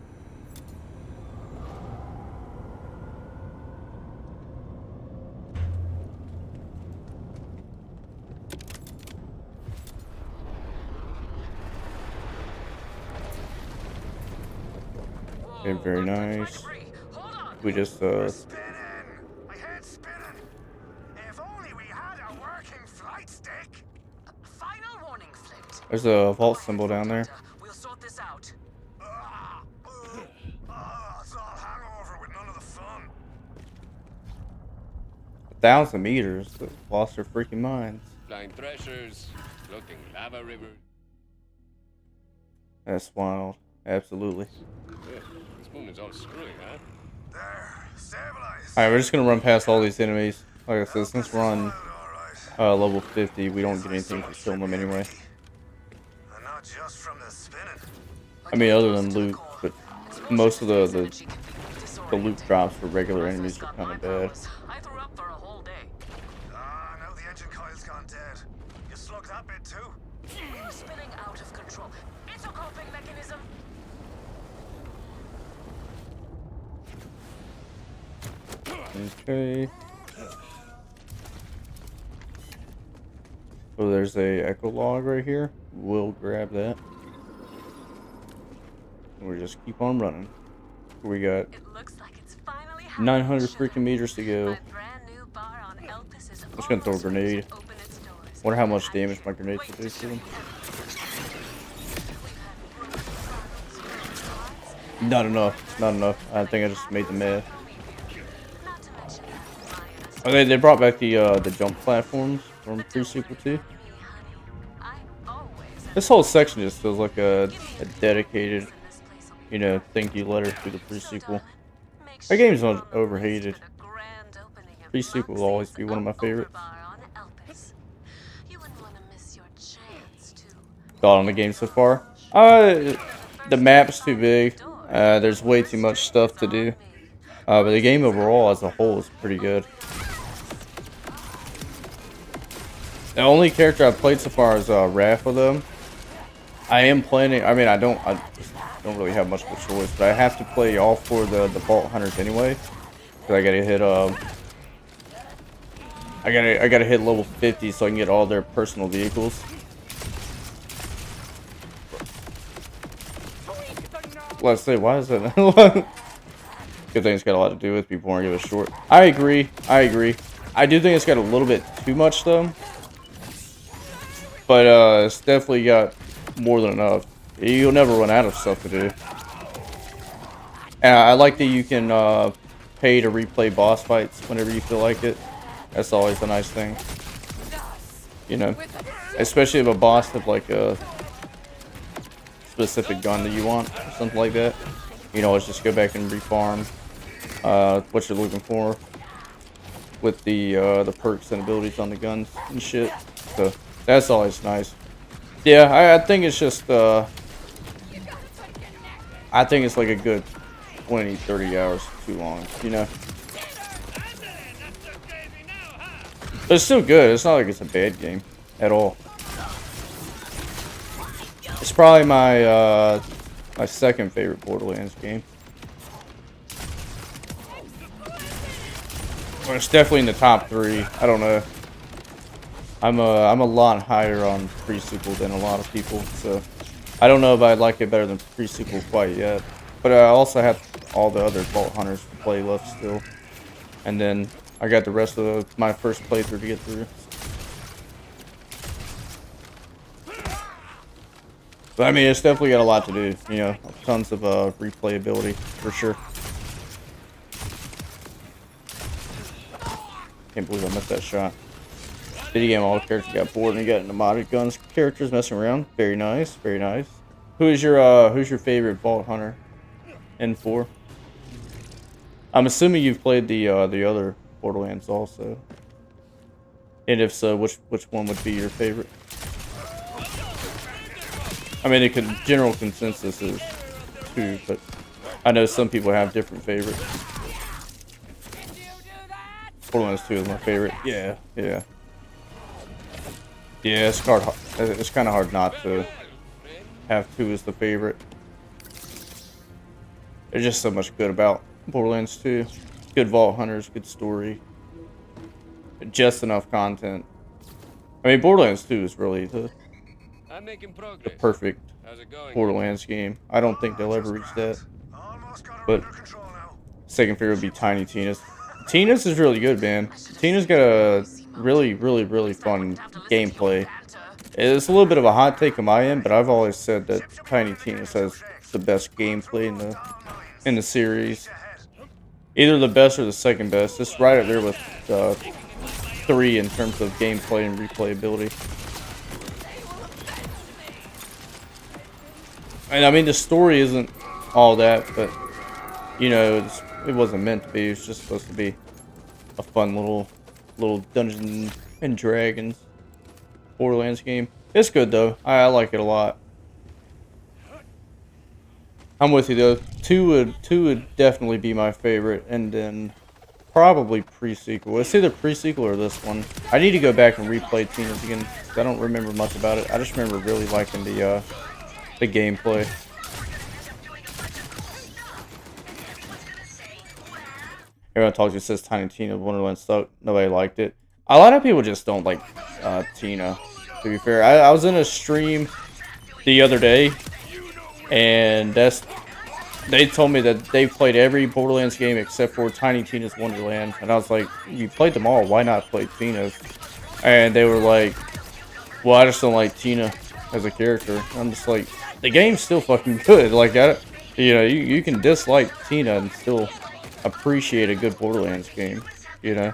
Okay, very nice. We just Spinning! My head's spinning! If only we had a working flight stick! Final warning, Flint. there's a vault symbol down there. We'll sort this out. It's all hangover with none of the fun. 1,000 meters. They lost their freaking minds. Flying threshers, floating lava rivers. That's wild. Absolutely. Yeah, this moon is all screwy, huh? There, stabilize. Alright, we're just gonna run past all these enemies. Like I said, since we're on level 50, we don't get anything for killing them anyway. And not just from the spinning. I mean, other than loot, but most of the loot drops for regular enemies are kind of bad. I threw up for a whole day. Now the engine coil's gone dead. You slugged that bit too? We were spinning out of control. It's a coping mechanism. Okay. Oh, there's a echo log right here. We'll grab that. We just keep on running. We got It looks like it's finally 900 freaking meters to go. My brand new bar on Elpis is I'm just gonna throw a almost ready grenade. to open its doors. Wonder how much damage my grenade could do to them. Not enough. Not enough. I think I just made them mad. Okay, they brought back the jump platforms from pre-sequel 2. This whole section just feels like a dedicated, you know, thank you letter to the pre-sequel. That game's overhated. Pre-sequel will always be one of my favorites. Thought on the game so far? The map's too big. There's way too much stuff to do. But the game overall as a whole is pretty good. The only character I've played so far is Rafa though. I am planning. I mean, I don't really have much of a choice, but I have to play all 4 of the Vault Hunters anyway. Cause I gotta hit I gotta hit level 50 so I can get all their personal vehicles. Let's say, why is that? Good thing it's got a lot to do with people aren't give it short. I agree. I do think it's got a little bit too much though. But it's definitely got more than enough. You'll never run out of stuff to do. I like that you can pay to replay boss fights whenever you feel like it. That's always a nice thing. You know, especially if a boss has like a specific gun that you want or something like that. You know, let's just go back and refarm what you're looking for with the perks and abilities on the guns and shit. So that's always nice. Yeah, I think it's just I think it's like a good 20-30 hours too long, you know. But it's still good. It's not like it's a bad game at all. It's probably my my second favorite Borderlands game. Well, it's definitely in the top 3. I don't know. I'm a lot higher on pre-sequel than a lot of people, so I don't know if I'd like it better than pre-sequel quite yet. But I also have all the other Vault Hunters to play left still, and then I got the rest of my first playthrough to get through. But I mean, it's definitely got a lot to do. You know, tons of replayability for sure. Can't believe I missed that shot. Video game, all characters got bored and you got into modded guns. Characters messing around. Very nice, very nice. Who's your favorite Vault Hunter? N4. I'm assuming you've played the other Borderlands also. And if so, which one would be your favorite? I mean, the general consensus is 2, but I know some people have different favorites. Borderlands 2 is my favorite. Yeah, yeah. Yeah, it's hard. It's kind of hard not to have 2 as the favorite. There's just so much good about Borderlands 2. Good Vault Hunters, good story. Just enough content. I mean, Borderlands 2 is really the perfect Borderlands game. I don't think they'll ever reach that. But second favorite would be Tiny Tina's. Tina's is really good, man. Tina's got a really fun gameplay. It's a little bit of a hot take on my end, but I've always said that Tiny Tina's has the best gameplay in the series. Either the best or the second best. It's right up there with 3 in terms of gameplay and replayability. And I mean, the story isn't all that, but you know, it wasn't meant to be. It was just supposed to be a fun little Dungeons and Dragons Borderlands game. It's good though. I like it a lot. I'm with you though. 2 would definitely be my favorite, and then probably pre-sequel. It's either pre-sequel or this one. I need to go back and replay Tina's again, because I don't remember much about it. I just remember really liking the gameplay. Everyone talks, it says Tiny Tina Wonderland sucked. Nobody liked it. A lot of people just don't like Tina, to be fair. I was in a stream the other day, and they told me that they played every Borderlands game except for Tiny Tina's Wonderland. And I was like, you played them all, why not play Tina's? And they were like, well, I just don't like Tina as a character. I'm just like, the game's still fucking good. Like, you know, you can dislike Tina and still appreciate a good Borderlands game, you know?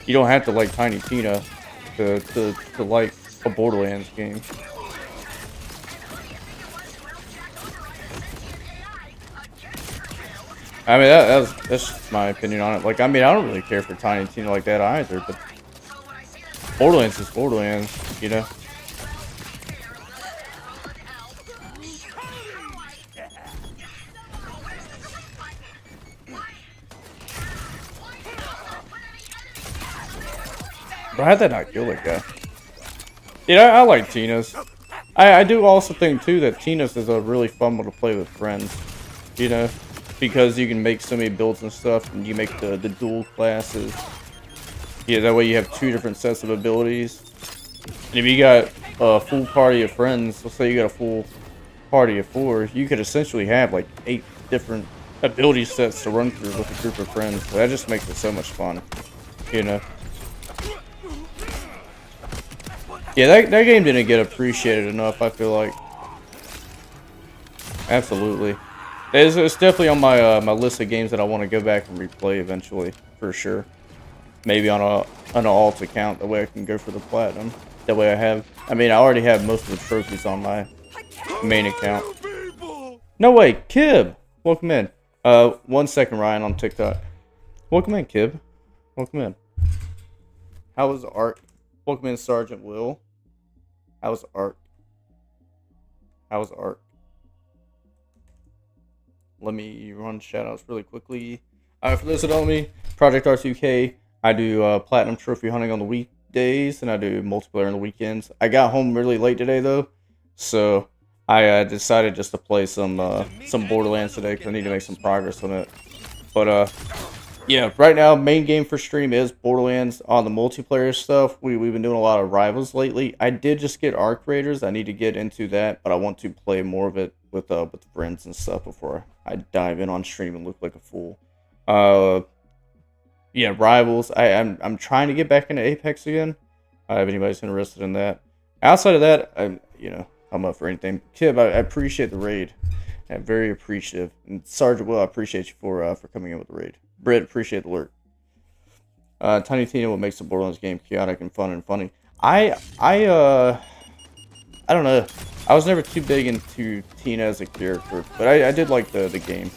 You don't have to like Tiny Tina to like a Borderlands game. I mean, that's just my opinion on it. Like, I mean, I don't really care for Tiny Tina like that either, but Borderlands is Borderlands, you know? But how did that not kill that guy? Yeah, I like Tina's. I do also think, too, that Tina's is a really fun one to play with friends, you know? Because you can make so many builds and stuff, and you make the dual classes. Yeah, that way you have 2 different sets of abilities. And if you got a full party of friends, let's say you got a full party of 4, you could essentially have like 8 different ability sets to run through with a group of friends. So that just makes it so much fun, you know? Yeah, that game didn't get appreciated enough, I feel like. Absolutely. It's definitely on my my list of games that I want to go back and replay eventually, for sure. Maybe on an alt account, that way I can go for the platinum. That way I mean, I already have most of the trophies on my main account. No way, Kib! Welcome in. 1 second, Ryan, on TikTok. Welcome in, Kib. Welcome in. How was Ark? Welcome in, Sergeant Will. How was Ark? How was Ark? Let me run shoutouts really quickly. For those that don't know me, Project R2K, I do platinum trophy hunting on the weekdays, and I do multiplayer on the weekends. I got home really late today, though, so I decided just to play some Borderlands today, because I need to make some progress on it. But, yeah, right now, main game for stream is Borderlands. On the multiplayer stuff, we've been doing a lot of rivals lately. I did just get Arc Raiders. I need to get into that, but I want to play more of it with friends and stuff before I dive in on stream and look like a fool. Yeah, rivals. I'm trying to get back into Apex again. If anybody's interested in that. Outside of that, I'm up for anything. Kib, I appreciate the raid. I'm very appreciative. And Sergeant Will, I appreciate you for coming in with the raid. Britt, appreciate the alert. Tiny Tina, what makes the Borderlands game chaotic and fun and funny? I don't know. I was never too big into Tina as a character, but I did like the game.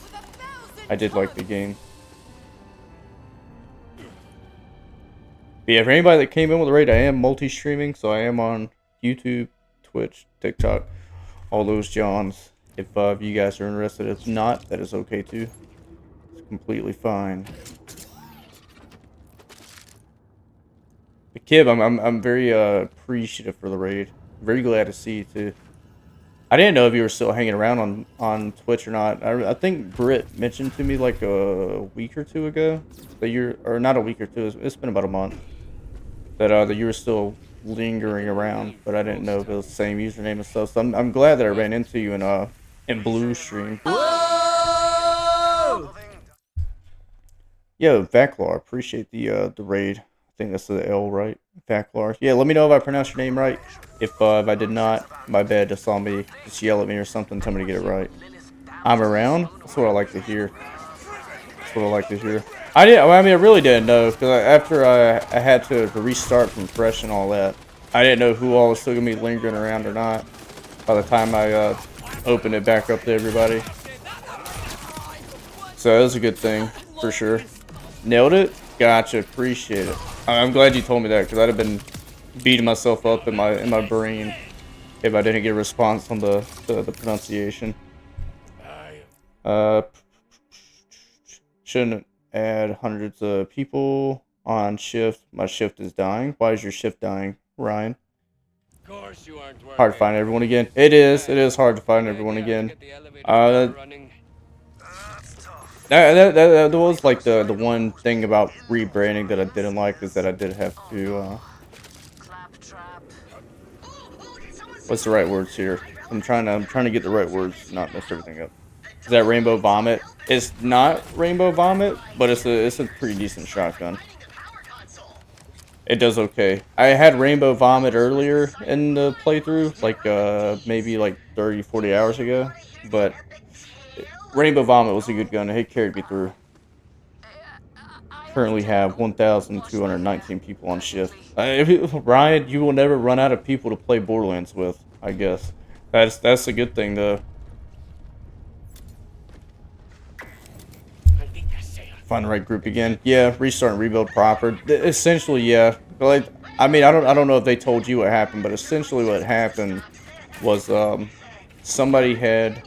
I did like the game. But yeah, for anybody that came in with the raid, I am multi-streaming, so I am on YouTube, Twitch, TikTok, all those Johns. If you guys are interested, if not, that is okay too. It's completely fine. But Kib, I'm very appreciative for the raid. Very glad to see you too. I didn't know if you were still hanging around on Twitch or not. I think Britt mentioned to me like a week or two ago that or not a week or two. It's been about a month that you were still lingering around, but I didn't know if it was the same username and stuff. So I'm glad that I ran into you in Blue Stream. Whoa! Yo, Vaclar, appreciate the raid. I think that's the L, right? Vaclar. Yeah, let me know if I pronounced your name right. If I did not, my bad. Just saw me. Just yell at me or something. Tell me to get it right. I'm around. That's what I like to hear. That's what I like to hear. I really didn't know, because after I had to restart from fresh and all that, I didn't know who all was still gonna be lingering around or not. By the time I opened it back up to everybody, so it was a good thing for sure. Nailed it. Gotcha. Appreciate it. I'm glad you told me that, because I'd have been beating myself up in my brain if I didn't get a response on the pronunciation. Shouldn't add hundreds of people on shift. My shift is dying. Why is your shift dying, Ryan? Of course you aren't hard to find everyone again. It is hard to find everyone again. That was like the one thing about rebranding that I didn't like, is that I did have to what's the right words here? I'm trying to get the right words, not mess everything up. Is that Rainbow Vomit? It's not Rainbow Vomit, but it's a pretty decent shotgun. It does okay. I had Rainbow Vomit earlier in the playthrough, like maybe like 30-40 hours ago, but Rainbow Vomit was a good gun. It carried me through. Currently have 1,219 people on shift. Ryan, you will never run out of people to play Borderlands with, I guess. That's a good thing, though. Find the right group again. Yeah, restart and rebuild proper. Essentially, yeah. Like, I mean, I don't know if they told you what happened, but essentially what happened was somebody had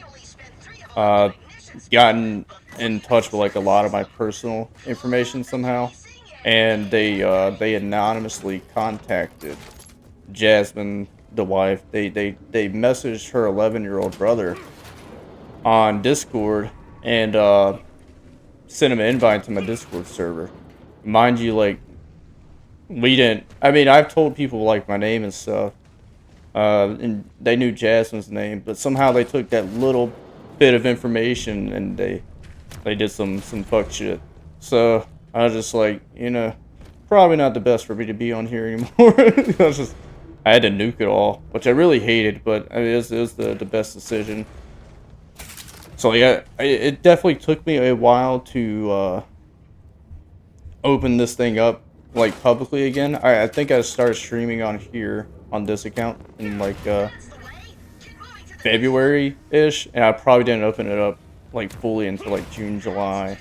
gotten in touch with like a lot of my personal information somehow, and they anonymously contacted Jasmine, the wife. They messaged her 11-year-old brother on Discord and sent him an invite to my Discord server. Mind you, like, we didn't. I mean, I've told people like my name and stuff, and they knew Jasmine's name, but somehow they took that little bit of information and they did some fuck shit. So I was just like, probably not the best for me to be on here anymore. I had to nuke it all, which I really hated, but I mean, it was the best decision. So yeah, it definitely took me a while to open this thing up like publicly again. I think I started streaming on here on this account in like February-ish, and I probably didn't open it up like fully until like June, July.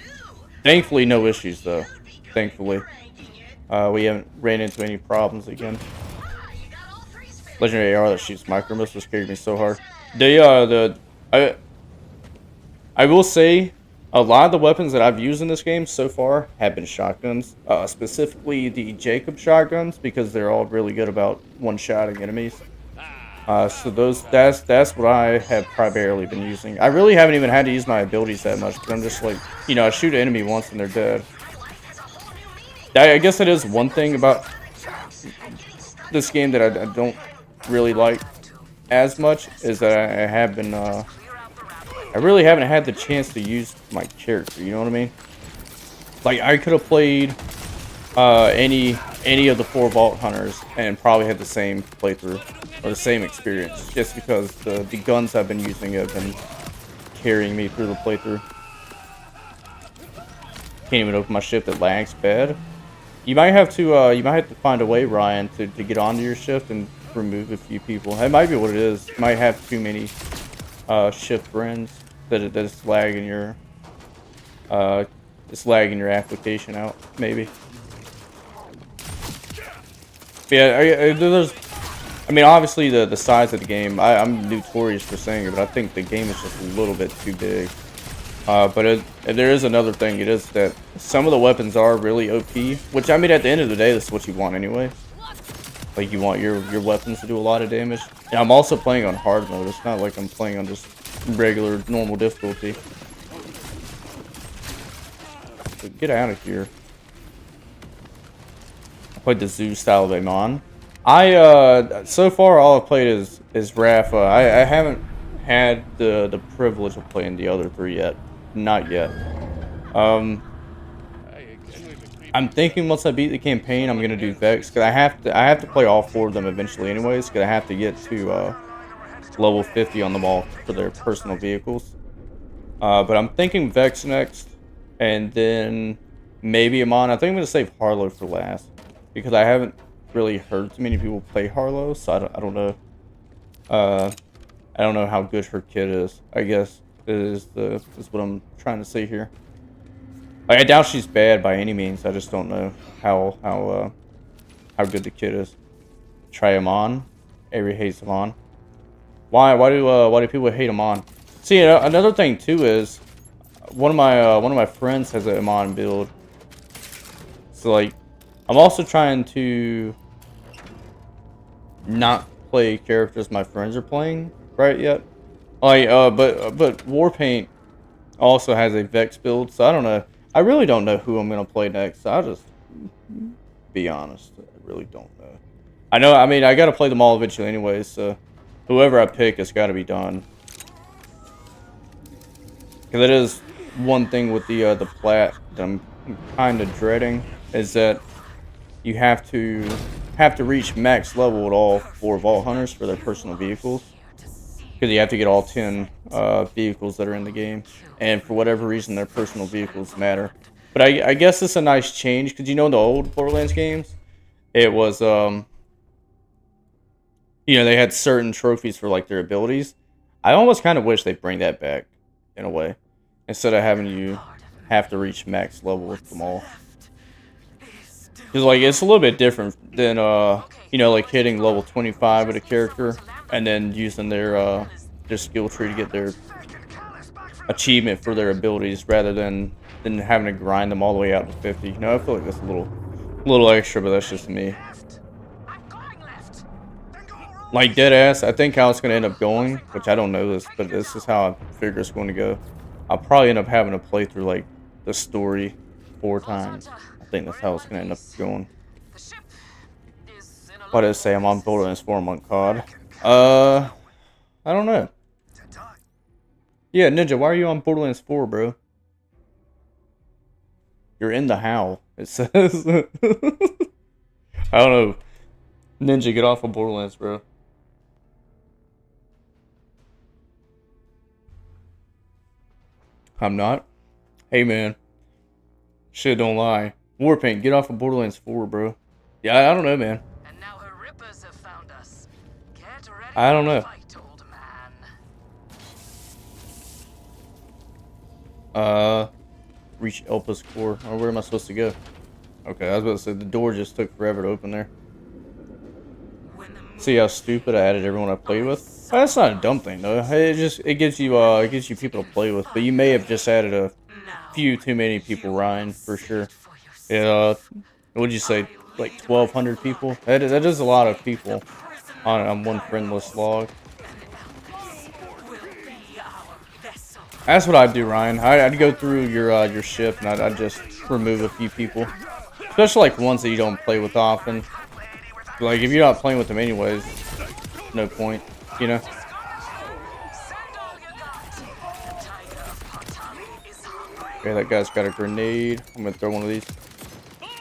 Thankfully, no issues though. Thankfully, we haven't ran into any problems again. Legendary AR that shoots micro missiles scared me so hard. I will say a lot of the weapons that I've used in this game so far have been shotguns, specifically the Jacob shotguns, because they're all really good about one-shotting enemies. So that's what I have primarily been using. I really haven't even had to use my abilities that much, because I'm just like, you know, I shoot an enemy once and they're dead. I guess that is one thing about this game that I don't really like as much, is that I have been, I really haven't had the chance to use my character, you know what I mean? Like, I could have played any of the 4 Vault Hunters and probably had the same playthrough, or the same experience, just because the guns I've been using have been carrying me through the playthrough. Can't even open my ship, that lags bad. You might have to find a way, Ryan, to get onto your shift and remove a few people. That might be what it is. You might have too many shift friends that it's lagging your application out, maybe. But yeah, I mean, obviously the size of the game, I'm notorious for saying it, but I think the game is just a little bit too big. But there is another thing. It is that some of the weapons are really OP, which, I mean, at the end of the day, that's what you want anyway. Like, you want your weapons to do a lot of damage. And I'm also playing on hard mode. It's not like I'm playing on just regular, normal difficulty. So get out of here. I played the Zoo style of Amon. So far, all I've played is Rafa. I haven't had the privilege of playing the other 3 yet. Not yet. I'm thinking once I beat the campaign, I'm gonna do Vex, because I have to play all 4 of them eventually, anyways. Because I have to get to level 50 on them all for their personal vehicles. But I'm thinking Vex next, and then maybe Amon. I think I'm gonna save Harlow for last, because I haven't really heard too many people play Harlow, so I don't know. I don't know how good her kit is. I guess is what I'm trying to say here. Like, I doubt she's bad by any means. I just don't know how good the kit is. Try Amon. Avery hates Amon. Why do people hate Amon? See, another thing too is one of my friends has an Amon build. So, like, I'm also trying to not play characters my friends are playing right yet. Like, but Warpaint also has a Vex build, so I don't know. I really don't know who I'm gonna play next. I'll just be honest. I really don't know. I mean, I gotta play them all eventually anyways, so whoever I pick has gotta be done. Because it is one thing with the plat that I'm kind of dreading, is that you have to reach max level at all 4 Vault Hunters for their personal vehicles. Because you have to get all 10 vehicles that are in the game. And for whatever reason, their personal vehicles matter. But I guess it's a nice change, because you know in the old Borderlands games, it was, you know, they had certain trophies for, like, their abilities. I almost kind of wish they'd bring that back, in a way. Instead of having you have to reach max level with them all. Because, like, it's a little bit different than, you know, like, hitting level 25 with a character, and then using their skill tree to get their achievement for their abilities, rather than having to grind them all the way out to 50. You know, I feel like that's a little extra, but that's just me. Like, deadass, I think how it's going to end up going, which I don't know this, but this is how I figure it's going to go. I'll probably end up having to play through, like, the story 4 times. I think that's how it's going to end up going. Why did it say I'm on Borderlands 4 on COD? I don't know. Yeah, Ninja, why are you on Borderlands 4, bro? You're in the HAL, it says. I don't know. Ninja, get off of Borderlands, bro. I'm not. Hey, man. Shit, don't lie. Warpaint, get off of Borderlands 4, bro. Yeah, I don't know, man. And now her rippers have found us. Get ready I don't for a know. fight, old man. Reach Elpa's core. Or where am I supposed to go? Okay, I was about to say, the door just took forever to open there. See how stupid I added everyone I played with? Oh, that's not a dumb thing, though. It gives you people to play with, but you may have just added a few too many people, Ryan, for sure. Yeah, what'd you say? Like 1,200 people? That is a lot of people on one friendless log. That's what I'd do, Ryan. I'd go through your ship and I'd just remove a few people, especially like ones that you don't play with often. Like if you're not playing with them anyways, no point, you know. Okay, that guy's got a grenade. I'm gonna throw one of these.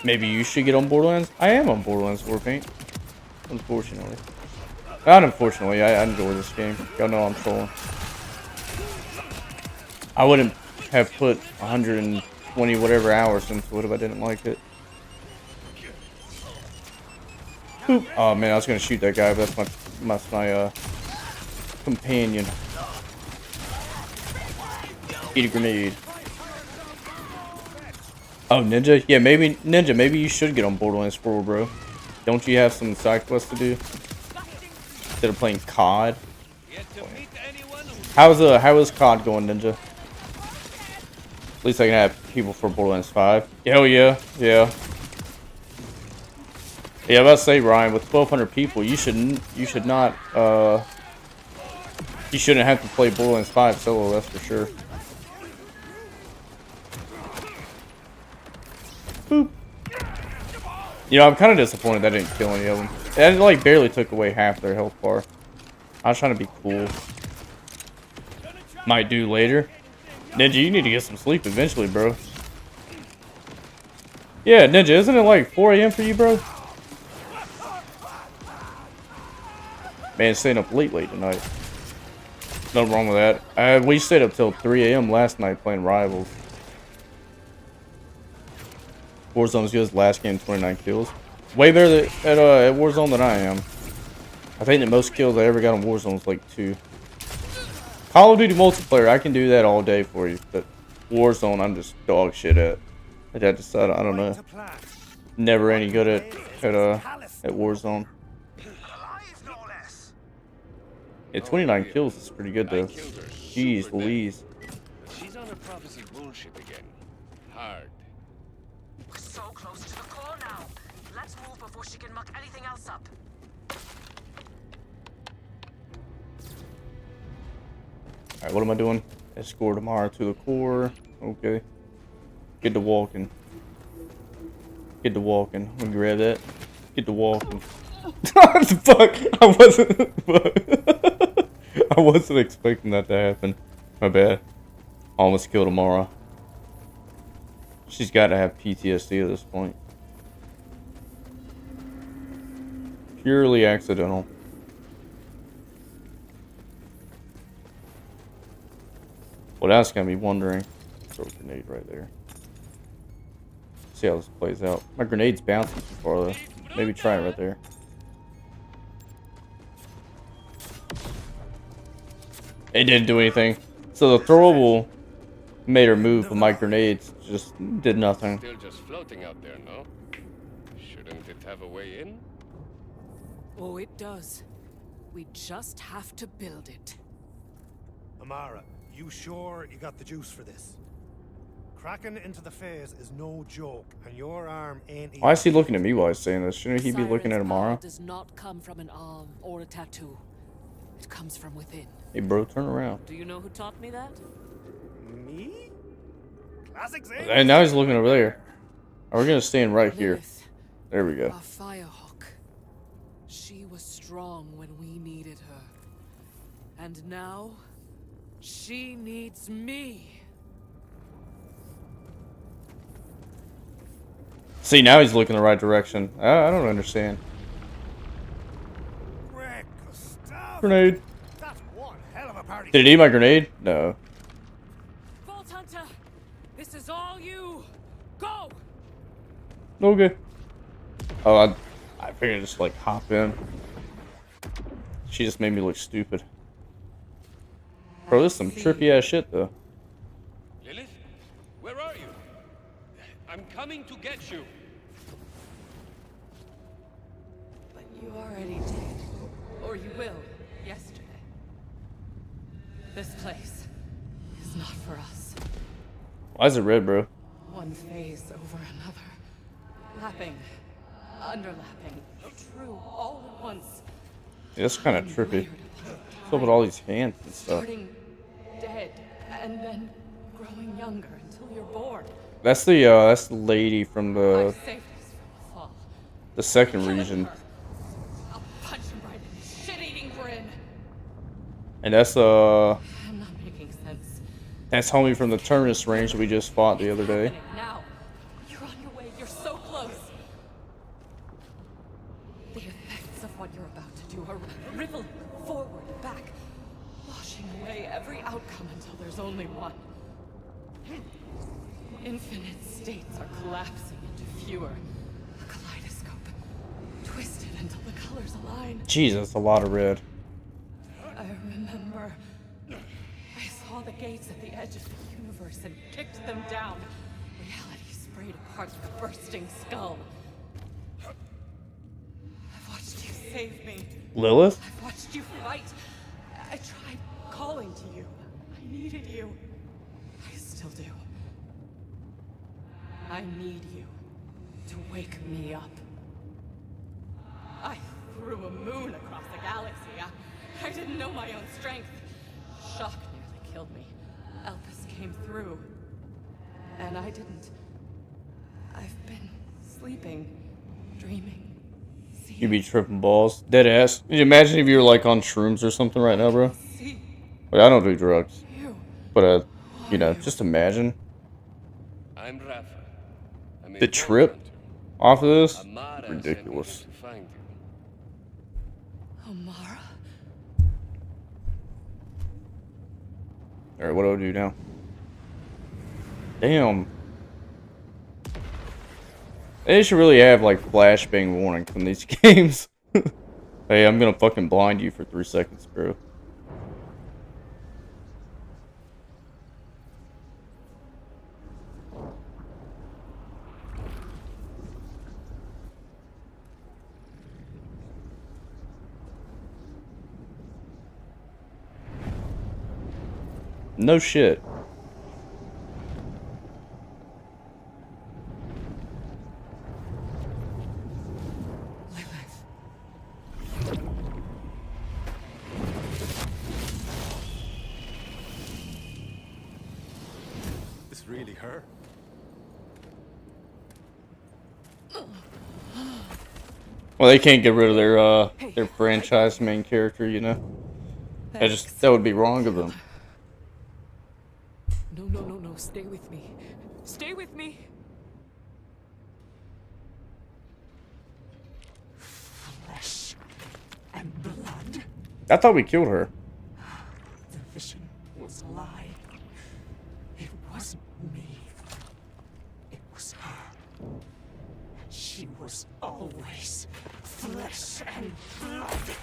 Maybe you should get on Borderlands. I am on Borderlands Warpaint. Unfortunately, not unfortunately. I enjoy this game. Y'all know I'm trolling. I wouldn't have put 120 whatever hours into it if I didn't like it. Boop. Oh man, I was gonna shoot that guy, but that's my companion. Eat a grenade. Oh, Ninja? Yeah, maybe Ninja. Maybe you should get on Borderlands 4, bro. Don't you have some side quests to do instead of playing COD? How is COD going, Ninja? At least I can have people for Borderlands 5. Hell yeah, yeah. Yeah, I was about to say, Ryan, with 1,200 people, you shouldn't have to play Borderlands 5 solo. That's for sure. Boop. You know, I'm kind of disappointed that I didn't kill any of them. It like barely took away half their health bar. I was trying to be cool. Might do later. Ninja, you need to get some sleep eventually, bro. Yeah, Ninja, isn't it like 4 AM for you, bro? Man, staying up late tonight. Nothing wrong with that. We stayed up till 3 AM last night playing Rivals. Warzone's good. Last game, 29 kills. Way better at Warzone than I am. I think the most kills I ever got on Warzone was like 2. Call of Duty multiplayer, I can do that all day for you. But Warzone, I'm just dog shit at. I don't know. Never any good at Warzone. Yeah, 29 kills is pretty good though. Jeez Louise. She's on a prophecy bullshit again. Hard. We're so close to the core now. Let's move before she can muck anything else up. Alright, what am I doing? Escort Amara to the core. Okay. Get to walking. Get to walking. I'm gonna grab that. Get to walking. What the fuck? I wasn't expecting that to happen. My bad. Almost killed Amara. She's got to have PTSD at this point. Purely accidental. Well, that's gonna be wondering. Throw a grenade right there. See how this plays out. My grenade's bouncing too far though. Maybe try it right there. It didn't do anything. So the throwable made her move, but my grenades just did nothing. Still just floating out there, no? Shouldn't it have a way in? Oh, it does. We just have to build it. Amara, you sure you got the juice for this? Cracking into the phase is no joke, and your arm ain't. Why is he looking at me while he's saying this? Shouldn't he be looking at Amara? Does not come from an arm or a tattoo. It comes from within. Hey, bro, turn around. Do you know who taught me that? Me? Classic Zane. And now he's looking over there. We're gonna stand right here. Lilith, There we go. our firehawk. She was strong when we needed her. And now, she needs me. See, now he's looking the right direction. I don't understand. Grenade. That's one hell of a party. Did he eat my grenade? No. Okay. Oh, I figured just like hop in. She just made me look stupid. Bro, this is some trippy ass shit though. Lilith, where are you? I'm coming to get you. But you already did. Or you will, yesterday. This place is not for us. Why is it red, bro? One phase over another. Lapping. Underlapping. True, all at once. Yeah, it's kind of trippy. What's up with all these hands and stuff? Starting dead, and then growing younger until you're born. That's the lady from I saved us from a fall. the second Killing region. her. I'll punch him right in his shit-eating grin. And that's I'm not making sense. that's homie from the Terminus range we just fought the other day. Now, you're on your way. You're so close. The effects of what you're about to do are rippling forward and back, washing away every outcome until there's only one. Infinite states are collapsing into fewer. A kaleidoscope, twisted until the colors align. Jesus, a lot of red. I remember I saw the gates at the edge of the universe and kicked them down. Reality sprayed apart like a bursting skull. I've watched you save me. Lilith? I've watched you fight. I tried calling to you. I needed you. I still do. I need you to wake me up. I threw a moon across the galaxy. I didn't know my own strength. Shock nearly killed me. Elpis came through. And I didn't. I've been sleeping, dreaming, seeing. You be tripping balls. Dead ass. Can you imagine if you were like on shrooms or something right now, bro? But I don't do drugs. But you know, just imagine I'm Rafa. I'm a the gold trip hunter. off of this. Amara sent me Ridiculous. to find you. Amara? Alright, what do I do now? Damn. They should really have like flashbang warnings in these games. Hey, I'm gonna fucking blind you for 3 seconds, bro. No shit. This really her? Well, they can't get rid of their franchise main character, you know. That would be wrong of them. No, no, no, no. Stay with me. Stay with me. Flesh and blood. I thought we killed her. The vision was a lie. It wasn't me. It was her. She was always flesh and blood.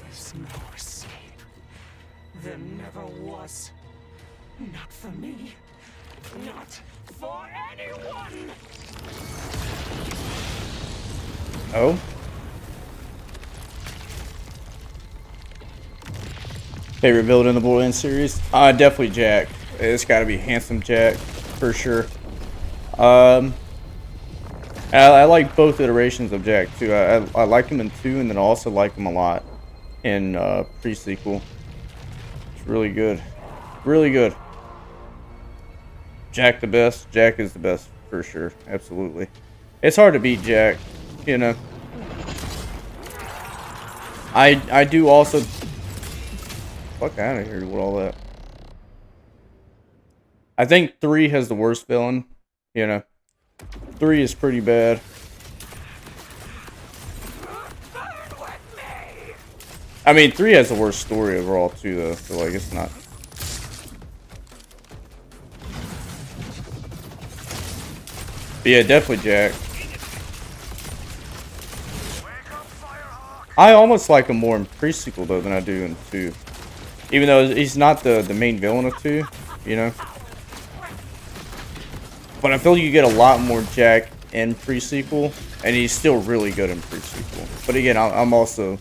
There's no escape. There never was. Not for me. Not for anyone! Oh? Favorite villain in the Borderlands series? Definitely Jack. It's gotta be Handsome Jack, for sure. I like both iterations of Jack, too. I like him in 2, and then I also like him a lot in pre-sequel. It's really good. Really good. Jack the best. Jack is the best, for sure. Absolutely. It's hard to beat Jack, you know. I do also... Fuck out of here with all that. I think 3 has the worst villain, you know. 3 is pretty bad. I mean, 3 has the worst story overall, too, though, so, like, it's not... But yeah, definitely Jack. I almost like him more in pre-sequel though than I do in 2. Even though he's not the main villain of 2, you know. But I feel you get a lot more Jack in pre-sequel, and he's still really good in pre-sequel. But again, I'm also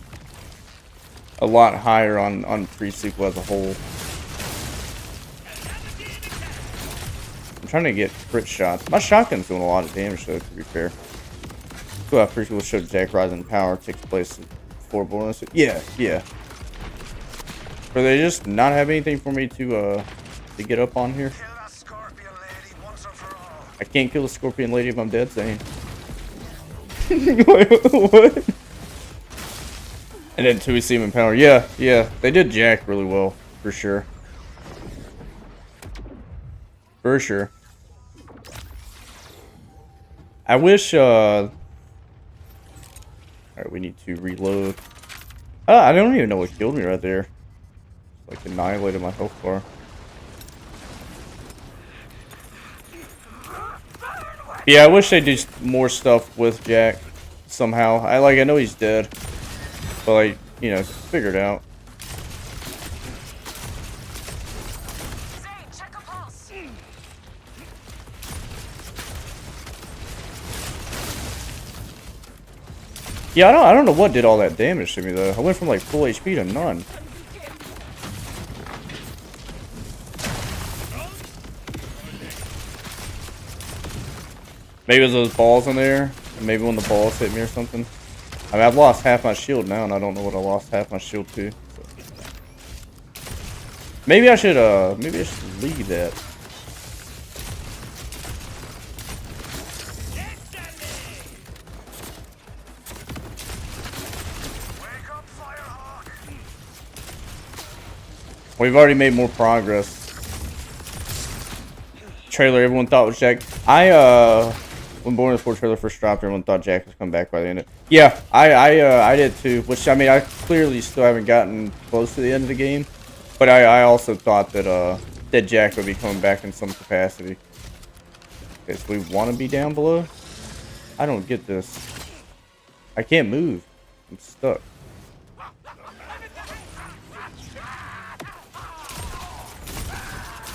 a lot higher on pre-sequel as a whole. I'm trying to get crit shots. My shotgun's doing a lot of damage though, to be fair. So I pre-sequel showed Jack rising in power takes place before Borderlands 2. Yeah, yeah. But they just not have anything for me to get up on here. I can't kill the Scorpion Lady if I'm dead, Zane. What? And then 2 we see him in power. Yeah, yeah. They did Jack really well, for sure. For sure. I wish, alright, we need to reload. I don't even know what killed me right there. Like, annihilated my health bar. Yeah, I wish they did more stuff with Jack somehow. I know he's dead, but like, you know, figure it out. Yeah, I don't know what did all that damage to me though. I went from like full HP to none. Maybe it was those balls in there. Maybe when the balls hit me or something. I mean, I've lost half my shield now, and I don't know what I lost half my shield to. So. Maybe I should leave that. We've already made more progress. Trailer everyone thought was Jack. When Borderlands 4 trailer first dropped, everyone thought Jack was coming back by the end of it. Yeah, I did too. Which, I mean, I clearly still haven't gotten close to the end of the game. But I also thought that Jack would be coming back in some capacity. Okay, so we want to be down below? I don't get this. I can't move. I'm stuck.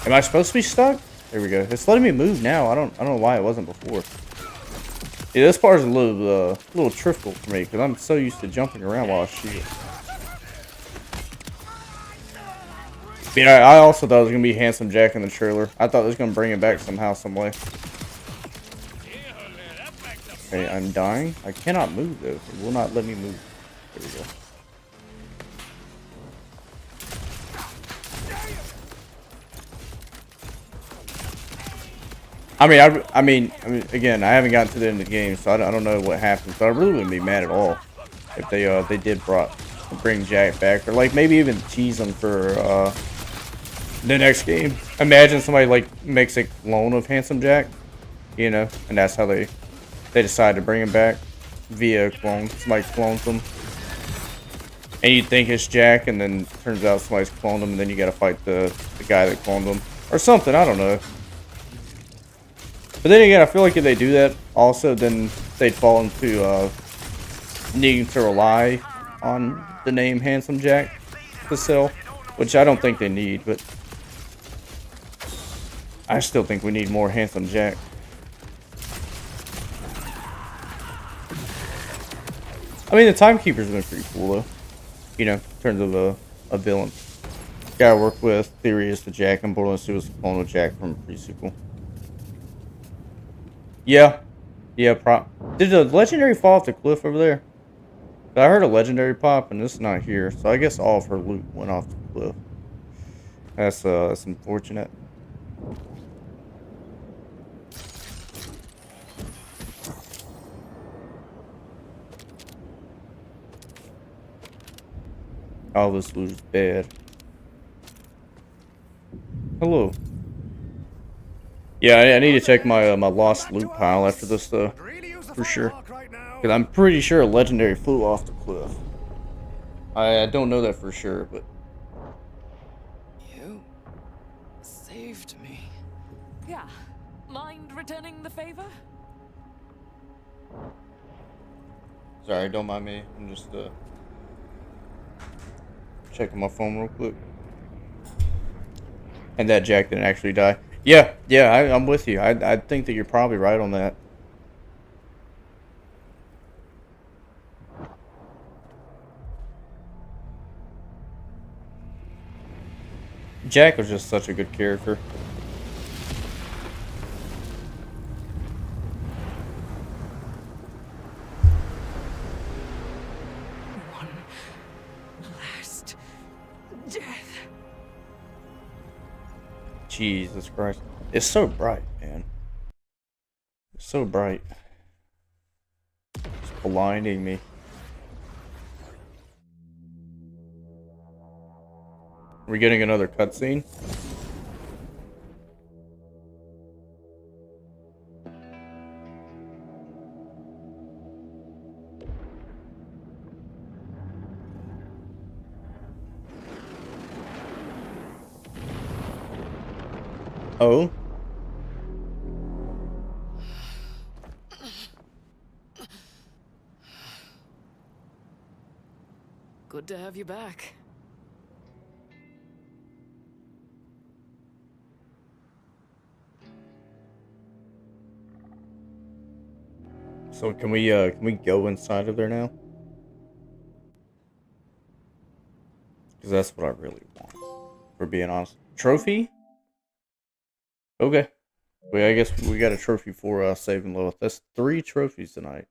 Am I supposed to be stuck? There we go. It's letting me move now. I don't know why it wasn't before. Yeah, this part is a little trivial for me because I'm so used to jumping around while I shoot. Yeah, I also thought it was gonna be Handsome Jack in the trailer. I thought it was gonna bring him back somehow, some way. Okay, I'm dying. I cannot move though. It will not let me move. There we go. I mean, again, I haven't gotten to the end of the game, so I don't know what happens. But I really wouldn't be mad at all if they did bring Jack back, or like maybe even tease him for the next game. Imagine somebody like makes a clone of Handsome Jack, you know, and that's how they decide to bring him back via a clone. Somebody clones him, and you think it's Jack, and then turns out somebody's cloned him, and then you gotta fight the guy that cloned him or something. I don't know. But then again, I feel like if they do that, also, then they'd fall into needing to rely on the name Handsome Jack to sell, which I don't think they need, but I still think we need more Handsome Jack. I mean, the Timekeeper's been pretty cool, though, you know, in terms of a villain. Guy I work with, theory is the Jack in Borderlands 2 was the clone of Jack from pre-sequel. Yeah. Yeah, did the legendary fall off the cliff over there? I heard a legendary pop, and it's not here. So I guess all of her loot went off the cliff. That's unfortunate. All this loot is bad. Hello. Yeah, I need to check my my lost loot pile after this though, for sure. Because I'm pretty sure a legendary flew off the cliff. I don't know that for sure, but you saved me. Yeah. Mind returning the favor? Sorry, don't mind me. I'm just checking my phone real quick. And that Jack didn't actually die. Yeah, I'm with you. I think that you're probably right on that. Jack was just such a good character. One last death. Jesus Christ. It's so bright, man. It's so bright. It's blinding me. We're getting another cutscene. Oh. Good to have you back. So can we go inside of there now? Because that's what I really want. For being honest. Trophy? Okay. Wait, I guess we got a trophy for saving Lilith. That's 3 trophies tonight.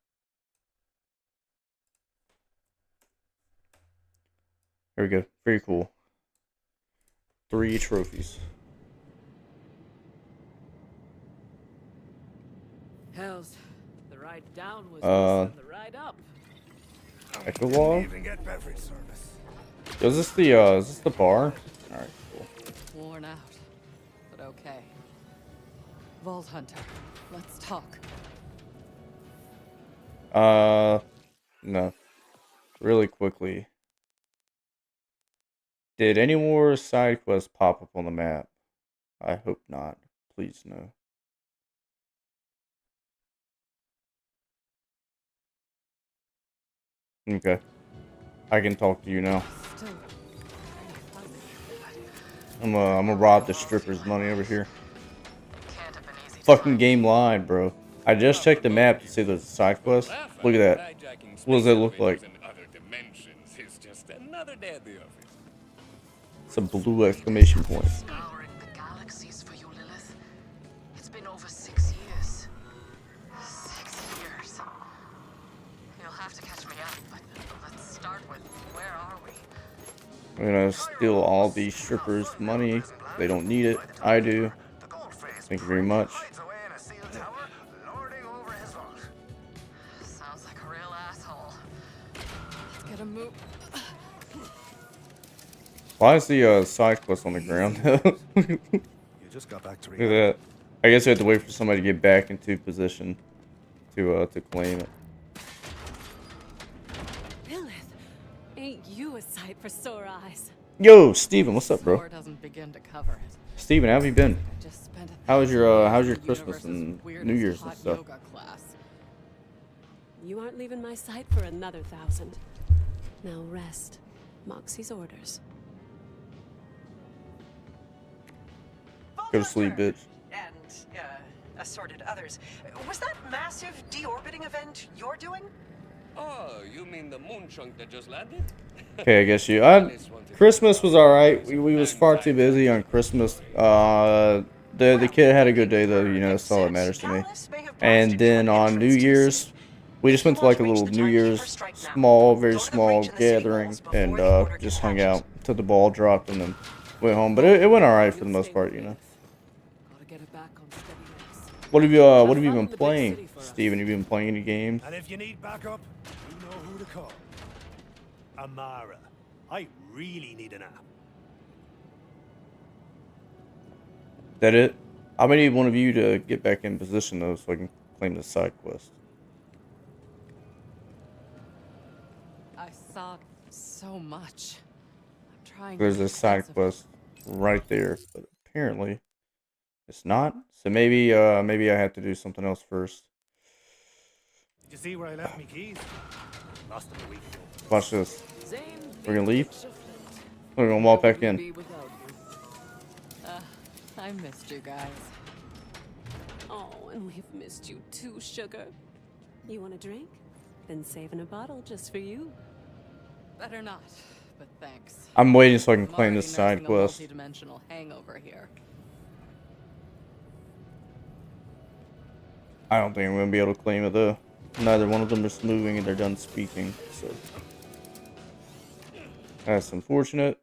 There we go. Very cool. 3 trophies. Hells, the ride down was worse than the ride up. Epilogue? Even get beverage service. Is this the bar? Alright, cool. Worn out, but okay. Vault Hunter, let's talk. No. Really quickly. Did any more side quests pop up on the map? I hope not. Please no. Okay. I can talk to you now. I'm gonna rob the stripper's money over here. Fucking game lied, bro. I just checked the map to see there's a side quest. Look at that. What does that look like? It's a blue exclamation point. Scouring the galaxies for you, Lilith. It's been over 6 years. 6 years. You'll have to catch me up, but let's start with where are we? I'm gonna steal all these strippers' money. They don't need it. I do. Thank you very much. Sounds like a real asshole. Let's get a move. Why is the side quest on the ground? You just got back to Look at that. I guess we have to wait for somebody to get back into position to claim it. Lilith, ain't you a sight for sore eyes? Yo, Steven, what's up, bro? Score doesn't begin to cover it. Steven, how have you been? Just spent How's your $1,000 Christmas and universe's weirdest New Year's and hot stuff? yoga class. You aren't leaving my sight for another 1,000. Now rest. Moxie's orders. Go to sleep, bitch. And assorted others. Was that massive deorbiting event you're doing? Oh, you mean the moon chunk that just landed? Okay, I guess you. Christmas was alright. We was far too busy on Christmas. The kid had a good day though. You know, that's all that matters to me. And then on New Year's, we just went to like a little New Year's very small gathering and just hung out till the ball dropped and then went home. But it went alright for the most part, you know. Gotta get it back on steady legs. What have you been playing, Steven? Have you been playing any games? And if you need backup, you know who to call. Amara. I really need a nap. That it? I'm gonna need one of you to get back in position though, so I can claim the side quest. I thought so much. I'm trying. There's to a side defensive. quest right there, but apparently it's not. So maybe I have to do something else first. you see where I left me keys? Lost them a week ago. Watch this. Zane We're gonna leave. Bishop Flint. We're gonna walk Where back would we in. be without you? I missed you guys. Oh, and we've missed you too, sugar. You want a drink? Been saving a bottle just for you. Better not, but thanks. I'm waiting so I can I'm claim already this side nursing a quest. multi-dimensional hangover here. I don't think I'm gonna be able to claim it though. Neither one of them is moving and they're done speaking, so that's unfortunate.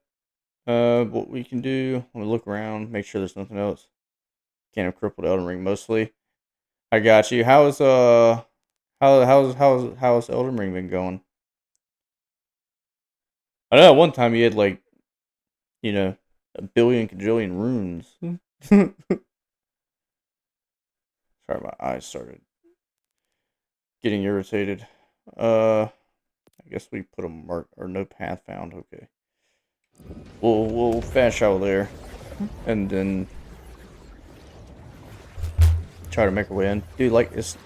What we can do, let me look around, make sure there's nothing else. Can't have crippled Elden Ring mostly. I got you. How's Elden Ring been going? I know at one time you had like, you know, a billion cajillion runes. Sorry, my eyes started getting irritated. I guess we put a mark or no path found. Okay, we'll fast travel there, and then try to make our way in. Dude, like it's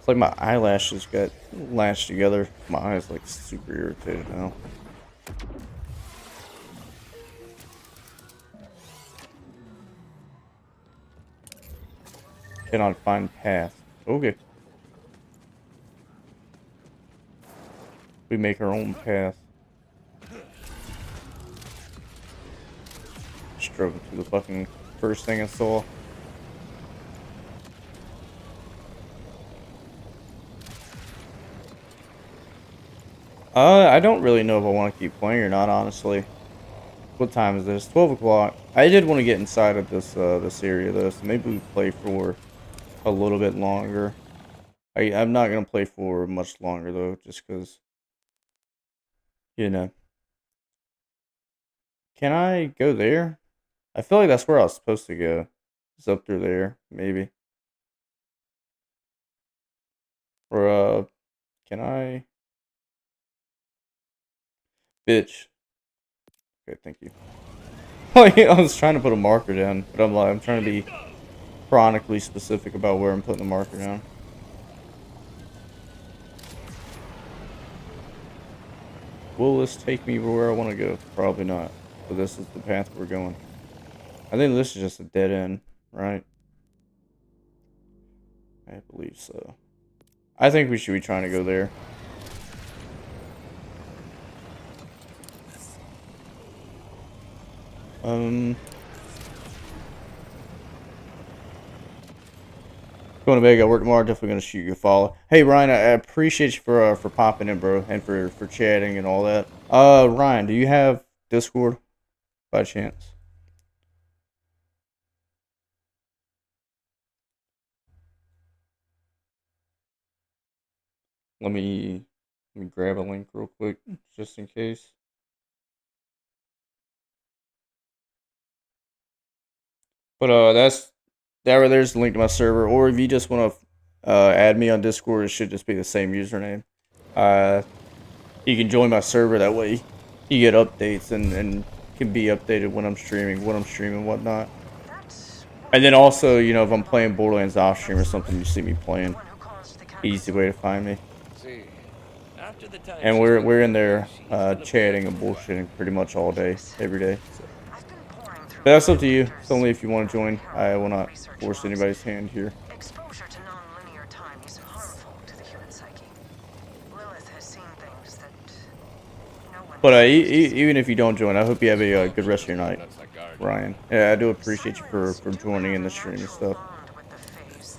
like my eyelashes got lashed together. My eyes like super irritated now. Cannot find path. Okay. We make our own path. Just drove to the fucking first thing I saw. I don't really know if I want to keep playing or not, honestly. What time is this? 12 o'clock. I did want to get inside of this area though, so maybe we play for a little bit longer. I'm not gonna play for much longer though, just because, you know. Can I go there? I feel like that's where I was supposed to go. It's up through there, maybe. Or can I? Bitch. Okay, thank you. Like, I was trying to put a marker down, but I'm trying to be chronically specific about where I'm putting the marker down. Will this take me where I want to go? Probably not. But this is the path we're going. I think this is just a dead end, right? I believe so. I think we should be trying to go there. Going to bed, got work tomorrow. Definitely gonna shoot you a follow. Hey Ryan, I appreciate you for popping in, bro, and for chatting and all that. Ryan, do you have Discord by chance? Let me grab a link real quick, just in case. But there's the link to my server. Or if you just want to add me on Discord, it should just be the same username. You can join my server. That way, you get updates and can be updated when I'm streaming, whatnot. And then also, you know, if I'm playing Borderlands off stream or something, you see me playing. Easy way to find me. And we're in there chatting and bullshitting pretty much all day, every day. So. But that's up to you. It's only if you want to join. I will not force anybody's hand here. Exposure to non-linear time is harmful to the human psyche. Lilith has seen things that no one. But even if you don't join, I hope you have a good rest of your night, Ryan. Yeah, I do appreciate you for joining in the stream and stuff.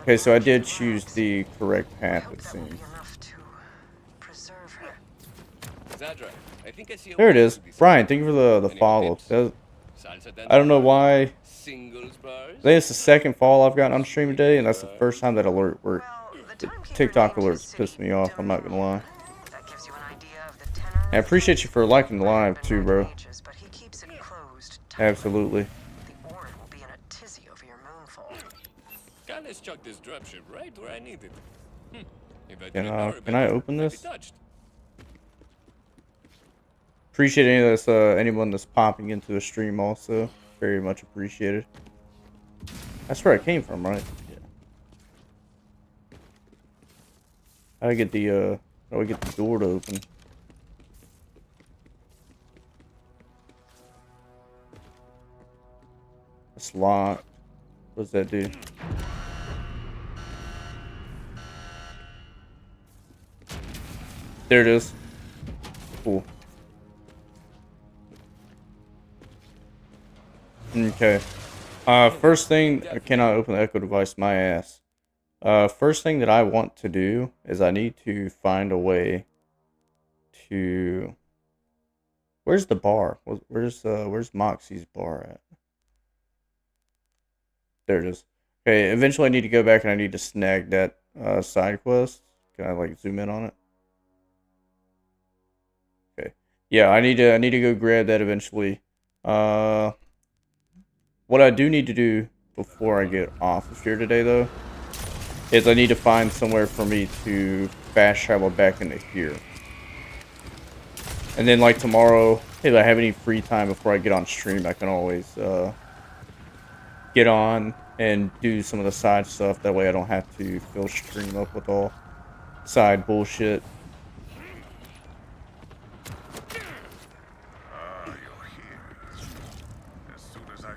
Okay, so I did choose the correct path, it seems. There it is. Brian, thank you for the follow. I don't know why. I think it's the second follow I've gotten on stream today, and that's the first time that alert worked. The TikTok alerts pissed me off, I'm not gonna lie. I appreciate you for liking the live too, bro. Absolutely. Let's chuck this dropship right where I need it. Can I open this? Appreciate anyone that's popping into the stream also. Very much appreciated. That's where I came from, right? Yeah. How do I get the how do I get the door to open? It's locked. What does that do? There it is. Cool. Okay. First thing, I cannot open the echo device, my ass. First thing that I want to do is I need to find a way to... Where's the bar? Where's Moxie's bar at? There it is. Okay, eventually I need to go back and I need to snag that side quest. Can I like zoom in on it? Okay. Yeah, I need to go grab that eventually. What I do need to do before I get off of here today though is I need to find somewhere for me to fast travel back into here. And then like tomorrow, if I have any free time before I get on stream, I can always get on and do some of the side stuff. That way I don't have to fill stream up with all side bullshit.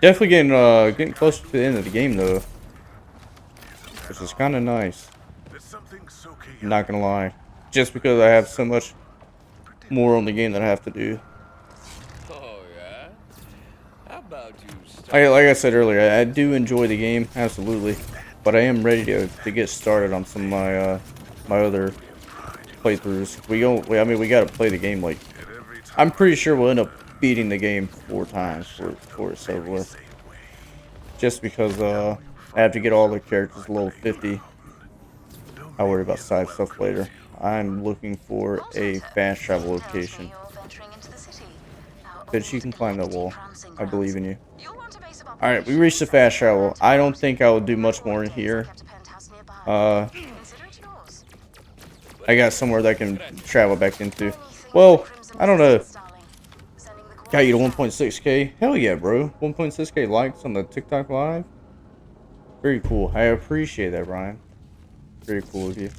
Definitely getting closer to the end of the game though, which is kind of nice. I'm not gonna lie, just because I have so much more on the game that I have to do. Oh yeah? How about you start? Like I said earlier, I do enjoy the game, absolutely, but I am ready to get started on some of my my other playthroughs. I mean, we gotta play the game. Like, I'm pretty sure we'll end up beating the game 4 times for it's over with. Just because I have to get all the characters level 50. I'll worry about side stuff later. I'm looking for a fast travel location. Bitch, you can climb that wall. I believe in you. Alright, we reached the fast travel. I don't think I will do much more in here. I got somewhere that I can travel back into. Well, I don't know. Got you to 1.6k. Hell yeah, bro. 1.6k likes on the TikTok live. Very cool. I appreciate that, Ryan. Very cool of you.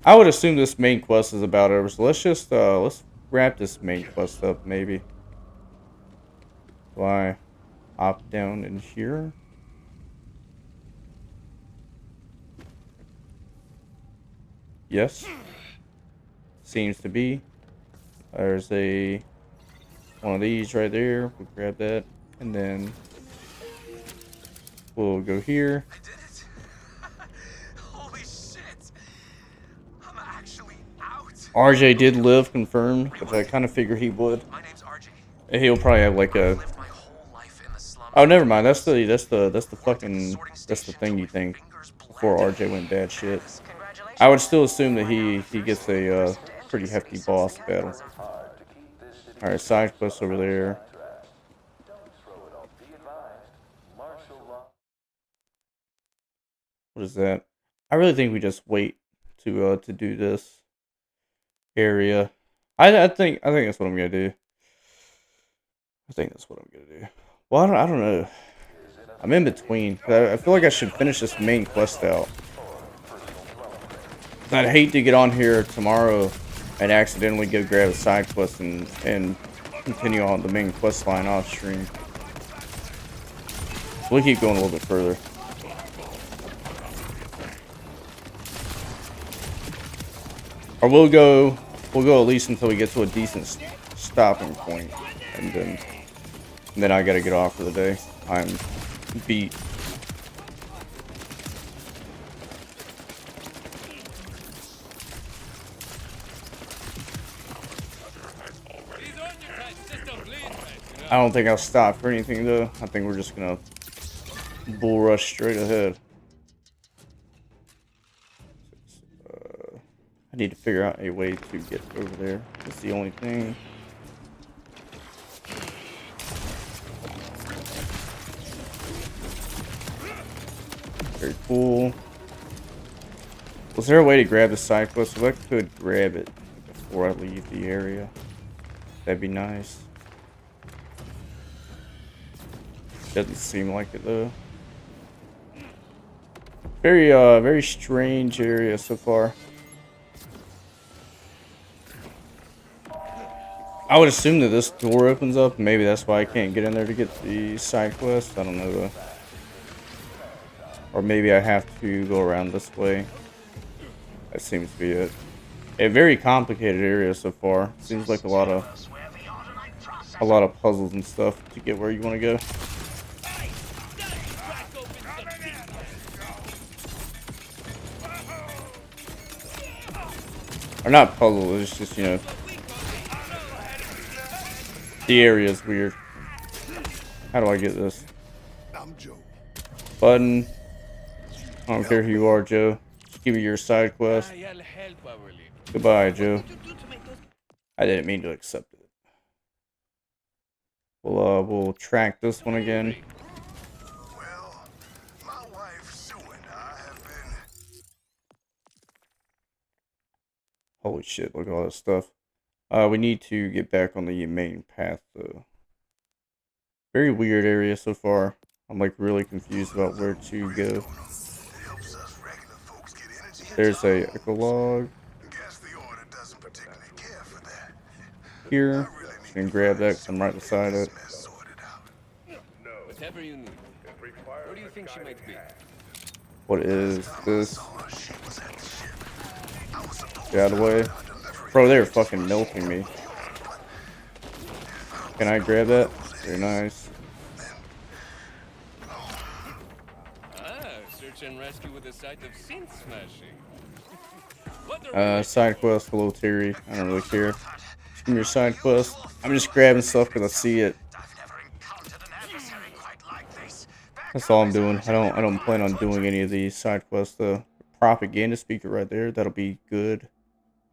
I would assume this main quest is about over, so let's just let's wrap this main quest up maybe. Do I opt down in here? Yes. Seems to be. There's one of these right there. We'll grab that, and then we'll go here. I did it! Holy shit! I'm actually out. RJ did live, confirmed, which I kind of figured he would. My name's RJ. He'll probably have like a. Lived my whole life in the slums. Oh, never mind. That's the thing you think before RJ went bad shit. I would still assume that he gets a pretty hefty boss battle. All right, side quest over there. What is that? I really think we just wait to do this area. I think that's what I'm gonna do. I think that's what I'm gonna do. Well, I don't know. I'm in between. I feel like I should finish this main quest out. I'd hate to get on here tomorrow and accidentally go grab a side quest and continue on the main quest line off stream. So we'll keep going a little bit further. Or we'll go at least until we get to a decent stopping point, and then I gotta get off for the day. I'm beat. I don't think I'll stop for anything though. I think we're just gonna bull rush straight ahead. I need to figure out a way to get over there. That's the only thing. Very cool. Was there a way to grab the side quest? If I could grab it before I leave the area, that'd be nice. Doesn't seem like it though. Very strange area so far. I would assume that this door opens up. Maybe that's why I can't get in there to get the side quest. I don't know though. Or maybe I have to go around this way. That seems to be it. A very complicated area so far. Seems like a lot of puzzles and stuff to get where you want to go. Or not puzzles, it's just, you know, the area is weird. How do I get this? Button. I don't care who you are, Joe. Just give me your side quest. Goodbye, Joe. I didn't mean to accept it. We'll track this one again. Well, my wife Sue and I have been. Holy shit, look at all this stuff. We need to get back on the main path though. Very weird area so far. I'm like really confused about where to go. There's a echolog here. Just gonna grab that because I'm right beside it. Whatever you need. Where do you think she might be? What is this? Get out of the way. Bro, they're fucking milking me. Can I grab that? Very nice. Search and rescue with a side of synth smashing. Side quest, hello Terry. I don't really care. Just give me your side quest. I'm just grabbing stuff because I see it. That's all I'm doing. I don't plan on doing any of these side quests though. Propaganda speaker right there. That'll be good.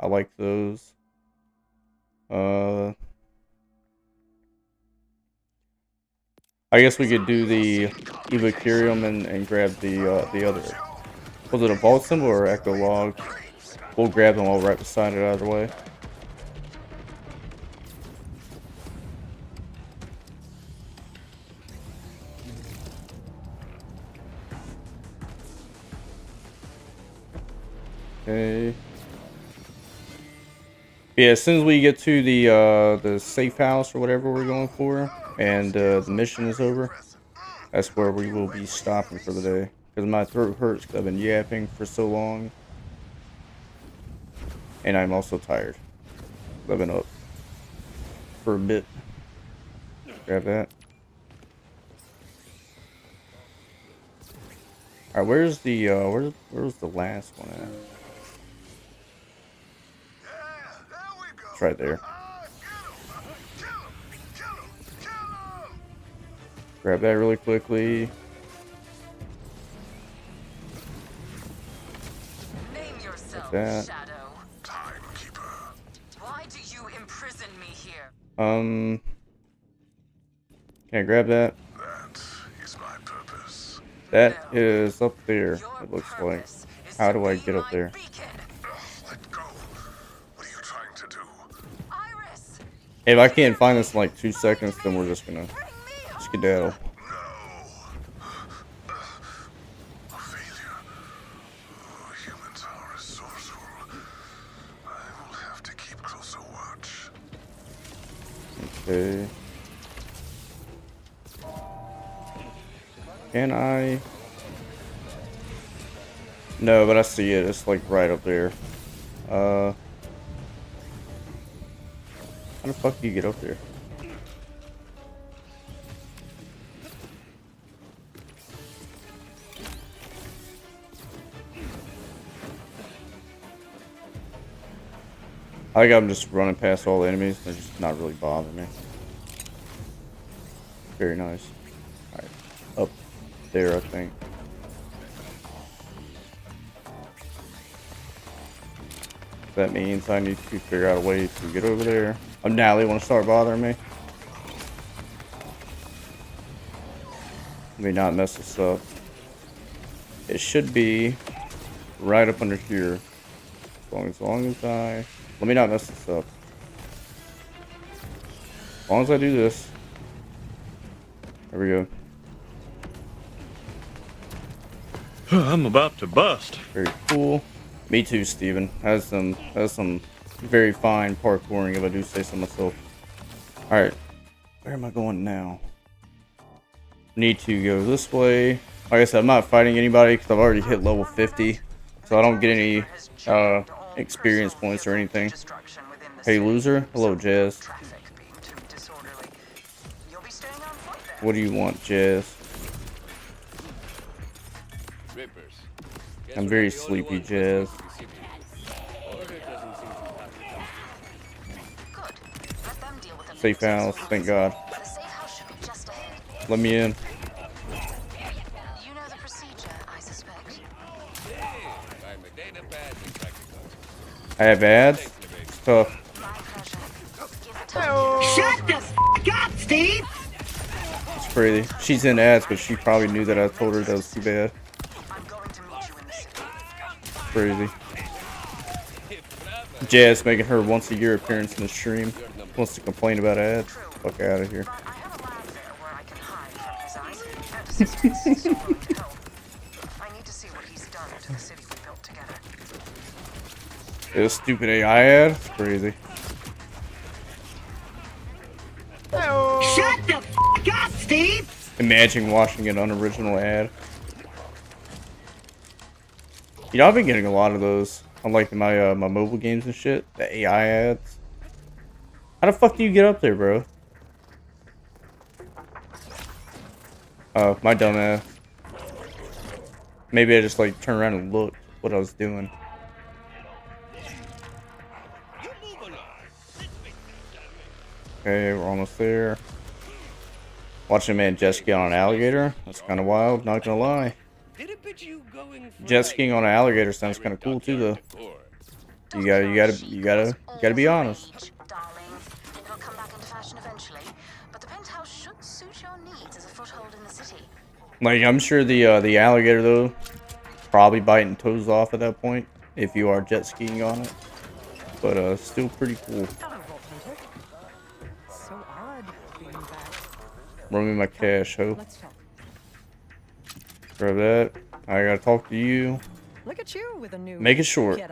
I like those. I guess we could do the Evocurium and grab the other. Was it a vault symbol or echo log? We'll grab them all right beside it either way. Okay. Yeah, as soon as we get to the safe house or whatever we're going for, and the mission is over, that's where we will be stopping for the day. Because my throat hurts because I've been yapping for so long. And I'm also tired. I've been up for a bit. Grab that. Alright, where's the where's the last one at? It's right there. Grab that really quickly. Name yourself, that. Shadow. Timekeeper. Why do you imprison me here? Can I grab that? That is my purpose. That is up there, it looks like. How do I get up there? Let go. What are you trying to do? Iris. If I can't find this in like 2 seconds, then we're just gonna skedaddle. No. A failure. Oh, humans are resourceful. I will have to keep closer watch. Okay. Can I? No, but I see it. It's like right up there. How the fuck do you get up there? I think I'm just running past all the enemies. They're just not really bothering me. Very nice. Alright. Up there, I think. That means I need to figure out a way to get over there. Oh, now they want to start bothering me. Let me not mess this up. It should be right up under here. As long as I... Let me not mess this up. As long as I do this. There we go. I'm about to bust. Very cool. Me too, Steven. Has some very fine parkouring, if I do say so myself. Alright. Where am I going now? Need to go this way. Like I said, I'm not fighting anybody because I've already hit level 50. So I don't get any experience points or anything. Hey, loser. Hello, Jazz. What do you want, Jazz? I'm very sleepy, Jazz. Safe house, thank God. Let me in. You know the procedure, I suspect. I have ads? It's tough. Shut the f up, Steve! It's crazy. She's in ads, but she probably knew that I told her that was too bad. Crazy. Jazz making her once a year appearance in the stream. Wants to complain about ads. Fuck out of here. This stupid AI ad? It's crazy. Shut the f up, Steve! Imagine watching an unoriginal ad. You know, I've been getting a lot of those on like my my mobile games and shit. The AI ads. How the fuck do you get up there, bro? Oh, my dumbass. Maybe I just like turned around and looked what I was doing. Okay, we're almost there. Watching a man jet ski on an alligator. That's kind of wild, not gonna lie. Jet skiing on an alligator sounds kind of cool too, though. You gotta be honest. Like, I'm sure the alligator though, probably biting toes off at that point if you are jet skiing on it. But still pretty cool. Run me my cash, ho. Grab that. I gotta talk to you. Look at you with a new Make it short. But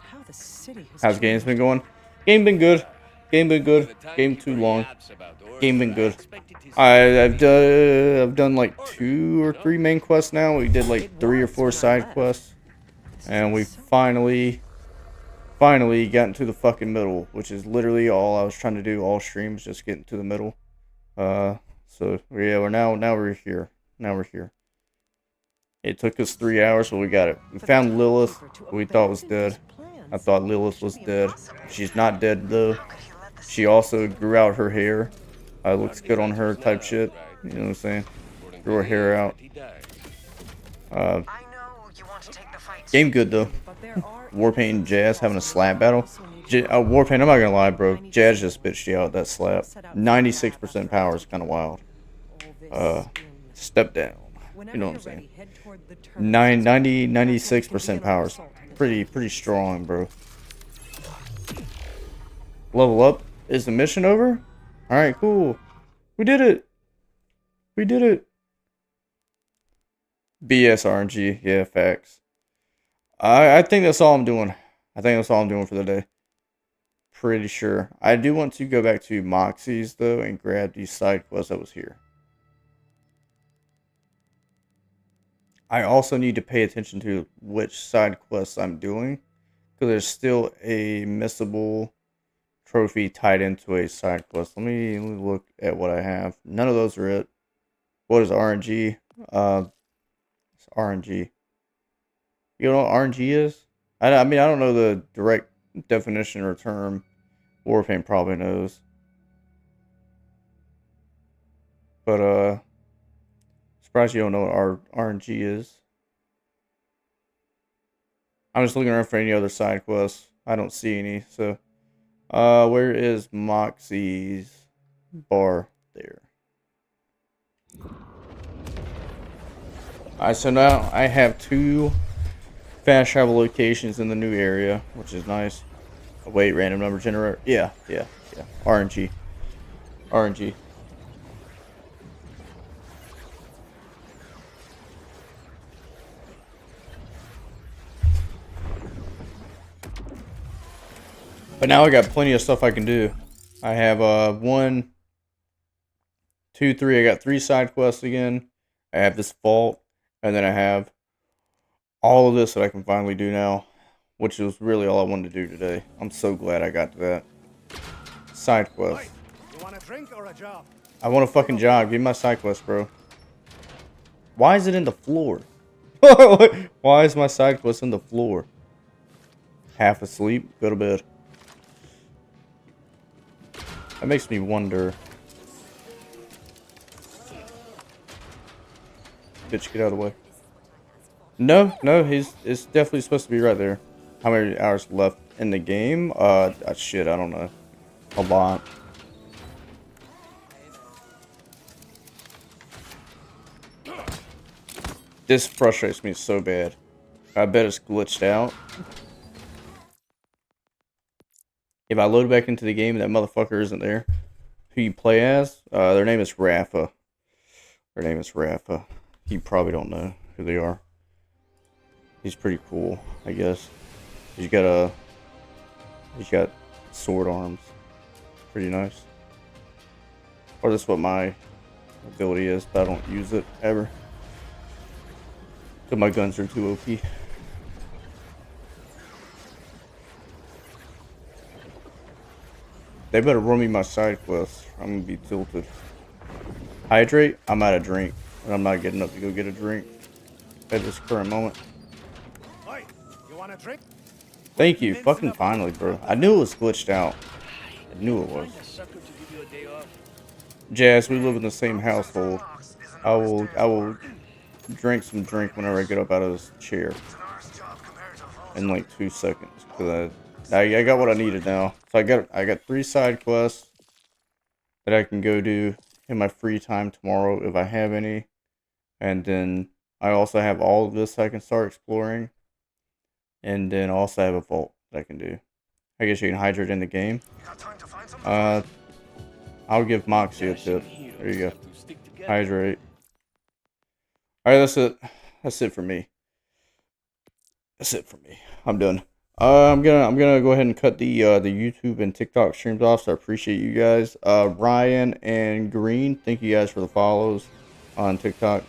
how the city has How's games been going? Game been good. Game been good. Game too long. Game been good. I've done like 2 or 3 main quests now. We did like 3 or 4 side quests, and we finally gotten to the fucking middle, which is literally all I was trying to do all streams, just getting to the middle. So yeah, we're here. Now we're here. It took us 3 hours, but we got it. We found Lilith, who we thought was dead. I thought Lilith was dead. She's not dead though. She also grew out her hair. Looks good on her type shit. You know what I'm saying? Grew her hair out. Game good though. Warpaint and Jazz having a slap battle. Warpaint, I'm not gonna lie, bro. Jazz just bitched you out that slap. 96% power is kind of wild. Step down. You know what I'm saying? 96% power is pretty strong, bro. Level up. Is the mission over? Alright, cool. We did it. We did it. BS RNG. Yeah, facts. I think that's all I'm doing. I think that's all I'm doing for the day. Pretty sure. I do want to go back to Moxie's, though, and grab the side quest that was here. I also need to pay attention to which side quests I'm doing, because there's still a missable trophy tied into a side quest. Let me look at what I have. None of those are it. What is RNG? It's RNG. You know what RNG is? I mean, I don't know the direct definition or term. Warpaint probably knows. But, surprised you don't know what RNG is. I'm just looking around for any other side quests. I don't see any, so. Where is Moxie's bar? There. Alright, so now I have 2 fast travel locations in the new area, which is nice. Oh, wait, random number generator. Yeah. RNG. But now I got plenty of stuff I can do. I have 1, 2, 3. I got 3 side quests again. I have this vault, and then I have all of this that I can finally do now, which is really all I wanted to do today. I'm so glad I got to that. Side quest. You want a drink or a job? I want a fucking job. Give me my side quest, bro. Why is it in the floor? Why is my side quest in the floor? Half asleep. Go to bed. That makes me wonder. Bitch, get out of the way. No, it's definitely supposed to be right there. How many hours left in the game? Shit, I don't know. A lot. This frustrates me so bad. I bet it's glitched out. If I load back into the game and that motherfucker isn't there, who you play as, their name is Rafa. Their name is Rafa. You probably don't know who they are. He's pretty cool, I guess. He's got sword arms. Pretty nice. Or that's what my ability is, but I don't use it ever. Because my guns are too OP. They better run me my side quests. I'm gonna be tilted. Hydrate? I'm out of drink. And I'm not getting up to go get a drink at this current moment. Oi, you want a drink? Thank you. Fucking finally, bro. I knew it was glitched out. I knew it was. Jazz, we live in the same household. I will drink some drink whenever I get up out of this chair. In like 2 seconds. Cause I got what I needed now. So I got 3 side quests that I can go do in my free time tomorrow if I have any. And then I also have all of this I can start exploring. And then also have a vault that I can do. I guess you can hydrate in the game. I'll give Moxie a tip. There you go. Hydrate. Alright, that's it. That's it for me. That's it for me. I'm done. I'm gonna go ahead and cut the YouTube and TikTok streams off. So I appreciate you guys. Ryan and Green, thank you guys for the follows on TikTok.